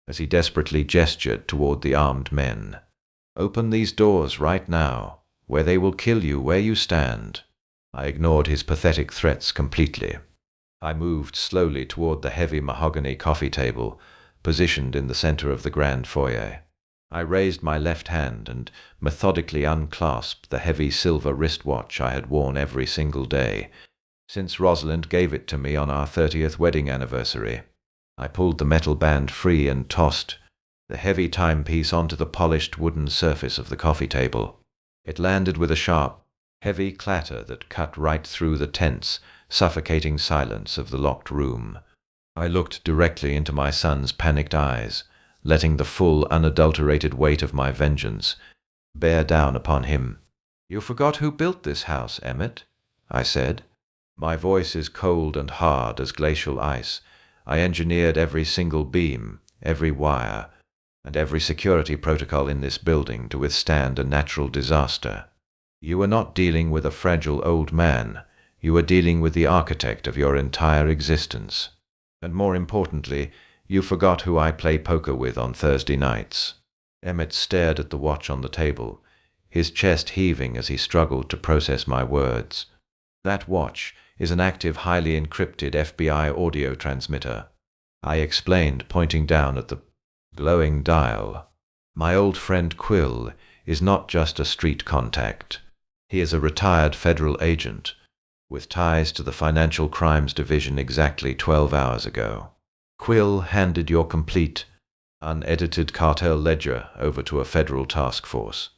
A: as he desperately gestured toward the armed men. "Open these doors right now, where they will kill you where you stand." I ignored his pathetic threats completely. I moved slowly toward the heavy mahogany coffee table, positioned in the center of the grand foyer. I raised my left hand and methodically unclasped the heavy silver wristwatch I had worn every single day since Rosalind gave it to me on our 30th wedding anniversary. I pulled the metal band free and tossed the heavy timepiece onto the polished wooden surface of the coffee table. It landed with a sharp, heavy clatter that cut right through the tense, suffocating silence of the locked room. I looked directly into my son's panicked eyes, letting the full, unadulterated weight of my vengeance bear down upon him. "You forgot who built this house, Emmett," I said. My voice is cold and hard as glacial ice. I engineered every single beam, every wire, and every security protocol in this building to withstand a natural disaster. You are not dealing with a fragile old man. You are dealing with the architect of your entire existence. And more importantly, you forgot who I play poker with on Thursday nights. Emmett stared at the watch on the table, his chest heaving as he struggled to process my words. "That watch is an active, highly encrypted FBI audio transmitter," I explained, pointing down at the glowing dial. "My old friend Quill is not just a street contact. He is a retired federal agent, with ties to the Financial Crimes Division exactly 12 hours ago. Quill handed your complete, unedited cartel ledger over to a federal task force.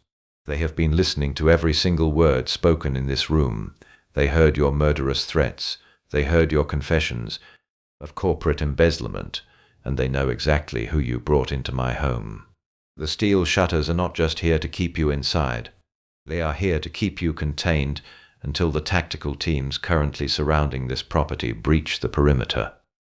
A: They have been listening to every single word spoken in this room. They heard your murderous threats. They heard your confessions of corporate embezzlement, and they know exactly who you brought into my home. The steel shutters are not just here to keep you inside. They are here to keep you contained until the tactical teams currently surrounding this property breach the perimeter.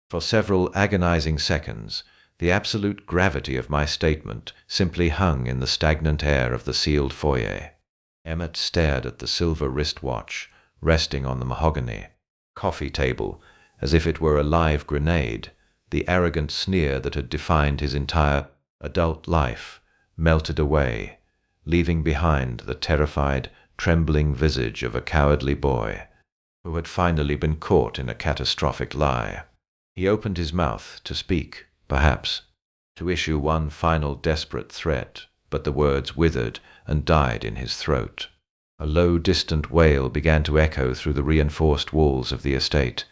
A: For several agonizing seconds, the absolute gravity of my statement simply hung in the stagnant air of the sealed foyer. Emmett stared at the silver wristwatch resting on the mahogany coffee table as if it were a live grenade. The arrogant sneer that had defined his entire adult life melted away, leaving behind the terrified, trembling visage of a cowardly boy who had finally been caught in a catastrophic lie. He opened his mouth to speak, perhaps, to issue one final desperate threat, but the words withered and died in his throat. A low, distant wail began to echo through the reinforced walls of the estate.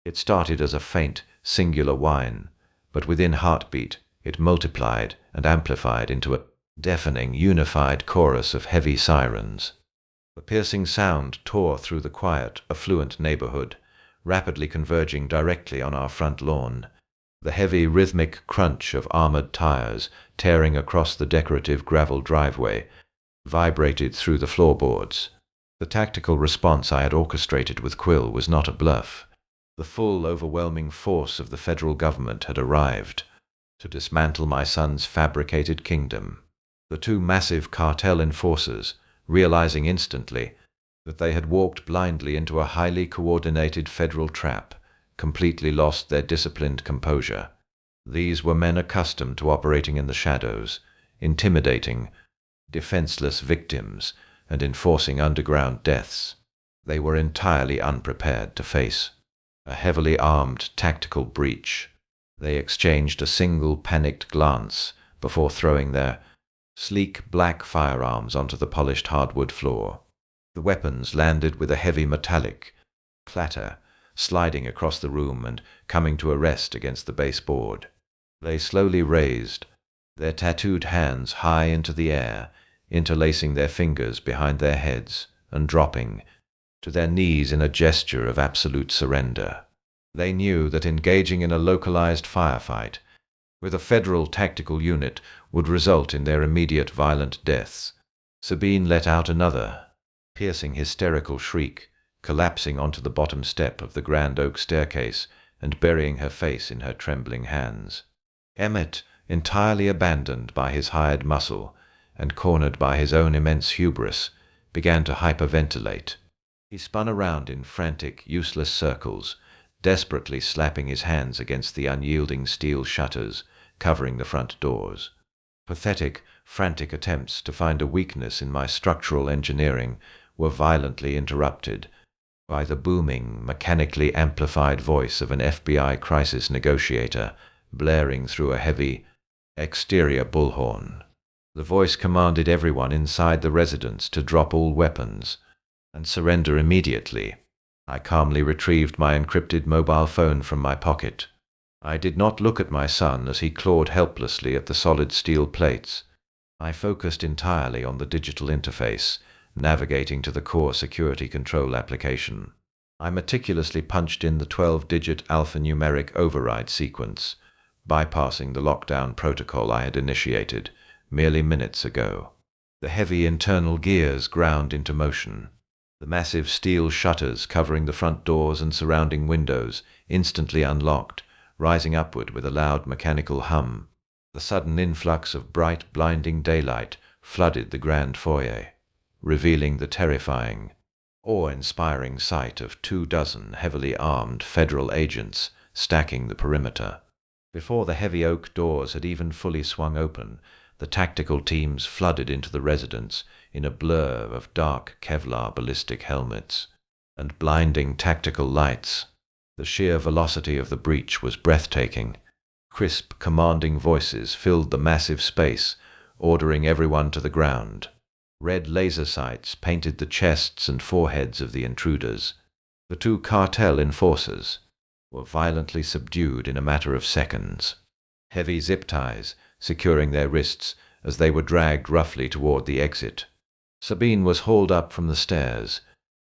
A: It started as a faint, singular whine, but within heartbeat it multiplied and amplified into a deafening, unified chorus of heavy sirens. The piercing sound tore through the quiet, affluent neighborhood, rapidly converging directly on our front lawn. The heavy, rhythmic crunch of armored tires tearing across the decorative gravel driveway vibrated through the floorboards. The tactical response I had orchestrated with Quill was not a bluff. The full, overwhelming force of the federal government had arrived to dismantle my son's fabricated kingdom. The two massive cartel enforcers, realizing instantly that they had walked blindly into a highly coordinated federal trap, completely lost their disciplined composure. These were men accustomed to operating in the shadows, intimidating defenseless victims and enforcing underground deaths. They were entirely unprepared to face a heavily armed tactical breach. They exchanged a single panicked glance before throwing their sleek black firearms onto the polished hardwood floor. The weapons landed with a heavy metallic clatter, sliding across the room and coming to a rest against the baseboard. They slowly raised, their tattooed hands high into the air, interlacing their fingers behind their heads and dropping to their knees in a gesture of absolute surrender. They knew that engaging in a localized firefight with a federal tactical unit would result in their immediate violent deaths. Sabine let out another piercing hysterical shriek, collapsing onto the bottom step of the grand oak staircase and burying her face in her trembling hands. Emmett, entirely abandoned by his hired muscle and cornered by his own immense hubris, began to hyperventilate. He spun around in frantic, useless circles, desperately slapping his hands against the unyielding steel shutters covering the front doors. Pathetic, frantic attempts to find a weakness in my structural engineering were violently interrupted by the booming, mechanically amplified voice of an FBI crisis negotiator blaring through a heavy, exterior bullhorn. The voice commanded everyone inside the residence to drop all weapons and surrender immediately. I calmly retrieved my encrypted mobile phone from my pocket. I did not look at my son as he clawed helplessly at the solid steel plates. I focused entirely on the digital interface, navigating to the core security control application. I meticulously punched in the 12-digit alphanumeric override sequence, bypassing the lockdown protocol I had initiated merely minutes ago. The heavy internal gears ground into motion. The massive steel shutters covering the front doors and surrounding windows instantly unlocked, rising upward with a loud mechanical hum. The sudden influx of bright, blinding daylight flooded the grand foyer, revealing the terrifying, awe-inspiring sight of 24 heavily armed federal agents stacking the perimeter. Before the heavy oak doors had even fully swung open, the tactical teams flooded into the residence in a blur of dark Kevlar ballistic helmets and blinding tactical lights. The sheer velocity of the breach was breathtaking. Crisp, commanding voices filled the massive space, ordering everyone to the ground. Red laser sights painted the chests and foreheads of the intruders. The two cartel enforcers were violently subdued in a matter of seconds. heavy zip ties securing their wrists as they were dragged roughly toward the exit. Sabine was hauled up from the stairs,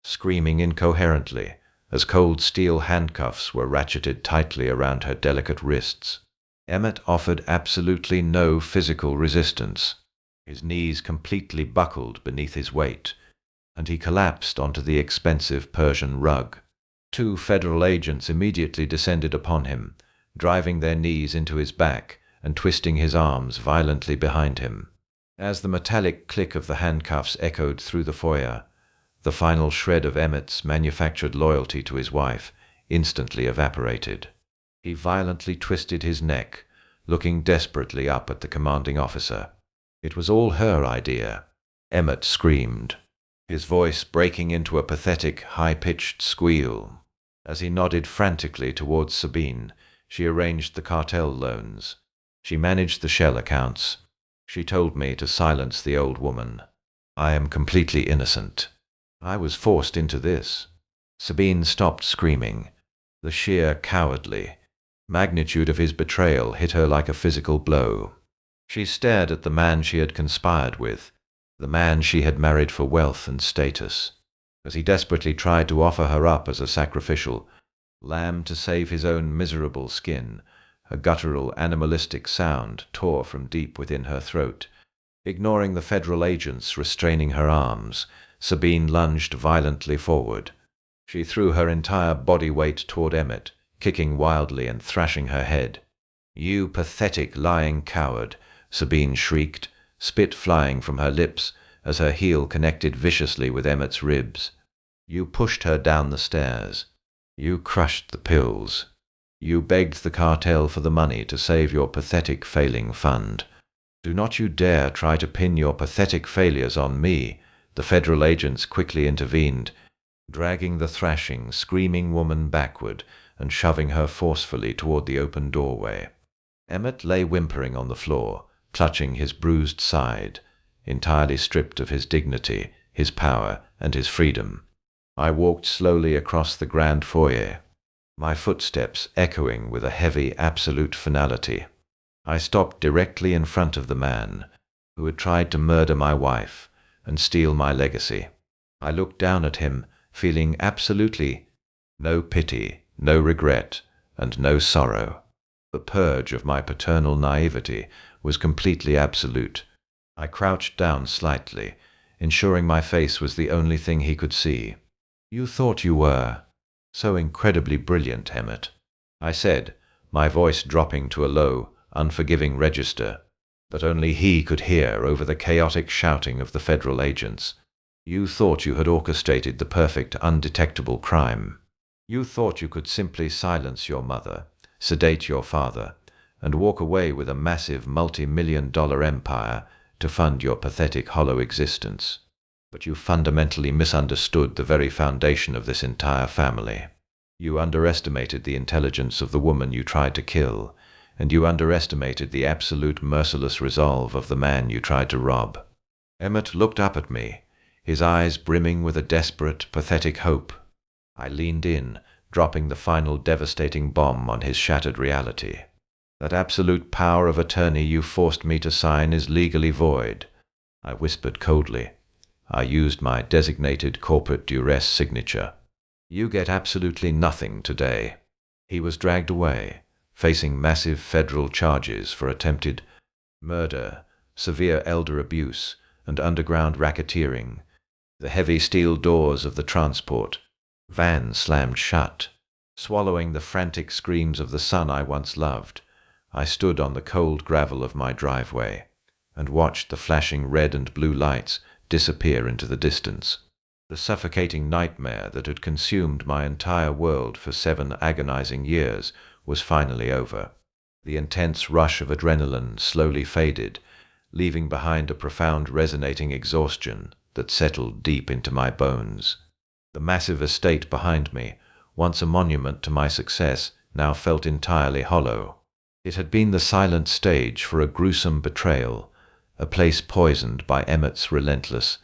A: screaming incoherently as cold steel handcuffs were ratcheted tightly around her delicate wrists. Emmett offered absolutely no physical resistance. His knees completely buckled beneath his weight, and he collapsed onto the expensive Persian rug. Two federal agents immediately descended upon him, driving their knees into his back and twisting his arms violently behind him. As the metallic click of the handcuffs echoed through the foyer, the final shred of Emmett's manufactured loyalty to his wife instantly evaporated. He violently twisted his neck, looking desperately up at the commanding officer. It was all her idea. Emmett screamed, his voice breaking into a pathetic, high-pitched squeal. As he nodded frantically towards Sabine, she arranged the cartel loans. She managed the shell accounts. She told me to silence the old woman. I am completely innocent. I was forced into this. Sabine stopped screaming. The sheer cowardly magnitude of his betrayal hit her like a physical blow. She stared at the man she had conspired with, the man she had married for wealth and status, as he desperately tried to offer her up as a sacrificial lamb to save his own miserable skin. A guttural, animalistic sound tore from deep within her throat. Ignoring the federal agents restraining her arms, Sabine lunged violently forward. She threw her entire body weight toward Emmett, kicking wildly and thrashing her head. "You pathetic, lying coward!" Sabine shrieked, spit flying from her lips as her heel connected viciously with Emmett's ribs. "You pushed her down the stairs. You crushed the pills. You begged the cartel for the money to save your pathetic failing fund. Do not you dare try to pin your pathetic failures on me." The federal agents quickly intervened, dragging the thrashing, screaming woman backward and shoving her forcefully toward the open doorway. Emmett lay whimpering on the floor, clutching his bruised side, entirely stripped of his dignity, his power, and his freedom. I walked slowly across the grand foyer, my footsteps echoing with a heavy, absolute finality. I stopped directly in front of the man who had tried to murder my wife and steal my legacy. I looked down at him, feeling absolutely no pity, no regret, and no sorrow. The purge of my paternal naivety was completely absolute. I crouched down slightly, ensuring my face was the only thing he could see. "You thought you were so incredibly brilliant, Emmett," I said, my voice dropping to a low, unforgiving register that only he could hear over the chaotic shouting of the federal agents. "You thought you had orchestrated the perfect, undetectable crime. You thought you could simply silence your mother, sedate your father, and walk away with a massive multi-million-dollar empire to fund your pathetic, hollow existence. But you fundamentally misunderstood the very foundation of this entire family. You underestimated the intelligence of the woman you tried to kill, and you underestimated the absolute merciless resolve of the man you tried to rob." Emmett looked up at me, his eyes brimming with a desperate, pathetic hope. I leaned in, dropping the final devastating bomb on his shattered reality. "That absolute power of attorney you forced me to sign is legally void," I whispered coldly. "I used my designated corporate duress signature. You get absolutely nothing today." He was dragged away, facing massive federal charges for attempted murder, severe elder abuse, and underground racketeering. The heavy steel doors of the transport van slammed shut. Swallowing the frantic screams of the son I once loved, I stood on the cold gravel of my driveway and watched the flashing red and blue lights disappear into the distance. The suffocating nightmare that had consumed my entire world for 7 agonizing years was finally over. The intense rush of adrenaline slowly faded, leaving behind a profound resonating exhaustion that settled deep into my bones. The massive estate behind me, once a monument to my success, now felt entirely hollow. It had been the silent stage for a gruesome betrayal, a place poisoned by Emmett's relentless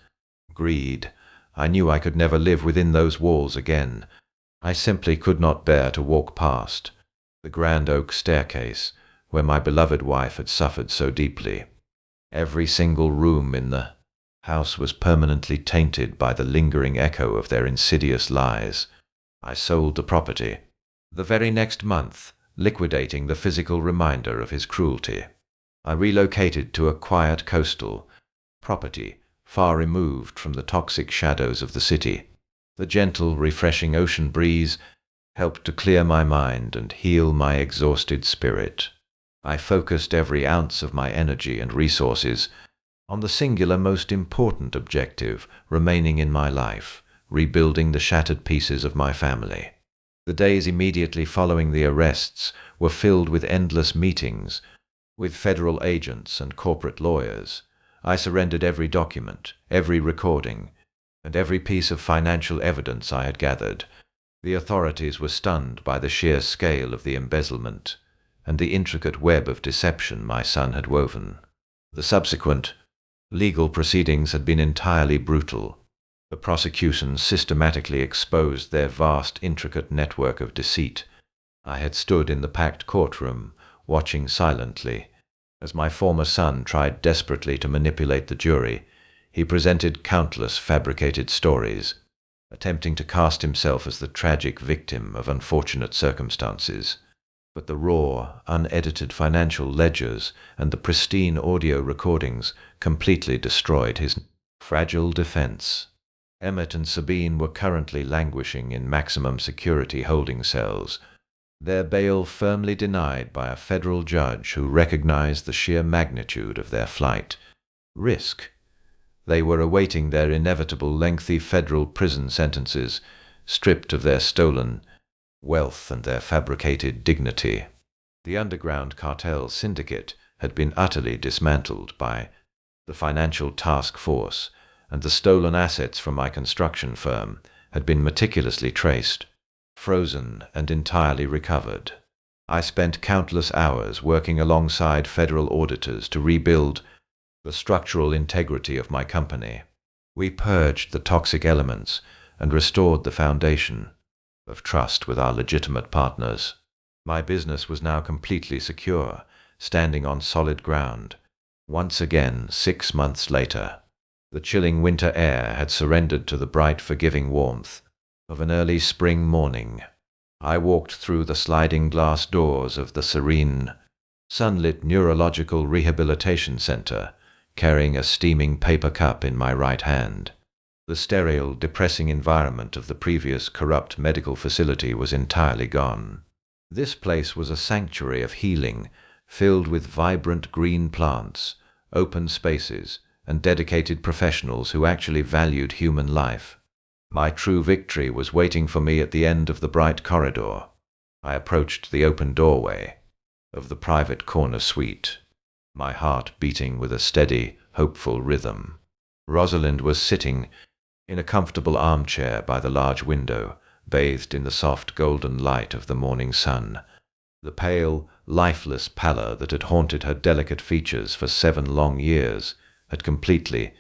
A: greed. I knew I could never live within those walls again. I simply could not bear to walk past the grand oak staircase where my beloved wife had suffered so deeply. Every single room in the house was permanently tainted by the lingering echo of their insidious lies. I sold the property the very next month, liquidating the physical reminder of his cruelty. I relocated to a quiet coastal property, far removed from the toxic shadows of the city. The gentle, refreshing ocean breeze helped to clear my mind and heal my exhausted spirit. I focused every ounce of my energy and resources on the singular most important objective remaining in my life: rebuilding the shattered pieces of my family. The days immediately following the arrests were filled with endless meetings with federal agents and corporate lawyers. I surrendered every document, every recording, and every piece of financial evidence I had gathered. The authorities were stunned by the sheer scale of the embezzlement and the intricate web of deception my son had woven. The subsequent legal proceedings had been entirely brutal. The prosecution systematically exposed their vast, intricate network of deceit. I had stood in the packed courtroom, watching silently as my former son tried desperately to manipulate the jury. He presented countless fabricated stories, attempting to cast himself as the tragic victim of unfortunate circumstances. But the raw, unedited financial ledgers and the pristine audio recordings completely destroyed his fragile defense. Emmett and Sabine were currently languishing in maximum security holding cells, their bail firmly denied by a federal judge who recognized the sheer magnitude of their flight risk. They were awaiting their inevitable lengthy federal prison sentences, stripped of their stolen wealth and their fabricated dignity. The underground cartel syndicate had been utterly dismantled by the financial task force, and the stolen assets from my construction firm had been meticulously traced, frozen, and entirely recovered. I spent countless hours working alongside federal auditors to rebuild the structural integrity of my company. We purged the toxic elements and restored the foundation of trust with our legitimate partners. My business was now completely secure, standing on solid ground. Once again, 6 months later, the chilling winter air had surrendered to the bright, forgiving warmth of an early spring morning. I walked through the sliding glass doors of the serene, sunlit Neurological Rehabilitation Center, carrying a steaming paper cup in my right hand. The sterile, depressing environment of the previous corrupt medical facility was entirely gone. This place was a sanctuary of healing, filled with vibrant green plants, open spaces, and dedicated professionals who actually valued human life. My true victory was waiting for me at the end of the bright corridor. I approached the open doorway of the private corner suite, my heart beating with a steady, hopeful rhythm. Rosalind was sitting in a comfortable armchair by the large window, bathed in the soft golden light of the morning sun. The pale, lifeless pallor that had haunted her delicate features for 7 long years had completely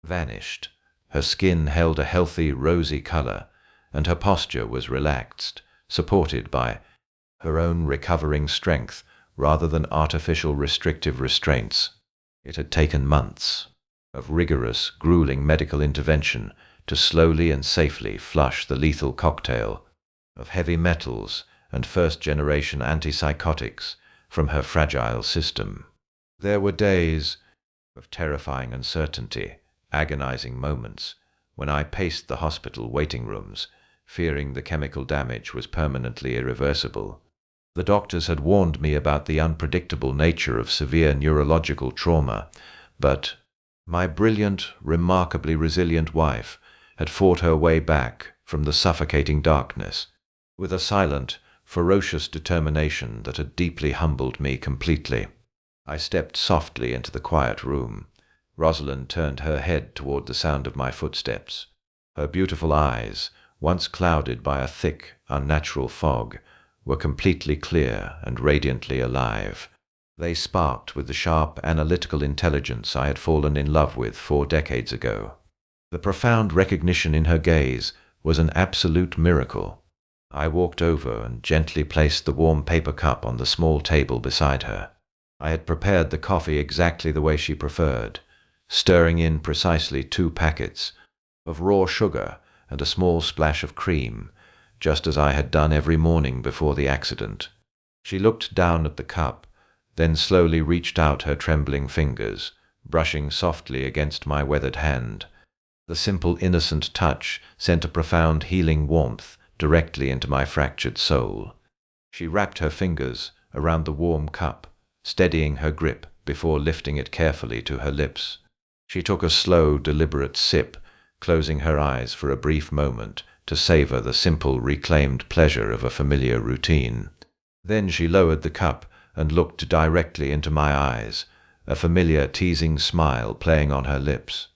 A: vanished. Her skin held a healthy, rosy color, and her posture was relaxed, supported by her own recovering strength rather than artificial restrictive restraints. It had taken months of rigorous, grueling medical intervention to slowly and safely flush the lethal cocktail of heavy metals and first-generation antipsychotics from her fragile system. There were days of terrifying uncertainty, agonizing moments, when I paced the hospital waiting rooms, fearing the chemical damage was permanently irreversible. The doctors had warned me about the unpredictable nature of severe neurological trauma, but my brilliant, remarkably resilient wife had fought her way back from the suffocating darkness with a silent, ferocious determination that had deeply humbled me completely. I stepped softly into the quiet room. Rosalind turned her head toward the sound of my footsteps. Her beautiful eyes, once clouded by a thick, unnatural fog, were completely clear and radiantly alive. They sparked with the sharp, analytical intelligence I had fallen in love with 4 decades ago. The profound recognition in her gaze was an absolute miracle. I walked over and gently placed the warm paper cup on the small table beside her. I had prepared the coffee exactly the way she preferred, stirring in precisely 2 packets of raw sugar and a small splash of cream, just as I had done every morning before the accident. She looked down at the cup, then slowly reached out her trembling fingers, brushing softly against my weathered hand. The simple, innocent touch sent a profound healing warmth directly into my fractured soul. She wrapped her fingers around the warm cup, steadying her grip before lifting it carefully to her lips. She took a slow, deliberate sip, closing her eyes for a brief moment to savor the simple, reclaimed pleasure of a familiar routine. Then she lowered the cup and looked directly into my eyes, a familiar, teasing smile playing on her lips.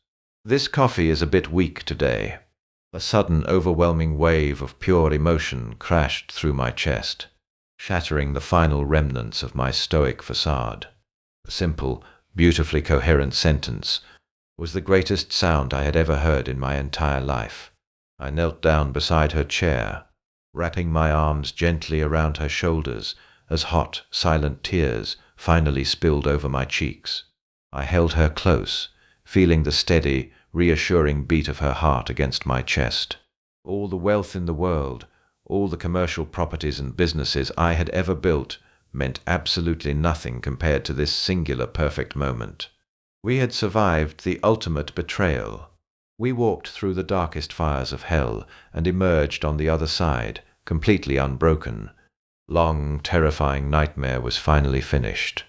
A: "This coffee is a bit weak today." A sudden, overwhelming wave of pure emotion crashed through my chest, shattering the final remnants of my stoic facade. A simple, beautifully coherent sentence was the greatest sound I had ever heard in my entire life. I knelt down beside her chair, wrapping my arms gently around her shoulders as hot, silent tears finally spilled over my cheeks. I held her close, feeling the steady, reassuring beat of her heart against my chest. All the wealth in the world, all the commercial properties and businesses I had ever built, meant absolutely nothing compared to this singular perfect moment. We had survived the ultimate betrayal. We walked through the darkest fires of hell and emerged on the other side, completely unbroken. Long, terrifying nightmare was finally finished.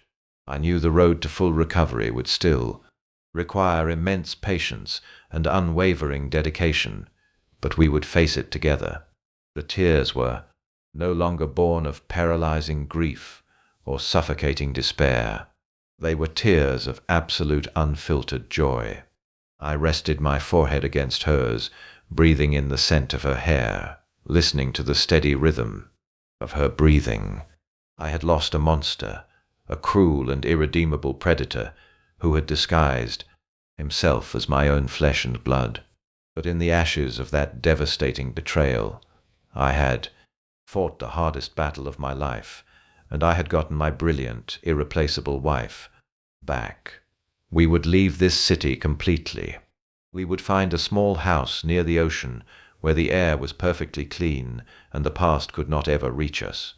A: I knew the road to full recovery would still require immense patience and unwavering dedication, but we would face it together. The tears were no longer born of paralyzing grief or suffocating despair. They were tears of absolute unfiltered joy. I rested my forehead against hers, breathing in the scent of her hair, listening to the steady rhythm of her breathing. I had lost a monster, a cruel and irredeemable predator who had disguised himself as my own flesh and blood. But in the ashes of that devastating betrayal, I had fought the hardest battle of my life, and I had gotten my brilliant, irreplaceable wife back. We would leave this city completely. We would find a small house near the ocean where the air was perfectly clean and the past could not ever reach us.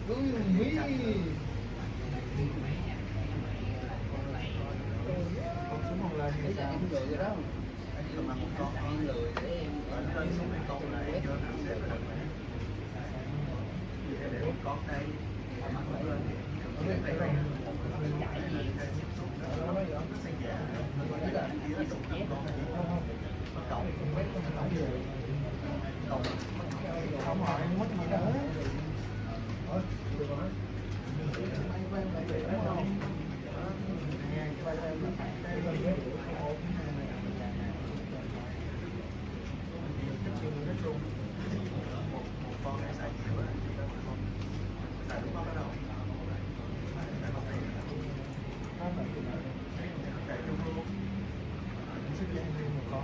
B: Mỹ. Con xuống một lần thì sao? Em lười rồi đó. Em mà một con em lười để em lên xuống một con là em vô nào xếp lên để một con đây mặt lên thì đây là một cái chạy gì nó sẽ dễ nó sụp chết con nó cộng không hỏi mất gì đó được rồi một con này xài nhiều á xài đúng không đâu chạy chung luôn sức gian riêng một con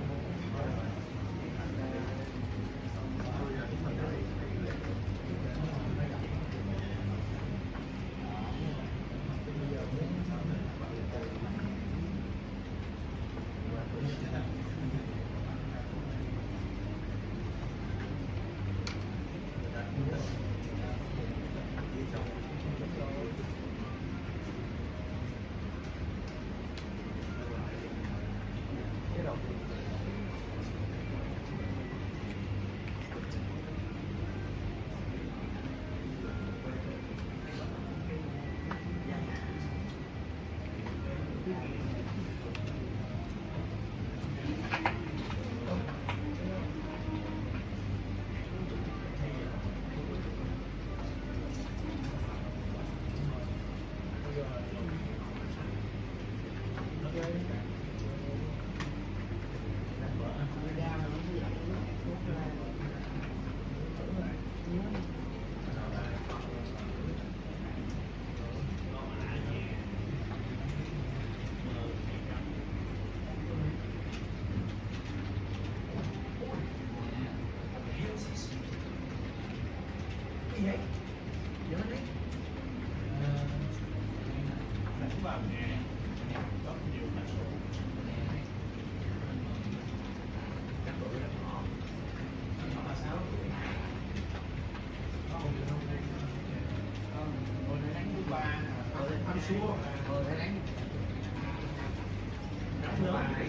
B: gì vậy? Giờ đấy. Đánh vào nè, rất nhiều hạt số. Các đội rất nhỏ. Nó là 6 tuổi. Rồi nó đánh thứ 3, rồi nó xuống, rồi nó đánh. Đánh thứ 3 này.